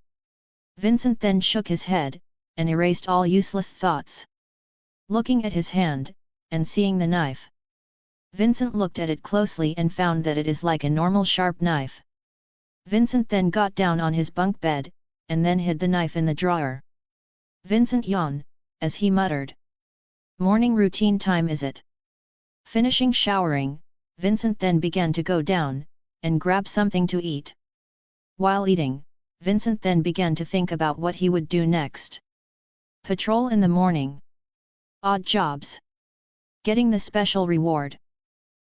Vincent then shook his head, and erased all useless thoughts. Looking at his hand, and seeing the knife. Vincent looked at it closely and found that it is like a normal sharp knife. Vincent then got down on his bunk bed, and then hid the knife in the drawer. Vincent yawned, as he muttered. Morning routine time is it? Finishing showering, Vincent then began to go down, and grab something to eat. While eating, Vincent then began to think about what he would do next. Patrol in the morning. Odd jobs. Getting the special reward.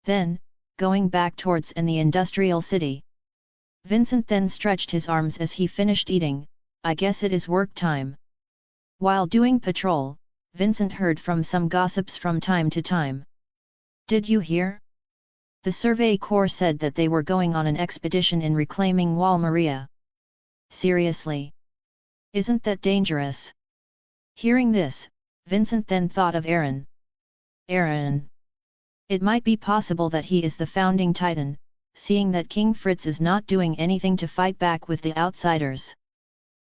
Then, going back towards the industrial city. Vincent then stretched his arms as he finished eating. I guess it is work time. While doing patrol, Vincent heard from some gossips from time to time. Did you hear? The Survey Corps said that they were going on an expedition in reclaiming Wall Maria. Seriously? Isn't that dangerous? Hearing this, Vincent then thought of Aaron. Aaron. It might be possible that he is the founding titan, seeing that King Fritz is not doing anything to fight back with the outsiders.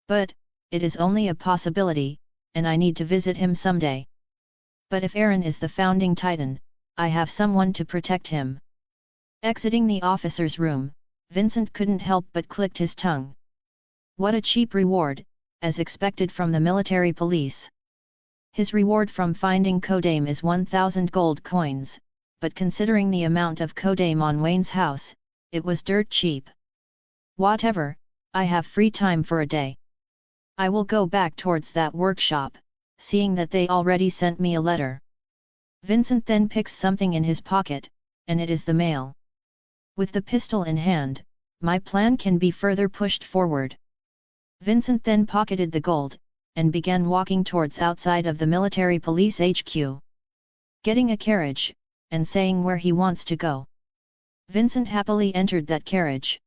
But, it is only a possibility, and I need to visit him someday. But if Aaron is the founding titan, I have someone to protect him. Exiting the officer's room, Vincent couldn't help but clicked his tongue. What a cheap reward, as expected from the military police. His reward from finding Kodame is 1,000 gold coins, but considering the amount of Kodame on Wayne's house, it was dirt cheap. Whatever, I have free time for a day. I will go back towards that workshop, seeing that they already sent me a letter. Vincent then picks something in his pocket, and it is the mail. With the pistol in hand, my plan can be further pushed forward. Vincent then pocketed the gold, and began walking towards outside of the military police HQ. Getting a carriage, and saying where he wants to go. Vincent happily entered that carriage.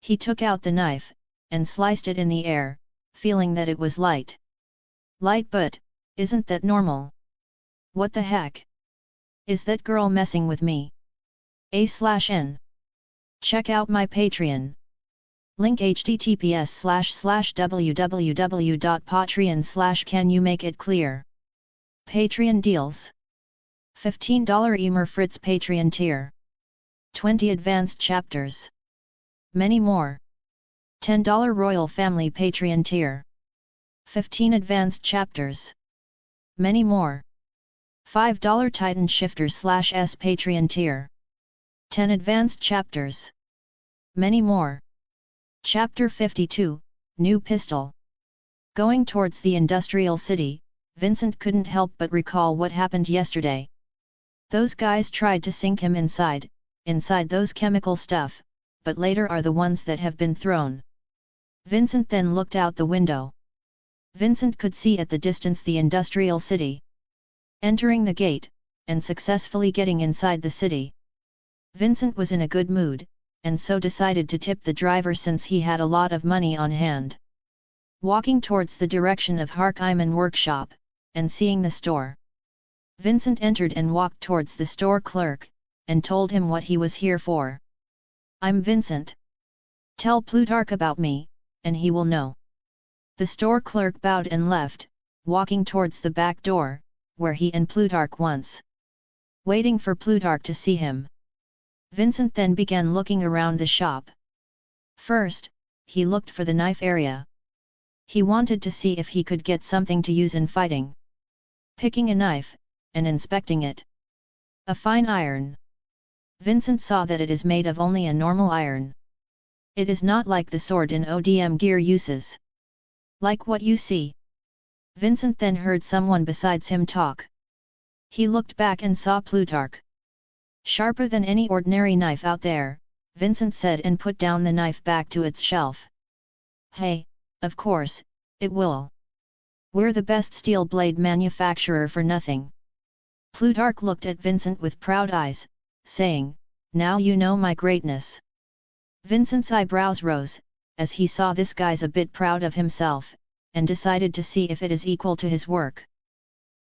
He took out the knife, and sliced it in the air, feeling that it was light. Light, but isn't that normal? What the heck? Is that girl messing with me? A/N. Check out my Patreon. Link https://www.patreon/can you make it clear. Patreon deals. $15 Emer Fritz Patreon tier. 20 advanced chapters. Many more. $10 Royal Family Patreon tier. 15 advanced chapters. Many more. $5 Titan Shifter/S Patreon tier. 10 advanced chapters. Many more. Chapter 52, New Pistol. Going towards the industrial city, Vincent couldn't help but recall what happened yesterday. Those guys tried to sink him inside those chemical stuff, but later are the ones that have been thrown. Vincent then looked out the window. Vincent could see at the distance the industrial city. Entering the gate, and successfully getting inside the city. Vincent was in a good mood, and so decided to tip the driver since he had a lot of money on hand. Walking towards the direction of Harkeiman workshop, and seeing the store. Vincent entered and walked towards the store clerk, and told him what he was here for. "I'm Vincent. Tell Plutarch about me, and he will know." The store clerk bowed and left, walking towards the back door, where he and Plutarch once. Waiting for Plutarch to see him. Vincent then began looking around the shop. First, he looked for the knife area. He wanted to see if he could get something to use in fighting. Picking a knife, and inspecting it. A fine iron. Vincent saw that it is made of only a normal iron. It is not like the sword in ODM gear uses. Like what you see. Vincent then heard someone besides him talk. He looked back and saw Plutarch. "Sharper than any ordinary knife out there," Vincent said and put down the knife back to its shelf. "Hey, of course, it will. We're the best steel blade manufacturer for nothing." Plutarch looked at Vincent with proud eyes, saying, "Now you know my greatness." Vincent's eyebrows rose, as he saw this guy's a bit proud of himself, and decided to see if it is equal to his work.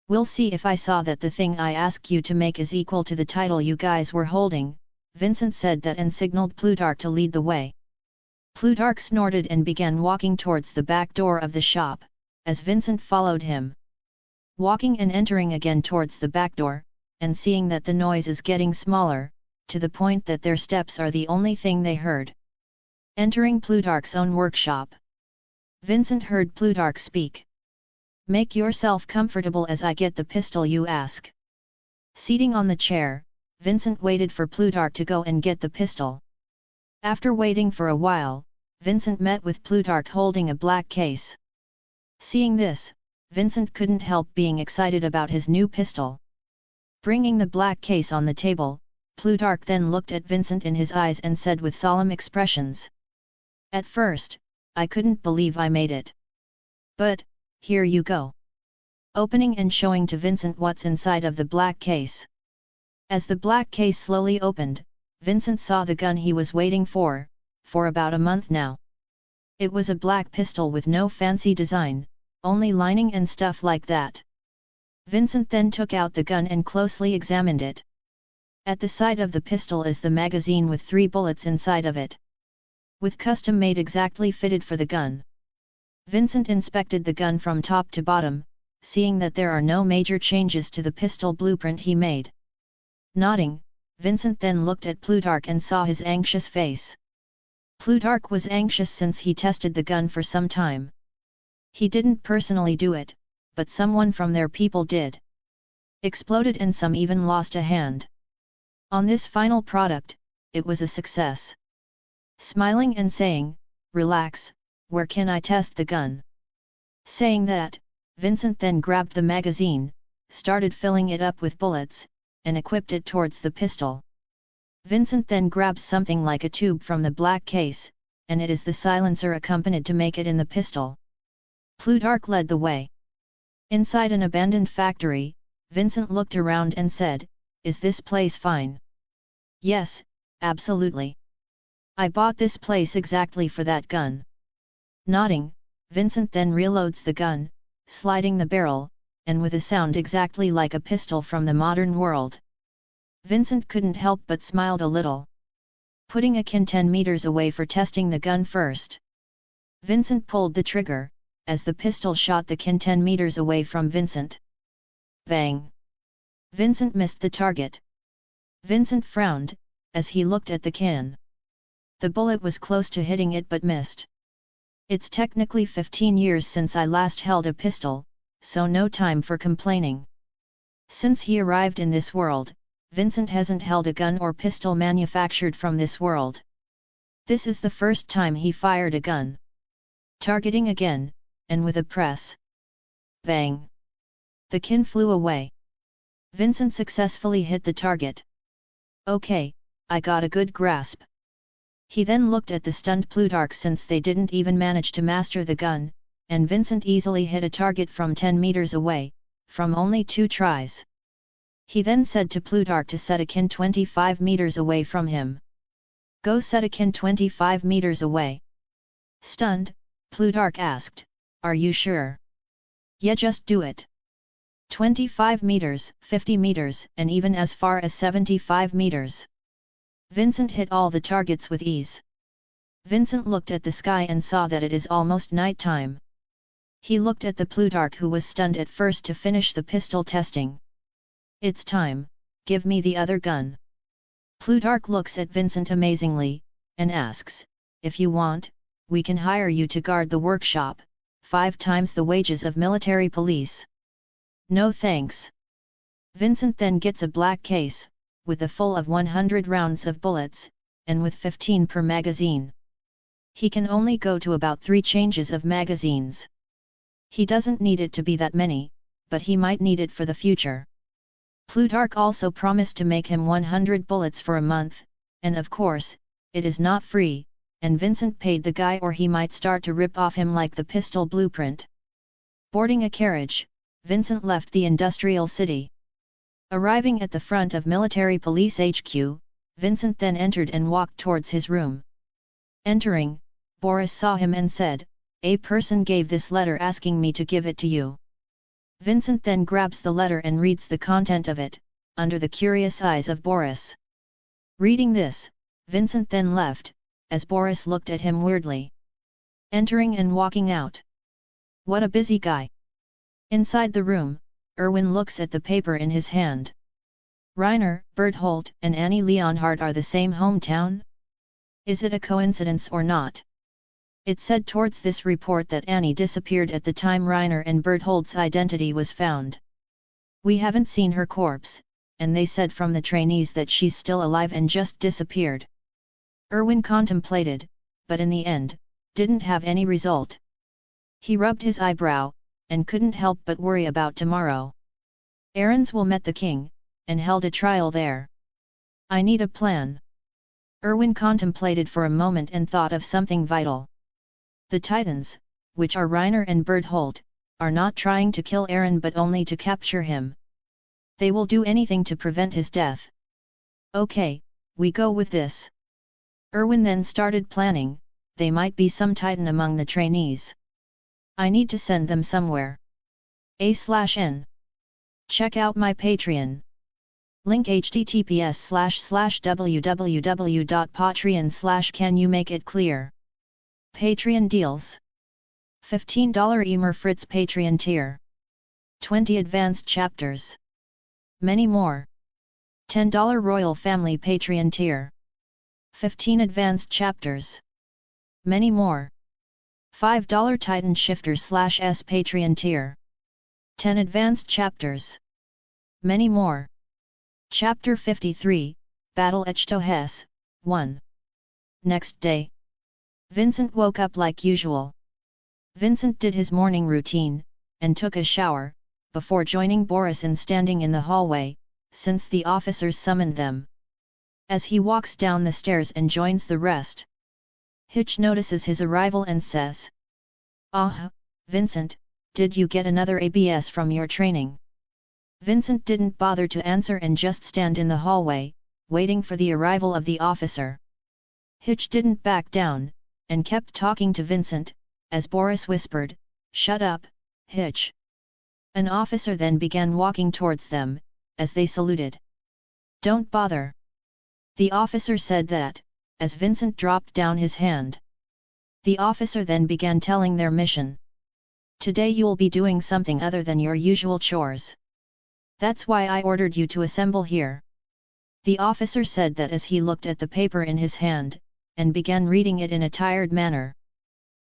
"We'll see if I saw that the thing I ask you to make is equal to the title you guys were holding," Vincent said that and signaled Plutarch to lead the way. Plutarch snorted and began walking towards the back door of the shop, as Vincent followed him. Walking and entering again towards the back door, and seeing that the noise is getting smaller, to the point that their steps are the only thing they heard. Entering Plutarch's own workshop. Vincent heard Plutarch speak. "Make yourself comfortable as I get the pistol you ask." Seating on the chair, Vincent waited for Plutarch to go and get the pistol. After waiting for a while, Vincent met with Plutarch holding a black case. Seeing this, Vincent couldn't help being excited about his new pistol. Bringing the black case on the table, Plutarch then looked at Vincent in his eyes and said with solemn expressions. "At first, I couldn't believe I made it. But, here you go." Opening and showing to Vincent what's inside of the black case. As the black case slowly opened, Vincent saw the gun he was waiting for about a month now. It was a black pistol with no fancy design, only lining and stuff like that. Vincent then took out the gun and closely examined it. At the side of the pistol is the magazine with 3 bullets inside of it. With custom made exactly fitted for the gun. Vincent inspected the gun from top to bottom, seeing that there are no major changes to the pistol blueprint he made. Nodding, Vincent then looked at Plutarch and saw his anxious face. Plutarch was anxious since he tested the gun for some time. He didn't personally do it, but someone from their people did. Exploded and some even lost a hand. On this final product, it was a success. Smiling and saying, "Relax, where can I test the gun?" Saying that, Vincent then grabbed the magazine, started filling it up with bullets, and equipped it towards the pistol. Vincent then grabs something like a tube from the black case, and it is the silencer accompanied to make it in the pistol. Plutarch led the way. Inside an abandoned factory, Vincent looked around and said, is this place fine? Yes, absolutely. I bought this place exactly for that gun. Nodding, Vincent then reloads the gun, sliding the barrel, and with a sound exactly like a pistol from the modern world. Vincent couldn't help but smiled a little. Putting a kin 10 meters away for testing the gun first. Vincent pulled the trigger, as the pistol shot the kin 10 meters away from Vincent. Bang! Vincent missed the target. Vincent frowned, as he looked at the kin. The bullet was close to hitting it but missed. It's technically 15 years since I last held a pistol, so no time for complaining. Since he arrived in this world, Vincent hasn't held a gun or pistol manufactured from this world. This is the first time he fired a gun. Targeting again, and with a press. Bang! The kin flew away. Vincent successfully hit the target. Okay, I got a good grasp. He then looked at the stunned Plutarch since they didn't even manage to master the gun, and Vincent easily hit a target from 10 meters away, from only 2 tries. He then said to Plutarch to set a kin 25 meters away from him. Go set a kin 25 meters away. Stunned, Plutarch asked, are you sure? Yeah, just do it. 25 meters, 50 meters, and even as far as 75 meters. Vincent hit all the targets with ease. Vincent looked at the sky and saw that it is almost night time. He looked at the Plutarch who was stunned at first to finish the pistol testing. It's time, give me the other gun. Plutarch looks at Vincent amazingly, and asks, if you want, we can hire you to guard the workshop, 5 times the wages of military police. No thanks. Vincent then gets a black case, with a full of 100 rounds of bullets, and with 15 per magazine. He can only go to about 3 changes of magazines. He doesn't need it to be that many, but he might need it for the future. Plutarch also promised to make him 100 bullets for a month, and of course, it is not free, and Vincent paid the guy or he might start to rip off him like the pistol blueprint. Boarding a carriage, Vincent left the industrial city. Arriving at the front of military police HQ, Vincent then entered and walked towards his room. Entering, Boris saw him and said, a person gave this letter asking me to give it to you. Vincent then grabs the letter and reads the content of it, under the curious eyes of Boris. Reading this, Vincent then left, as Boris looked at him weirdly. Entering and walking out. What a busy guy. Inside the room, Erwin looks at the paper in his hand. Rainer, Berthold, and Annie Leonhardt are the same hometown? Is it a coincidence or not? It said towards this report that Annie disappeared at the time Rainer and Berthold's identity was found. We haven't seen her corpse, and they said from the trainees that she's still alive and just disappeared. Erwin contemplated, but in the end, didn't have any result. He rubbed his eyebrow, and couldn't help but worry about tomorrow. Ahrens will met the king, and held a trial there. I need a plan. Erwin contemplated for a moment and thought of something vital. The Titans, which are Rainer and Berthold, are not trying to kill Aaron but only to capture him. They will do anything to prevent his death. Okay, we go with this. Erwin then started planning, they might be some Titan among the trainees. I need to send them somewhere. A/N. Check out my Patreon. Link https://www.patreon/can you make it clear. Patreon deals. $15 Emer Fritz Patreon tier. 20 advanced chapters. Many more. $10 Royal Family Patreon tier. 15 advanced chapters. Many more. $5 Titan Shifter/S Patreon tier. 10 advanced chapters. Many more. Chapter 53, Battle Echtohes, 1. Next day. Vincent woke up like usual. Vincent did his morning routine, and took a shower, before joining Boris and standing in the hallway, since the officers summoned them. As he walks down the stairs and joins the rest, Hitch notices his arrival and says, "Ah, Vincent, did you get another ABS from your training?" Vincent didn't bother to answer and just stand in the hallway, waiting for the arrival of the officer. Hitch didn't back down, and kept talking to Vincent, as Boris whispered, "Shut up, Hitch." An officer then began walking towards them, as they saluted. "Don't bother." The officer said that, as Vincent dropped down his hand. The officer then began telling their mission. "Today you'll be doing something other than your usual chores. That's why I ordered you to assemble here." The officer said that as he looked at the paper in his hand, and began reading it in a tired manner.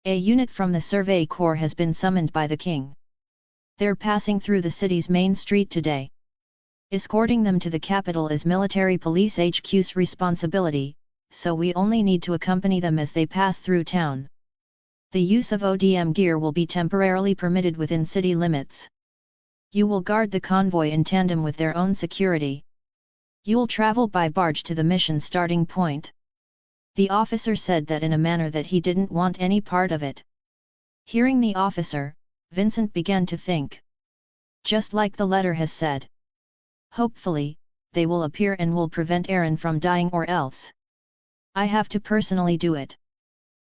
"A unit from the Survey Corps has been summoned by the king. They're passing through the city's main street today. Escorting them to the capital is Military Police HQ's responsibility, so we only need to accompany them as they pass through town. The use of ODM gear will be temporarily permitted within city limits. You will guard the convoy in tandem with their own security. You'll travel by barge to the mission starting point." The officer said that in a manner that he didn't want any part of it. Hearing the officer, Vincent began to think. Just like the letter has said. Hopefully, they will appear and will prevent Aaron from dying, or else I have to personally do it.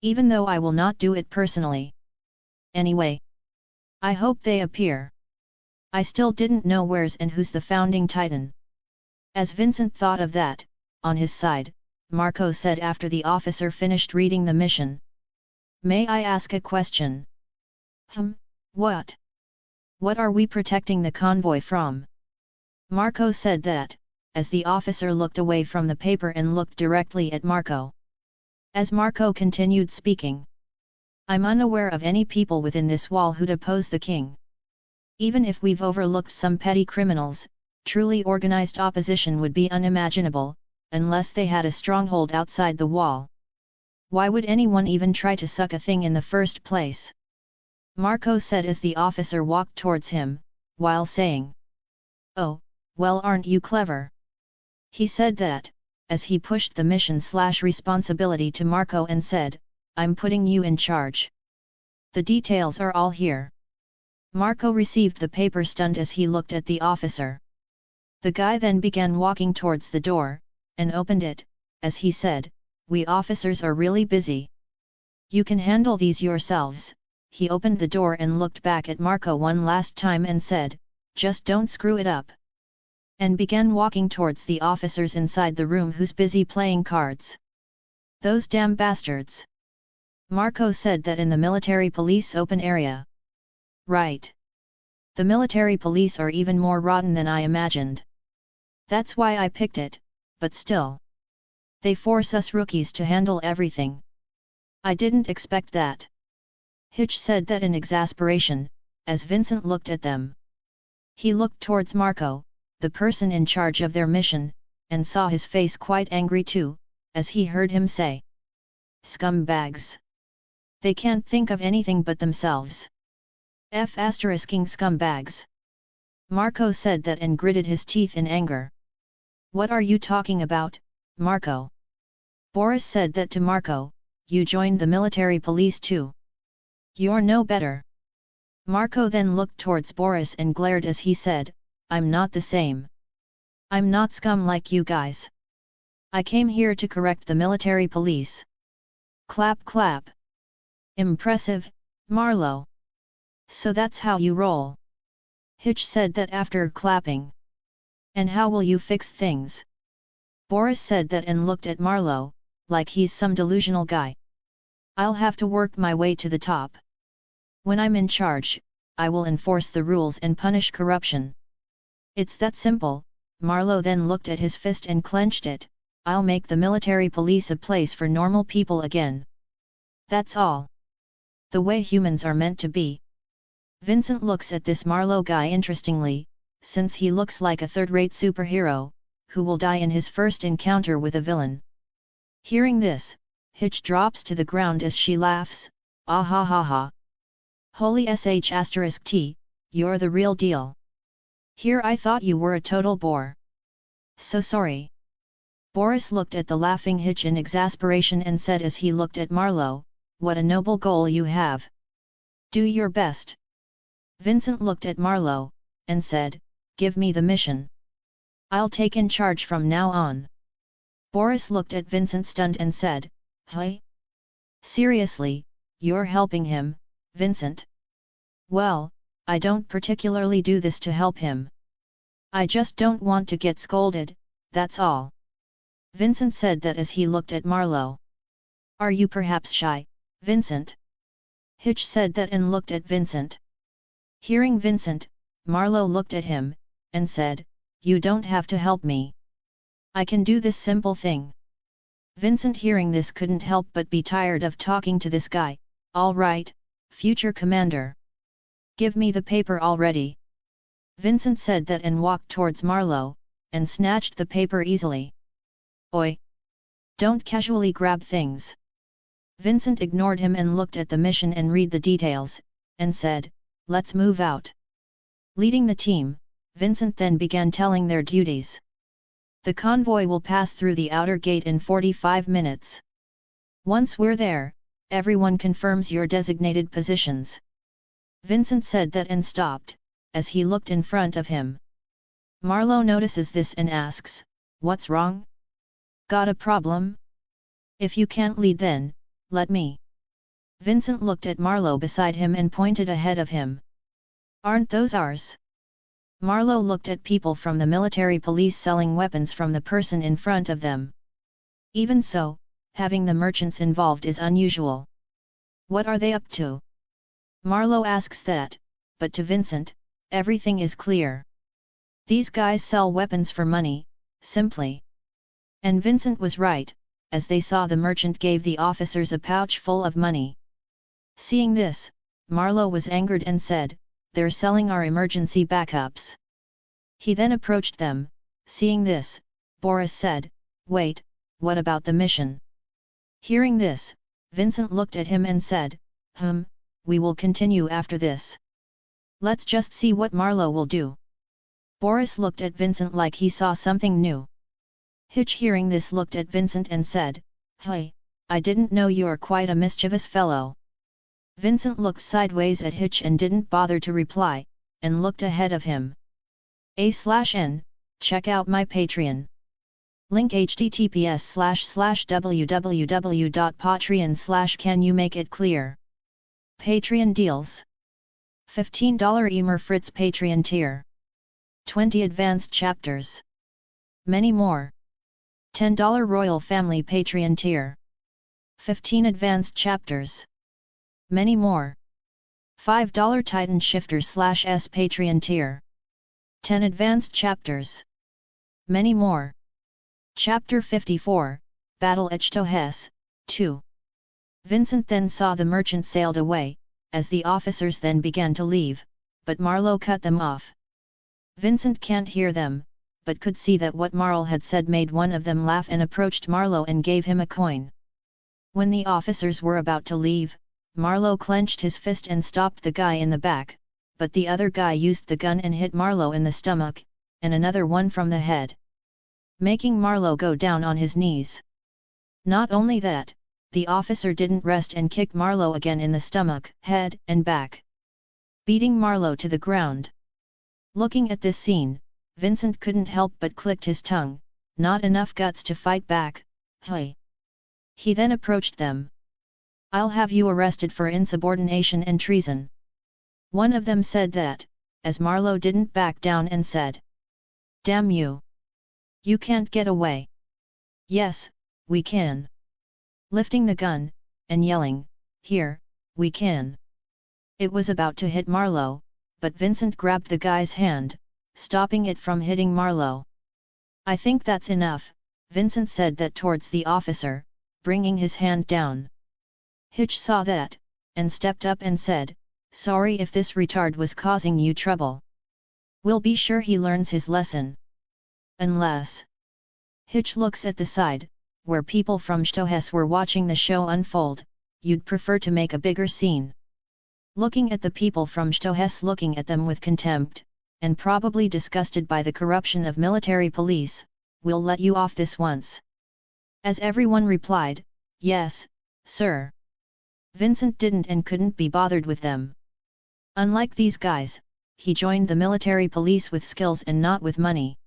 Even though I will not do it personally. Anyway, I hope they appear. I still didn't know where's and who's the founding titan. As Vincent thought of that, on his side, Marco said after the officer finished reading the mission. "May I ask a question?" What? What are we protecting the convoy from?" Marco said that, as the officer looked away from the paper and looked directly at Marco. As Marco continued speaking. "I'm unaware of any people within this wall who'd oppose the king. Even if we've overlooked some petty criminals, truly organized opposition would be unimaginable, unless they had a stronghold outside the wall. Why would anyone even try to suck a thing in the first place?" Marco said as the officer walked towards him, while saying, "Oh, well, aren't you clever?" He said that, as he pushed the mission/responsibility to Marco and said, "I'm putting you in charge. The details are all here." Marco received the paper stunned as he looked at the officer. The guy then began walking towards the door, and opened it, as he said, "We officers are really busy. You can handle these yourselves." He opened the door and looked back at Marco one last time and said, "Just don't screw it up." And began walking towards the officers inside the room who's busy playing cards. "Those damn bastards." Marco said that in the military police open area. "Right. The military police are even more rotten than I imagined. That's why I picked it, but still. They force us rookies to handle everything. I didn't expect that." Hitch said that in exasperation, as Vincent looked at them. He looked towards Marco, the person in charge of their mission, and saw his face quite angry too, as he heard him say, "Scumbags. They can't think of anything but themselves. F***ing scumbags." Marco said that and gritted his teeth in anger. "What are you talking about, Marco?" Boris said that to Marco, "You joined the military police too. You're no better." Marco then looked towards Boris and glared as he said, "I'm not the same. I'm not scum like you guys. I came here to correct the military police." Clap clap. "Impressive, Marlowe. So that's how you roll." Hitch said that after clapping. "And how will you fix things?" Boris said that and looked at Marlowe, like he's some delusional guy. "I'll have to work my way to the top. When I'm in charge, I will enforce the rules and punish corruption. It's that simple." Marlowe then looked at his fist and clenched it, "I'll make the military police a place for normal people again. That's all. The way humans are meant to be." Vincent looks at this Marlowe guy interestingly, since he looks like a third-rate superhero, who will die in his first encounter with a villain. Hearing this, Hitch drops to the ground as she laughs, "Ah ha ha ha. Holy sh*t, you're the real deal. Here I thought you were a total bore. So sorry." Boris looked at the laughing Hitch in exasperation and said as he looked at Marlowe, "What a noble goal you have. Do your best." Vincent looked at Marlowe, and said, give me the mission. I'll take in charge from now on. Boris looked at Vincent stunned and said, "Hey? Seriously, you're helping him, Vincent?" "Well, I don't particularly do this to help him. I just don't want to get scolded, that's all." Vincent said that as he looked at Marlowe. "Are you perhaps shy, Vincent?" Hitch said that and looked at Vincent. Hearing Vincent, Marlowe looked at him, and said, "You don't have to help me. I can do this simple thing." Vincent hearing this couldn't help but be tired of talking to this guy. "All right, future commander. Give me the paper already." Vincent said that and walked towards Marlowe, and snatched the paper easily. "Oi! Don't casually grab things." Vincent ignored him and looked at the mission and read the details, and said, "Let's move out." Leading the team, Vincent then began telling their duties. "The convoy will pass through the outer gate in 45 minutes. Once we're there, everyone confirms your designated positions." Vincent said that and stopped, as he looked in front of him. Marlowe notices this and asks, "What's wrong? Got a problem? If you can't lead then, let me." Vincent looked at Marlowe beside him and pointed ahead of him. "Aren't those ours?" Marlowe looked at people from the military police selling weapons from the person in front of them. Even so, having the merchants involved is unusual. "What are they up to?" Marlowe asks that, but to Vincent, everything is clear. These guys sell weapons for money, simply. And Vincent was right, as they saw the merchant gave the officers a pouch full of money. Seeing this, Marlowe was angered and said, "They're selling our emergency backups." He then approached them. Seeing this, Boris said, "Wait, what about the mission?" Hearing this, Vincent looked at him and said, "We will continue after this. Let's just see what Marlowe will do." Boris looked at Vincent like he saw something new. Hitch hearing this looked at Vincent and said, "Hey, I didn't know you're quite a mischievous fellow." Vincent looked sideways at Hitch and didn't bother to reply, and looked ahead of him. /n, check out my Patreon. Link https://www.patreon/can you make it clear. Patreon deals. $15 Emer Fritz Patreon tier. 20 advanced chapters. Many more. $10 Royal Family Patreon tier. 15 advanced chapters. Many more. $5 Titan Shifter/S Patreon tier. 10 advanced chapters. Many more. Chapter 54, Battle at Stohes, 2. Vincent then saw the merchant sailed away, as the officers then began to leave, but Marlowe cut them off. Vincent can't hear them, but could see that what Marlowe had said made one of them laugh and approached Marlowe and gave him a coin. When the officers were about to leave, Marlowe clenched his fist and stopped the guy in the back, but the other guy used the gun and hit Marlowe in the stomach, and another one from the head, making Marlowe go down on his knees. Not only that, the officer didn't rest and kicked Marlowe again in the stomach, head, and back, beating Marlowe to the ground. Looking at this scene, Vincent couldn't help but clicked his tongue, not enough guts to fight back. "Hey!" He then approached them. "I'll have you arrested for insubordination and treason." One of them said that, as Marlowe didn't back down and said, "Damn you! You can't get away." "Yes, we can." Lifting the gun, and yelling, "Here, we can." It was about to hit Marlowe, but Vincent grabbed the guy's hand, stopping it from hitting Marlowe. "I think that's enough," Vincent said that towards the officer, bringing his hand down. Hitch saw that, and stepped up and said, "Sorry if this retard was causing you trouble. We'll be sure he learns his lesson. Unless..." Hitch looks at the side, where people from Stohes were watching the show unfold, "You'd prefer to make a bigger scene." Looking at the people from Stohes looking at them with contempt, and probably disgusted by the corruption of military police, "We'll let you off this once." As everyone replied, "Yes, sir." Vincent didn't and couldn't be bothered with them. Unlike these guys, he joined the military police with skills and not with money.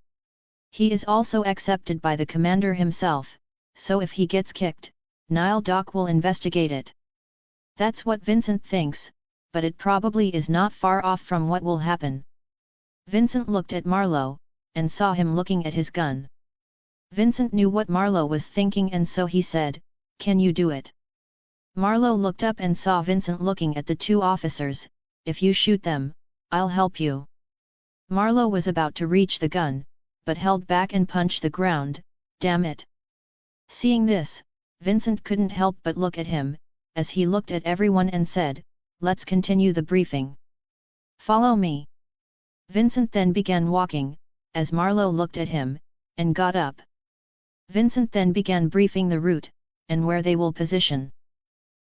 He is also accepted by the commander himself, so if he gets kicked, Nile Doc will investigate it. That's what Vincent thinks, but it probably is not far off from what will happen. Vincent looked at Marlowe, and saw him looking at his gun. Vincent knew what Marlowe was thinking and so he said, "Can you do it?" Marlowe looked up and saw Vincent looking at the two officers. "If you shoot them, I'll help you." Marlowe was about to reach the gun, but held back and punched the ground. "Damn it!" Seeing this, Vincent couldn't help but look at him, as he looked at everyone and said, "Let's continue the briefing. Follow me." Vincent then began walking, as Marlowe looked at him, and got up. Vincent then began briefing the route, and where they will position.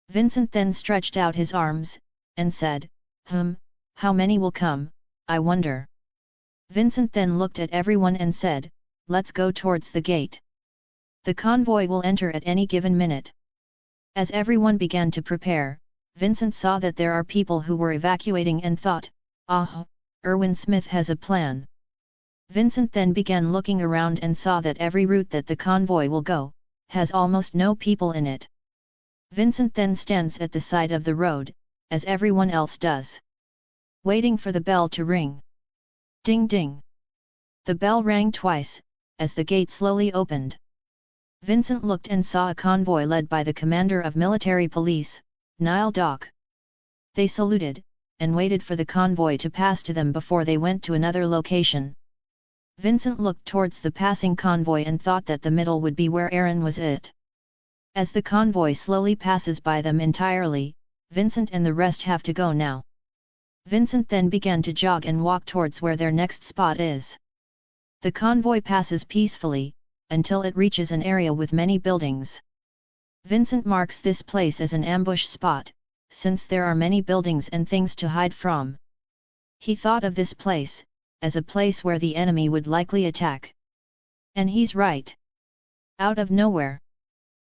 Vincent then stretched out his arms, and said, "How many will come, I wonder?" Vincent then looked at everyone and said, "Let's go towards the gate. The convoy will enter at any given minute." As everyone began to prepare, Vincent saw that there are people who were evacuating and thought, "Ah, Irwin Smith has a plan." Vincent then began looking around and saw that every route that the convoy will go, has almost no people in it. Vincent then stands at the side of the road, as everyone else does, waiting for the bell to ring. Ding ding! The bell rang twice, as the gate slowly opened. Vincent looked and saw a convoy led by the commander of military police, Nile Doc. They saluted, and waited for the convoy to pass to them before they went to another location. Vincent looked towards the passing convoy and thought that the middle would be where Aaron was at. As the convoy slowly passes by them entirely, Vincent and the rest have to go now. Vincent then began to jog and walk towards where their next spot is. The convoy passes peacefully, until it reaches an area with many buildings. Vincent marks this place as an ambush spot, since there are many buildings and things to hide from. He thought of this place, as a place where the enemy would likely attack. And he's right. Out of nowhere,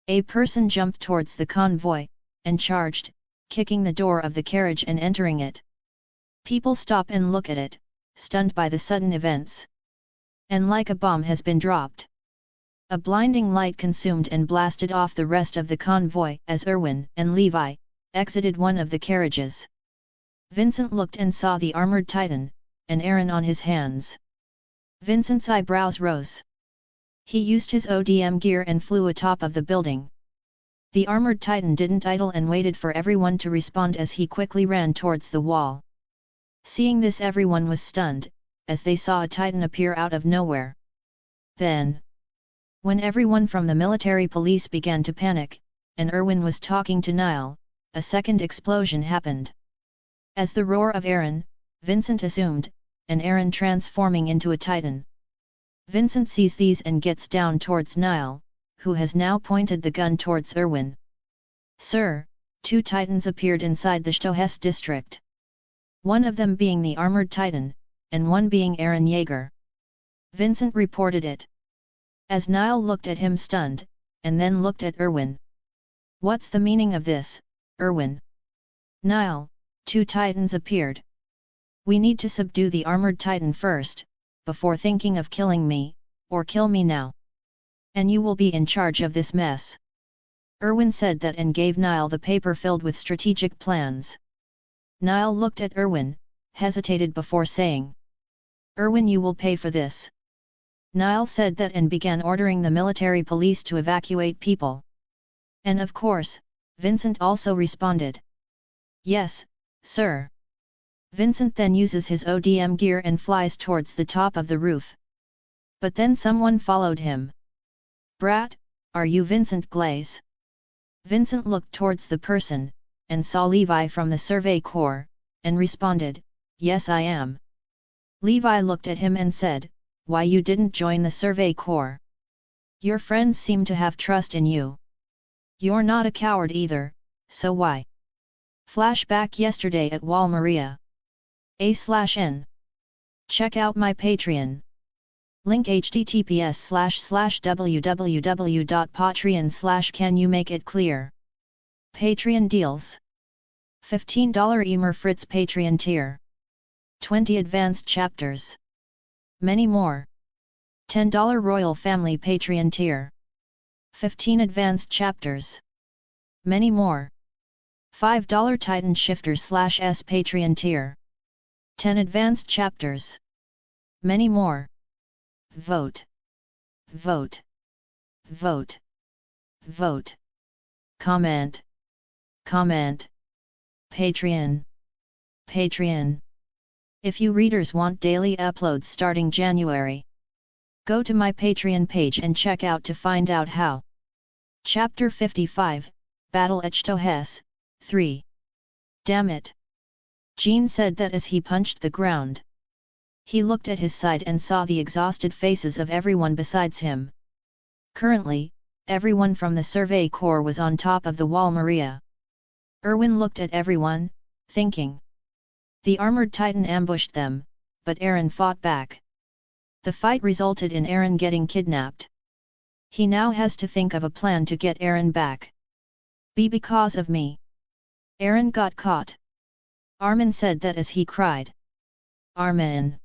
a person jumped towards the convoy, and charged, kicking the door of the carriage and entering it. People stop and look at it, stunned by the sudden events. And like a bomb has been dropped. A blinding light consumed and blasted off the rest of the convoy as Irwin and Levi exited one of the carriages. Vincent looked and saw the armored titan, and Aaron on his hands. Vincent's eyebrows rose. He used his ODM gear and flew atop of the building. The armored titan didn't idle and waited for everyone to respond as he quickly ran towards the wall. Seeing this, everyone was stunned, as they saw a titan appear out of nowhere. Then, when everyone from the military police began to panic, and Irwin was talking to Nile, a second explosion happened. As the roar of Aaron, Vincent assumed, and Aaron transforming into a titan. Vincent sees these and gets down towards Nile, who has now pointed the gun towards Irwin. "Sir, two titans appeared inside the Stohes district. One of them being the armored titan, and one being Aaron Yeager." Vincent reported it. As Nile looked at him stunned, and then looked at Irwin. "What's the meaning of this, Irwin?" "Nile, two titans appeared. We need to subdue the armored titan first, before thinking of killing me, or kill me now. And you will be in charge of this mess." Irwin said that and gave Nile the paper filled with strategic plans. Nile looked at Irwin, hesitated before saying, "Irwin, you will pay for this." Nile said that and began ordering the military police to evacuate people. And of course, Vincent also responded. "Yes, sir." Vincent then uses his ODM gear and flies towards the top of the roof. But then someone followed him. "Brat, are you Vincent Glaze?" Vincent looked towards the person, and saw Levi from the Survey Corps, and responded, "Yes, I am." Levi looked at him and said, "Why you didn't join the Survey Corps? Your friends seem to have trust in you. You're not a coward either, so why?" Flashback yesterday at Wal Maria. A/N. Check out my Patreon. Link https://www.patreon/can you make it clear. Patreon deals. $15 Emer Fritz Patreon tier. 20 advanced chapters. Many more. $10 Royal Family Patreon tier. 15 advanced chapters. Many more. $5 Titan Shifter /S Patreon tier. 10 advanced chapters. Many more. Vote. Vote. Vote. Vote. Comment. Comment. Patreon. Patreon. If you readers want daily uploads starting January, go to my Patreon page and check out to find out how. Chapter 55, Battle Echtohes, 3. Damn it! Jean said that as he punched the ground. He looked at his side and saw the exhausted faces of everyone besides him. Currently, everyone from the Survey Corps was on top of the wall. Maria. Erwin looked at everyone, thinking. The armored titan ambushed them, but Aaron fought back. The fight resulted in Aaron getting kidnapped. He now has to think of a plan to get Aaron back. Because of me. Aaron got caught. Armin said that as he cried. Armin.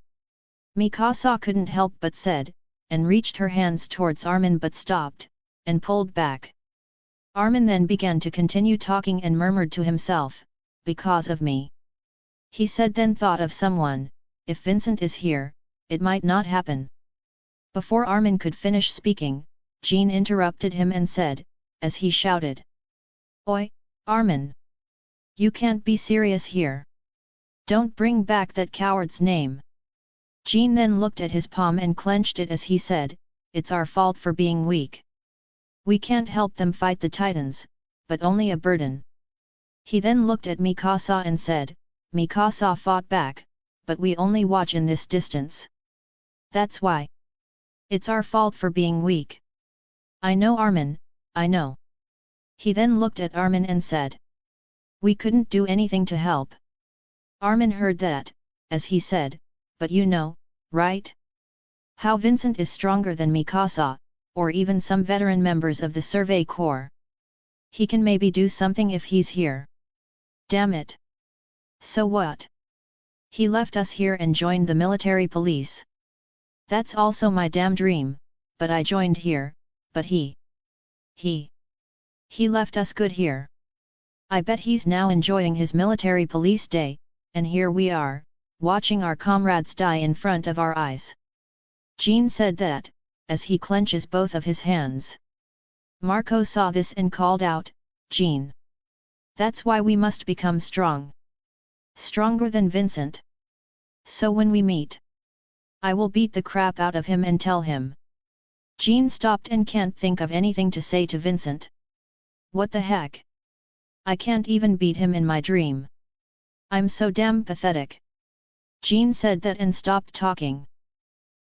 Mikasa couldn't help but said, and reached her hands towards Armin but stopped, and pulled back. Armin then began to continue talking and murmured to himself, because of me. He said then thought of someone, if Vincent is here, it might not happen. Before Armin could finish speaking, Jean interrupted him and said, as he shouted. Oi, Armin! You can't be serious here. Don't bring back that coward's name. Jean then looked at his palm and clenched it as he said, it's our fault for being weak. We can't help them fight the titans, but only a burden. He then looked at Mikasa and said, Mikasa fought back, but we only watch in this distance. That's why. It's our fault for being weak. I know Armin, I know. He then looked at Armin and said. We couldn't do anything to help. Armin heard that, as he said, but you know, right? How Vincent is stronger than Mikasa, or even some veteran members of the Survey Corps. He can maybe do something if he's here. Damn it! So what? He left us here and joined the military police. That's also my damn dream, but I joined here, but he left us good here. I bet he's now enjoying his military police day, and here we are, watching our comrades die in front of our eyes. Jean said that, as he clenches both of his hands. Marco saw this and called out, Jean. That's why we must become strong. Stronger than Vincent. So when we meet, I will beat the crap out of him and tell him. Jean stopped and can't think of anything to say to Vincent. What the heck? I can't even beat him in my dream. I'm so damn pathetic. Jean said that and stopped talking.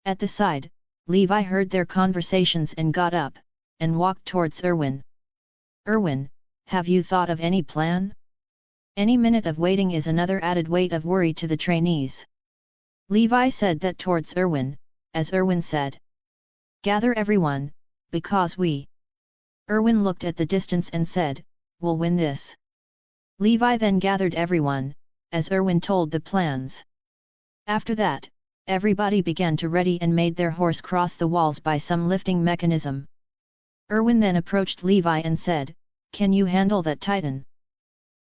At the side, Levi heard their conversations and got up, and walked towards Erwin. Erwin, have you thought of any plan? Any minute of waiting is another added weight of worry to the trainees. Levi said that towards Erwin, as Erwin said. Gather everyone, because we. Erwin looked at the distance and said, we'll win this. Levi then gathered everyone, as Erwin told the plans. After that, everybody began to ready and made their horse cross the walls by some lifting mechanism. Erwin then approached Levi and said, can you handle that titan?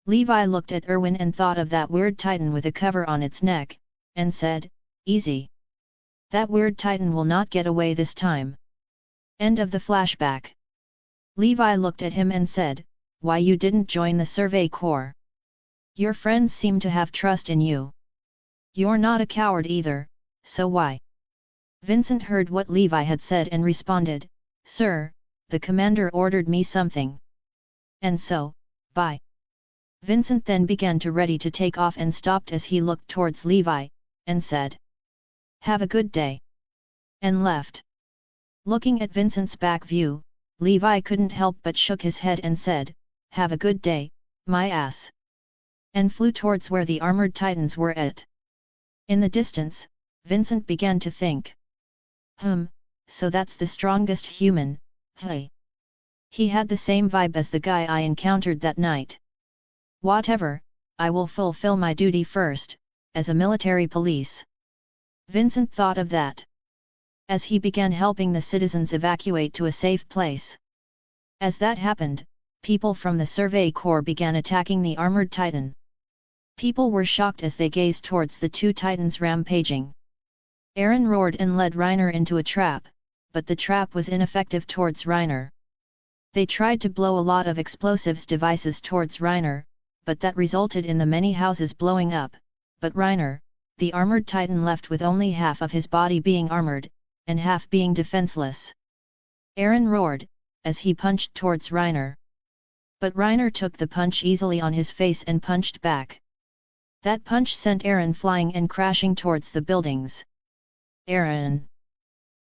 Levi looked at Erwin and thought of that weird titan with a cover on its neck, and said, easy. That weird titan will not get away this time. End of the flashback. Levi looked at him and said, why you didn't join the Survey Corps? Your friends seem to have trust in you. You're not a coward either, so why? Vincent heard what Levi had said and responded, Sir, the commander ordered me something. And so, bye. Vincent then began to ready to take off and stopped as he looked towards Levi, and said, have a good day. And left. Looking at Vincent's back view, Levi couldn't help but shook his head and said, have a good day, my ass. And flew towards where the armored titans were at. In the distance, Vincent began to think. So that's the strongest human, hey. He had the same vibe as the guy I encountered that night. Whatever, I will fulfill my duty first, as a military police. Vincent thought of that as he began helping the citizens evacuate to a safe place. As that happened, people from the Survey Corps began attacking the armored Titan. People were shocked as they gazed towards the two Titans rampaging. Aaron roared and led Reiner into a trap, but the trap was ineffective towards Reiner. They tried to blow a lot of explosives devices towards Reiner, but that resulted in the many houses blowing up, but Reiner, the armored Titan, left with only half of his body being armored, and half being defenseless. Aaron roared, as he punched towards Reiner. But Reiner took the punch easily on his face and punched back. That punch sent Aaron flying and crashing towards the buildings. Aaron!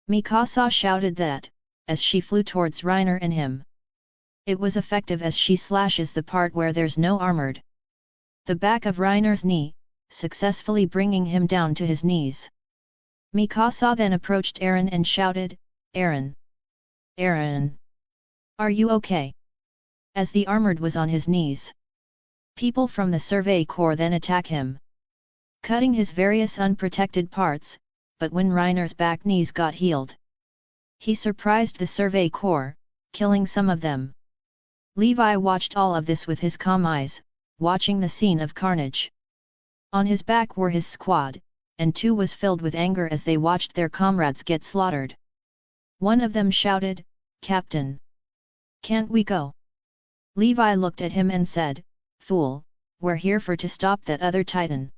Mikasa shouted that, as she flew towards Reiner and him. It was effective as she slashes the part where there's no armored. The back of Reiner's knee, successfully bringing him down to his knees. Mikasa then approached Aaron and shouted, Aaron! Aaron! Are you okay? As the armored was on his knees. People from the Survey Corps then attack him, cutting his various unprotected parts, but when Reiner's back knees got healed, he surprised the Survey Corps, killing some of them. Levi watched all of this with his calm eyes, watching the scene of carnage. On his back were his squad, and two was filled with anger as they watched their comrades get slaughtered. One of them shouted, Captain! Can't we go? Levi looked at him and said, Fool, we're here to stop that other Titan.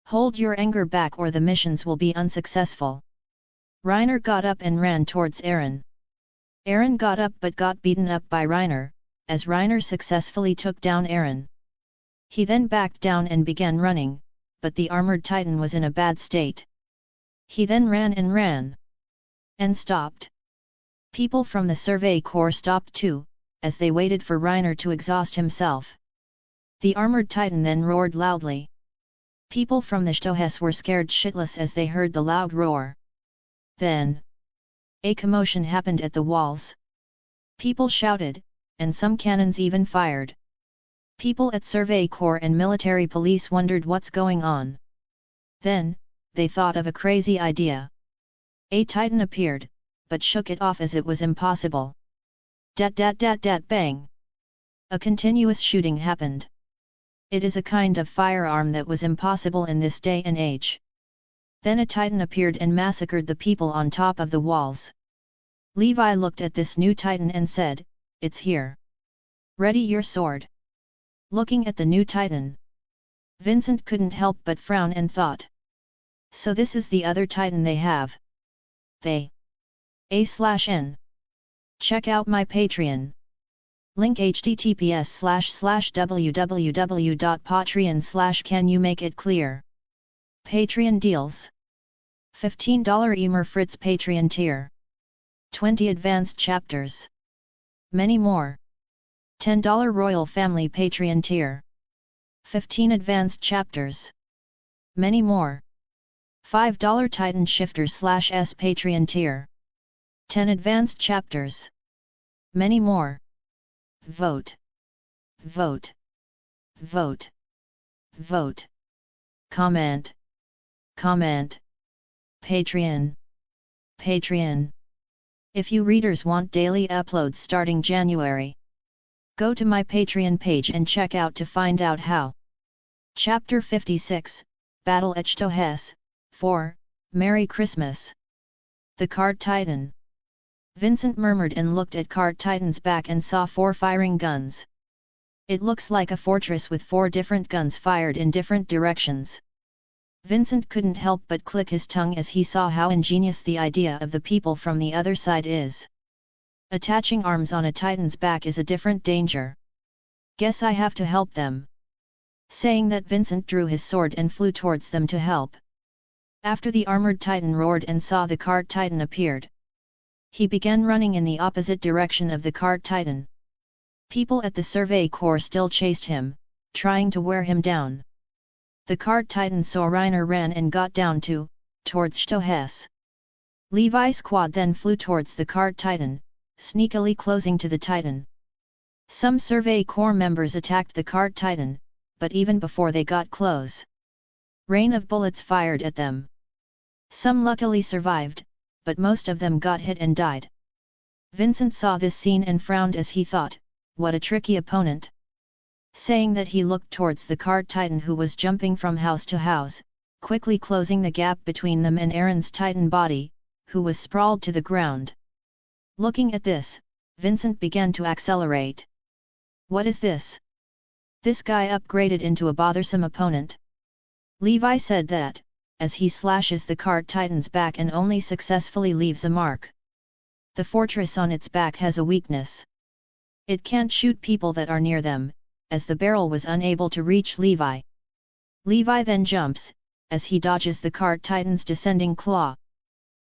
Hold your anger back or the missions will be unsuccessful. Reiner got up and ran towards Aaron. Aaron got up but got beaten up by Reiner, as Reiner successfully took down Aaron. He then backed down and began running, but the armored Titan was in a bad state. He then ran and stopped. People from the Survey Corps stopped too, as they waited for Reiner to exhaust himself. The armored Titan then roared loudly. People from the Shtohes were scared shitless as they heard the loud roar. Then a commotion happened at the walls. People shouted, and some cannons even fired. People at Survey Corps and military police wondered what's going on. Then, they thought of a crazy idea. A Titan appeared, but shook it off as it was impossible. Dat dat dat dat bang! A continuous shooting happened. It is a kind of firearm that was impossible in this day and age. Then a Titan appeared and massacred the people on top of the walls. Levi looked at this new Titan and said, It's here. Ready your sword. Looking at the new Titan, Vincent couldn't help but frown and thought. So this is the other Titan they have. They. A/N. Check out my Patreon. Link https://www.patreon/can you make it clear. Patreon deals. $15 Emer Fritz Patreon tier. 20 advanced chapters. Many more. $10 Royal Family Patreon tier. 15 advanced chapters. Many more. $5 Titan Shifter/S Patreon tier. 10 advanced chapters. Many more. Vote. Vote. Vote. Vote. Comment. Comment. Patreon. Patreon. If you readers want daily uploads starting January, go to my Patreon page and check out to find out how. Chapter 56, Battle at Shtohes, 4, Merry Christmas. The Card Titan. Vincent murmured and looked at Card Titan's back and saw 4 firing guns. It looks like a fortress with 4 different guns fired in different directions. Vincent couldn't help but click his tongue as he saw how ingenious the idea of the people from the other side is. Attaching arms on a Titan's back is a different danger. Guess I have to help them. Saying that, Vincent drew his sword and flew towards them to help. After the armored Titan roared and saw the Card Titan appeared, he began running in the opposite direction of the Card Titan. People at the Survey Corps still chased him, trying to wear him down. The Card Titan saw Reiner ran and got down towards Shtohes. Levi's squad then flew towards the Card Titan, sneakily closing to the Titan. Some Survey Corps members attacked the Card Titan, but even before they got close, Rain of bullets fired at them. Some luckily survived, but most of them got hit and died. Vincent saw this scene and frowned as he thought, what a tricky opponent. Saying that, he looked towards the card titan who was jumping from house to house, quickly closing the gap between them and Aaron's titan body, who was sprawled to the ground. Looking at this, Vincent began to accelerate. What is this? This guy upgraded into a bothersome opponent. Levi said that, as he slashes the card titan's back and only successfully leaves a mark. The fortress on its back has a weakness. It can't shoot people that are near them, as the barrel was unable to reach Levi. Levi then jumps, as he dodges the card titan's descending claw.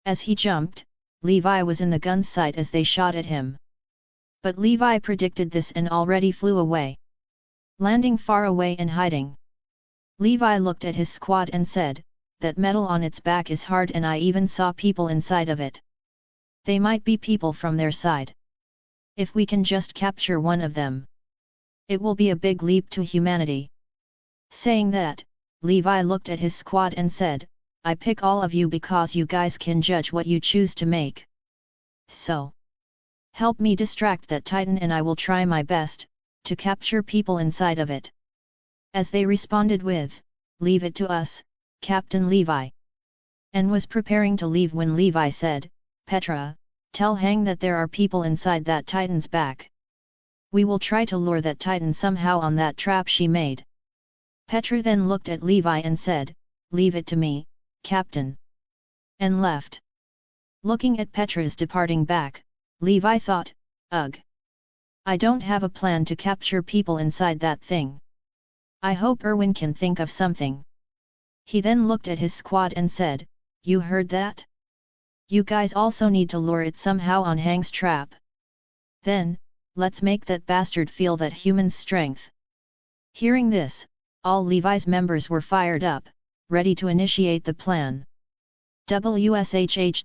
As he jumped, Levi was in the gun's sight as they shot at him. But Levi predicted this and already flew away, landing far away and hiding. Levi looked at his squad and said, that metal on its back is hard and I even saw people inside of it. They might be people from their side. If we can just capture one of them, it will be a big leap to humanity. Saying that, Levi looked at his squad and said, I pick all of you because you guys can judge what you choose to make. So, help me distract that titan and I will try my best, to capture people inside of it. As they responded with, leave it to us, Captain Levi. And was preparing to leave when Levi said, Petra, tell Hang that there are people inside that titan's back. We will try to lure that titan somehow on that trap she made. Petra then looked at Levi and said, leave it to me, Captain. And left. Looking at Petra's departing back, Levi thought, ugh. I don't have a plan to capture people inside that thing. I hope Erwin can think of something. He then looked at his squad and said, you heard that? You guys also need to lure it somehow on Hang's trap. Then, let's make that bastard feel that human's strength. Hearing this, all Levi's members were fired up, ready to initiate the plan. WSHH.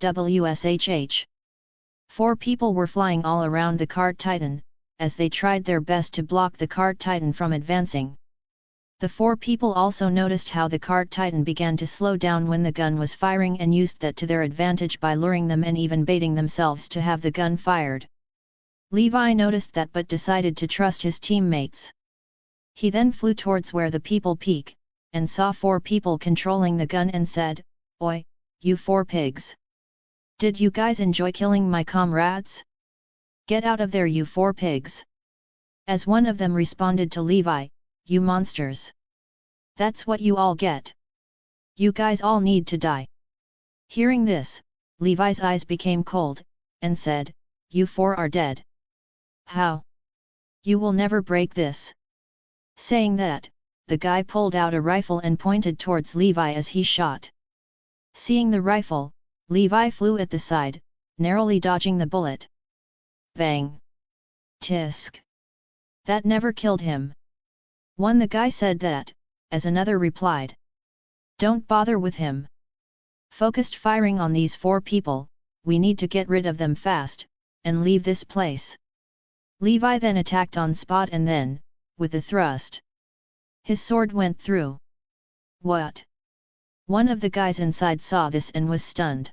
4 people were flying all around the card titan, as they tried their best to block the card titan from advancing. The 4 people also noticed how the card titan began to slow down when the gun was firing and used that to their advantage by luring them and even baiting themselves to have the gun fired. Levi noticed that but decided to trust his teammates. He then flew towards where the people peek, and saw 4 people controlling the gun and said, Oi, you 4 pigs! Did you guys enjoy killing my comrades? Get out of there, you 4 pigs! As one of them responded to Levi, you monsters! That's what you all get! You guys all need to die! Hearing this, Levi's eyes became cold, and said, you 4 are dead. How? You will never break this! Saying that, the guy pulled out a rifle and pointed towards Levi as he shot. Seeing the rifle, Levi flew at the side, narrowly dodging the bullet. Bang! Tisk! That never killed him. One the guy said that, as another replied. Don't bother with him. Focused firing on these 4 people, we need to get rid of them fast, and leave this place. Levi then attacked on spot and then, with a thrust, his sword went through. What? One of the guys inside saw this and was stunned.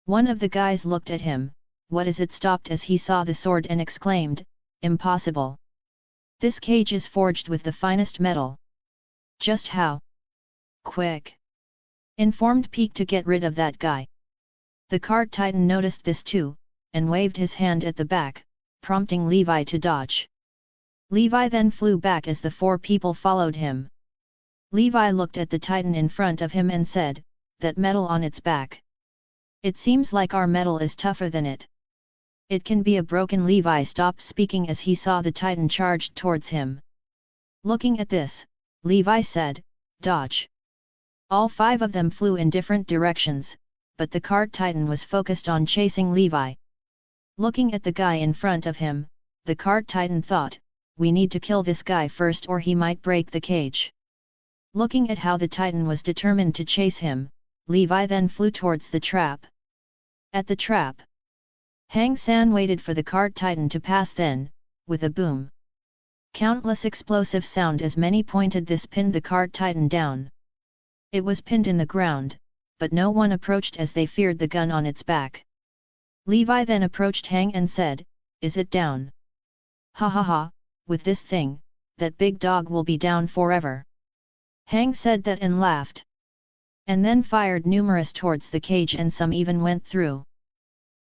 One of the guys looked at him, what is it, stopped as he saw the sword and exclaimed, impossible. This cage is forged with the finest metal. Just how? Quick! Informed Peak to get rid of that guy. The card titan noticed this too, and waved his hand at the back, prompting Levi to dodge. Levi then flew back as the 4 people followed him. Levi looked at the titan in front of him and said, that metal on its back. It seems like our metal is tougher than it. It can be a broken. Levi stopped speaking as he saw the titan charged towards him. Looking at this, Levi said, dodge. All 5 of them flew in different directions, but the card titan was focused on chasing Levi. Looking at the guy in front of him, the card titan thought, we need to kill this guy first or he might break the cage. Looking at how the titan was determined to chase him, Levi then flew towards the trap. At the trap, Hang San waited for the card titan to pass. Then, with a boom, countless explosive sound as many pointed, this pinned the card titan down. It was pinned in the ground, but no one approached as they feared the gun on its back. Levi then approached Hang and said, "Is it down?" "Ha ha ha, with this thing, that big dog will be down forever." Hang said that and laughed. And then fired numerous towards the cage and some even went through.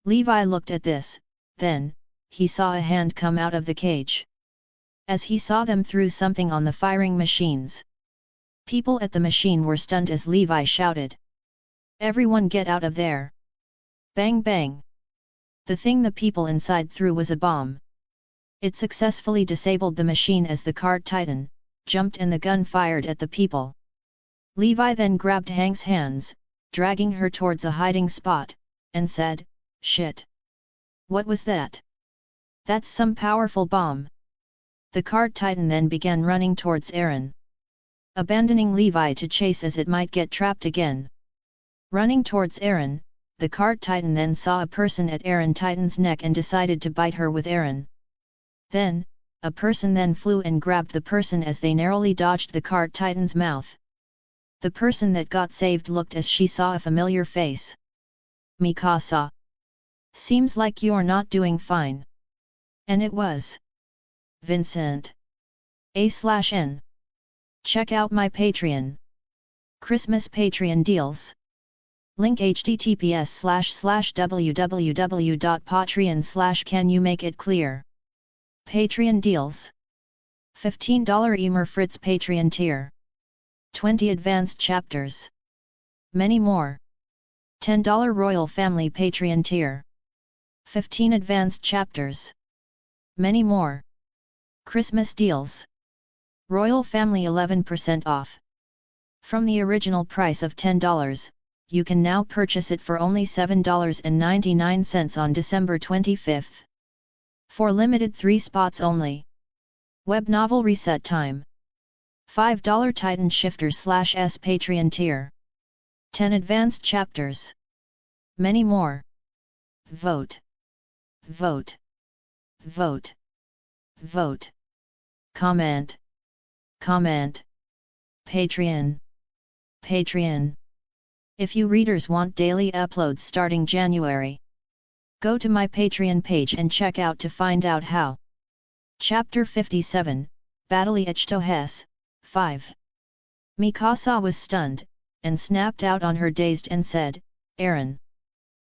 Levi looked at this, then, he saw a hand come out of the cage. As he saw them threw something on the firing machines. People at the machine were stunned as Levi shouted, "Everyone get out of there!" Bang bang! The thing the people inside threw was a bomb. It successfully disabled the machine as the card titan jumped and the gun fired at the people. Levi then grabbed Hang's hands, dragging her towards a hiding spot, and said, "Shit! What was that? That's some powerful bomb." The card titan then began running towards Aaron, abandoning Levi to chase as it might get trapped again. Running towards Aaron, the card titan then saw a person at Aaron Titan's neck and decided to bite her with Aaron. Then, a person then flew and grabbed the person as they narrowly dodged the card titan's mouth. The person that got saved looked as she saw a familiar face. "Mikasa. Seems like you're not doing fine." And it was Vincent. A/N. Check out my Patreon. Christmas Patreon deals. Link https://www.patreon/can you make it clear. Patreon deals. $15 Emer Fritz Patreon tier. 20 advanced chapters. Many more. $10 Royal Family Patreon tier. 15 advanced chapters. Many more. Christmas deals. Royal Family 11% off. From the original price of $10, you can now purchase it for only $7.99 on December 25th. For limited 3 spots only. Web novel reset time. $5 Titan Shifter/S Patreon tier. 10 advanced chapters. Many more. Vote. Vote. Vote. Vote. Comment. Comment. Patreon. Patreon. If you readers want daily uploads starting January, go to my Patreon page and check out to find out how. Chapter 57, Battle Echtohes, 5. Mikasa was stunned, and snapped out on her dazed and said, "Aaron,"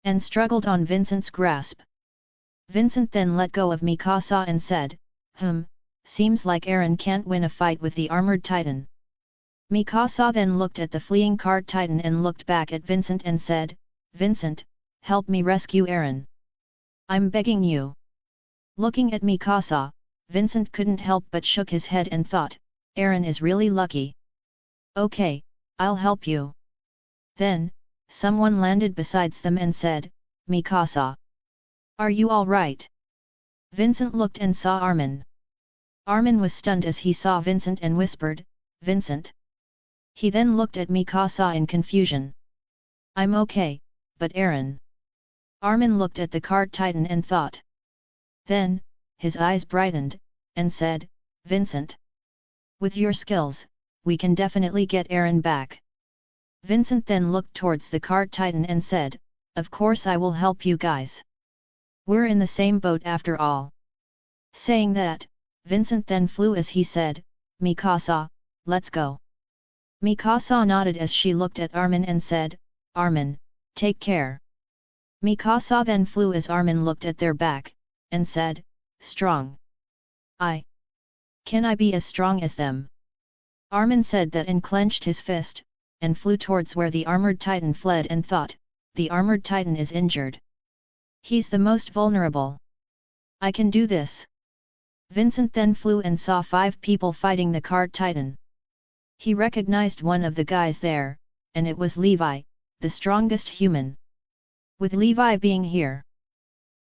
and struggled on Vincent's grasp. Vincent then let go of Mikasa and said, "Seems like Aaron can't win a fight with the armored titan." Mikasa then looked at the fleeing card titan and looked back at Vincent and said, "Vincent, help me rescue Aaron. I'm begging you." Looking at Mikasa, Vincent couldn't help but shook his head and thought, Aaron is really lucky. "Okay, I'll help you." Then, someone landed besides them and said, "Mikasa. Are you all right?" Vincent looked and saw Armin. Armin was stunned as he saw Vincent and whispered, "Vincent." He then looked at Mikasa in confusion. "I'm okay, but Aaron." Armin looked at the card titan and thought. Then, his eyes brightened, and said, "Vincent. With your skills, we can definitely get Aaron back." Vincent then looked towards the card titan and said, "Of course I will help you guys. We're in the same boat after all." Saying that, Vincent then flew as he said, "Mikasa, let's go." Mikasa nodded as she looked at Armin and said, "Armin, take care." Mikasa then flew as Armin looked at their back, and said, "Strong. Can I be as strong as them?" Armin said that and clenched his fist, and flew towards where the armored titan fled and thought, the armored titan is injured. He's the most vulnerable. I can do this. Vincent then flew and saw 5 people fighting the card titan. He recognized one of the guys there, and it was Levi, the strongest human. With Levi being here,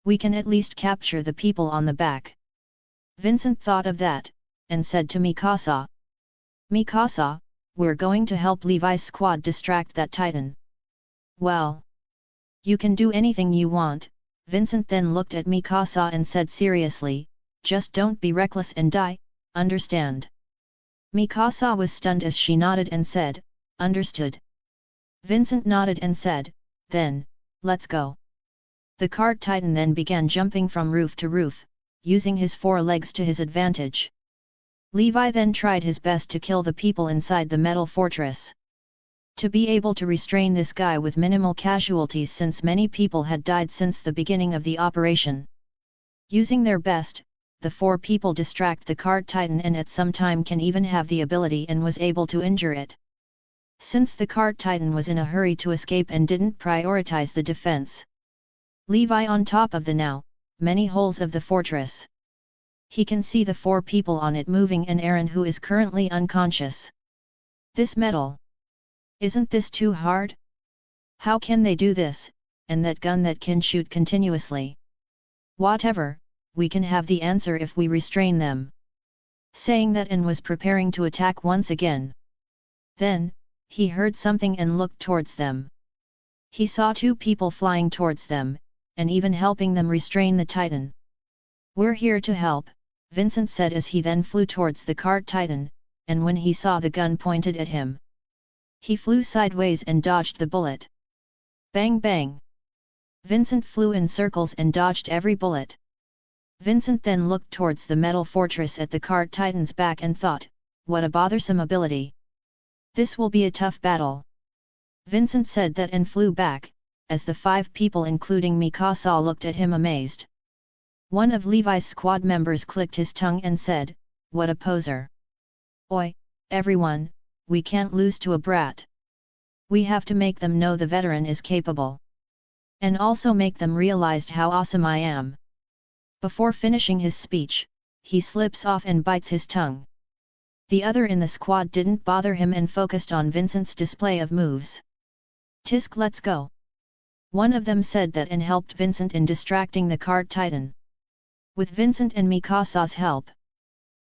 we can at least capture the people on the back. Vincent thought of that, and said to Mikasa, "Mikasa, we're going to help Levi's squad distract that titan." "Well, you can do anything you want," Vincent then looked at Mikasa and said seriously, "just don't be reckless and die, understand?" Mikasa was stunned as she nodded and said, Understood. Vincent nodded and said, then, let's go. The card titan then began jumping from roof to roof, using his 4 legs to his advantage. Levi then tried his best to kill the people inside the metal fortress. To be able to restrain this guy with minimal casualties since many people had died since the beginning of the operation. Using their best, the 4 people distract the card titan and at some time can even have the ability and was able to injure it. Since the card titan was in a hurry to escape and didn't prioritize the defense. Levi on top of the now, many holes of the fortress. He can see the 4 people on it moving and Aaron who is currently unconscious. This metal. Isn't this too hard? How can they do this, and that gun that can shoot continuously? Whatever, we can have the answer if we restrain them. Saying that and was preparing to attack once again. Then, he heard something and looked towards them. He saw 2 people flying towards them, and even helping them restrain the titan. We're here to help, Vincent said as he then flew towards the card titan, and when he saw the gun pointed at him, he flew sideways and dodged the bullet. Bang bang! Vincent flew in circles and dodged every bullet. Vincent then looked towards the metal fortress at the card titan's back and thought, what a bothersome ability. This will be a tough battle. Vincent said that and flew back, as the 5 people including Mikasa looked at him amazed. One of Levi's squad members clicked his tongue and said, what a poser. Oi, everyone, we can't lose to a brat. We have to make them know the veteran is capable. And also make them realize how awesome I am. Before finishing his speech, he slips off and bites his tongue. The other in the squad didn't bother him and focused on Vincent's display of moves. Tisk, let's go. One of them said that and helped Vincent in distracting the card titan. With Vincent and Mikasa's help,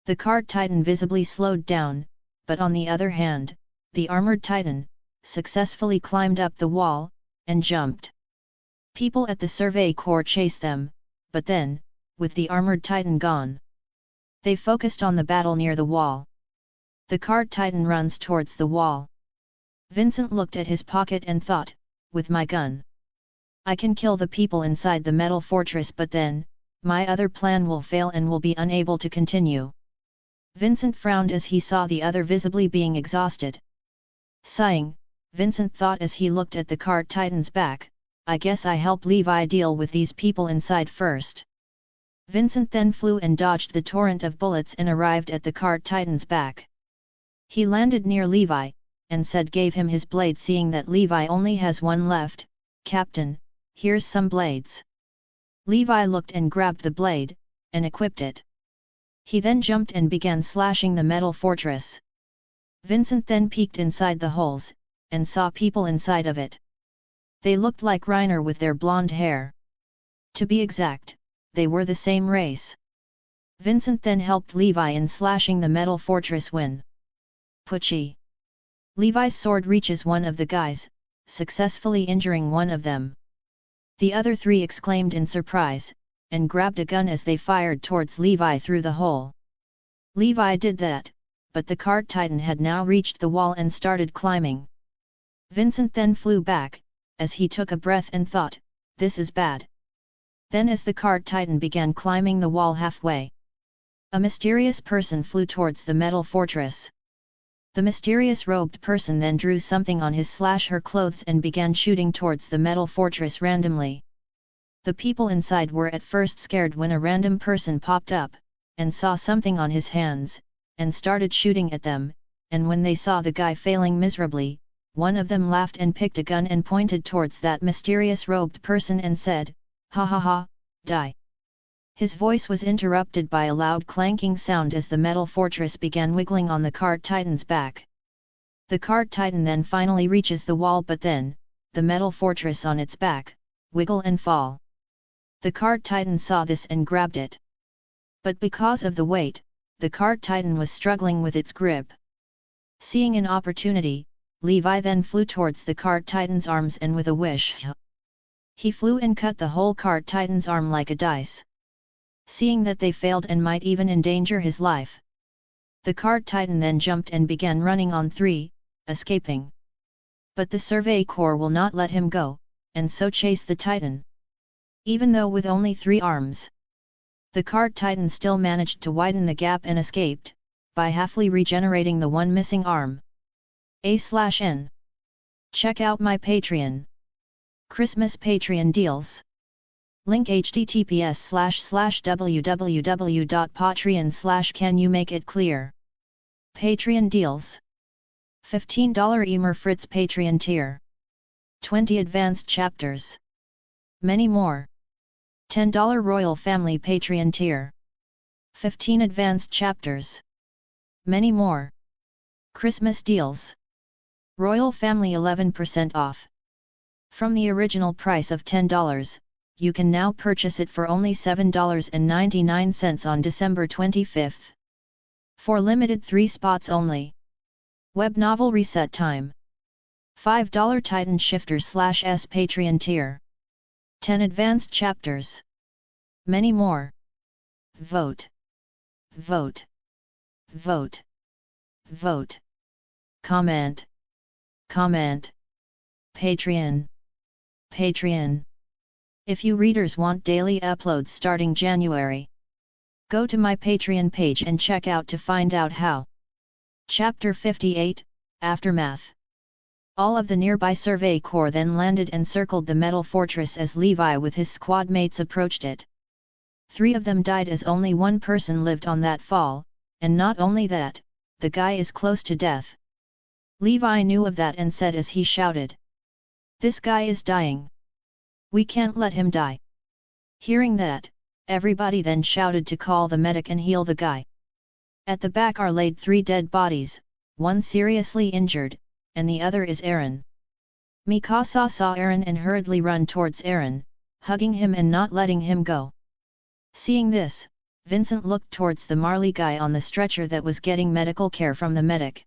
the card titan visibly slowed down, but on the other hand, the armored titan successfully climbed up the wall and jumped. People at the survey corps chased them, but then, with the armored titan gone, they focused on the battle near the wall. The card titan runs towards the wall. Vincent looked at his pocket and thought, with my gun, I can kill the people inside the metal fortress, but then, my other plan will fail and will be unable to continue. Vincent frowned as he saw the other visibly being exhausted. Sighing, Vincent thought as he looked at the card titan's back, I guess I help Levi deal with these people inside first. Vincent then flew and dodged the torrent of bullets and arrived at the card titan's back. He landed near Levi, and said gave him his blade seeing that Levi only has 1 left, Captain, here's some blades. Levi looked and grabbed the blade, and equipped it. He then jumped and began slashing the metal fortress. Vincent then peeked inside the holes, and saw people inside of it. They looked like Reiner with their blonde hair. To be exact, they were the same race. Vincent then helped Levi in slashing the metal fortress when Pucci. Levi's sword reaches one of the guys, successfully injuring one of them. The other 3 exclaimed in surprise, and grabbed a gun as they fired towards Levi through the hole. Levi did that, but the card titan had now reached the wall and started climbing. Vincent then flew back, as he took a breath and thought, this is bad. Then as the card titan began climbing the wall halfway, a mysterious person flew towards the metal fortress. The mysterious robed person then drew something on his/her clothes and began shooting towards the metal fortress randomly. The people inside were at first scared when a random person popped up, and saw something on his hands, and started shooting at them, and when they saw the guy failing miserably, one of them laughed and picked a gun and pointed towards that mysterious robed person and said, ha ha ha, die. His voice was interrupted by a loud clanking sound as the metal fortress began wiggling on the card titan's back. The card titan then finally reaches the wall, but then, the metal fortress on its back, wiggle and fall. The card titan saw this and grabbed it. But because of the weight, the card titan was struggling with its grip. Seeing an opportunity, Levi then flew towards the card titan's arms and with a wish, he flew and cut the whole card titan's arm like a dice. Seeing that they failed and might even endanger his life, the card titan then jumped and began running on 3, escaping. But the Survey Corps will not let him go, and so chase the Titan. Even though with only 3 arms, the card Titan still managed to widen the gap and escaped, by halfly regenerating the one missing arm. A/N. Check out my Patreon. Christmas Patreon deals. Link https://www.patreon/can you make it clear. Patreon deals. $15 Emer Fritz Patreon tier. 20 advanced chapters. Many more. $10 Royal Family Patreon tier. 15 advanced chapters. Many more. Christmas deals. Royal Family 11% off. From the original price of $10, you can now purchase it for only $7.99 on December 25. For limited 3 spots only. Web novel reset time. $5 Titan Shifter/S Patreon tier. 10 advanced chapters. Many more. Vote. Vote. Vote. Vote. Comment. Comment. Patreon. Patreon. If you readers want daily uploads starting January, go to my Patreon page and check out to find out how. Chapter 58, Aftermath. All of the nearby Survey Corps then landed and circled the metal fortress as Levi with his squad mates approached it. 3 of them died as only 1 person lived on that fall, and not only that, the guy is close to death. Levi knew of that and said as he shouted, "This guy is dying. We can't let him die." Hearing that, everybody then shouted to call the medic and heal the guy. At the back are laid 3 dead bodies, 1 seriously injured, and the other is Aaron. Mikasa saw Aaron and hurriedly run towards Aaron, hugging him and not letting him go. Seeing this, Vincent looked towards the Marley guy on the stretcher that was getting medical care from the medic.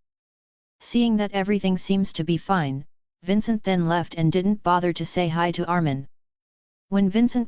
Seeing that everything seems to be fine, Vincent then left and didn't bother to say hi to Armin. When Vincent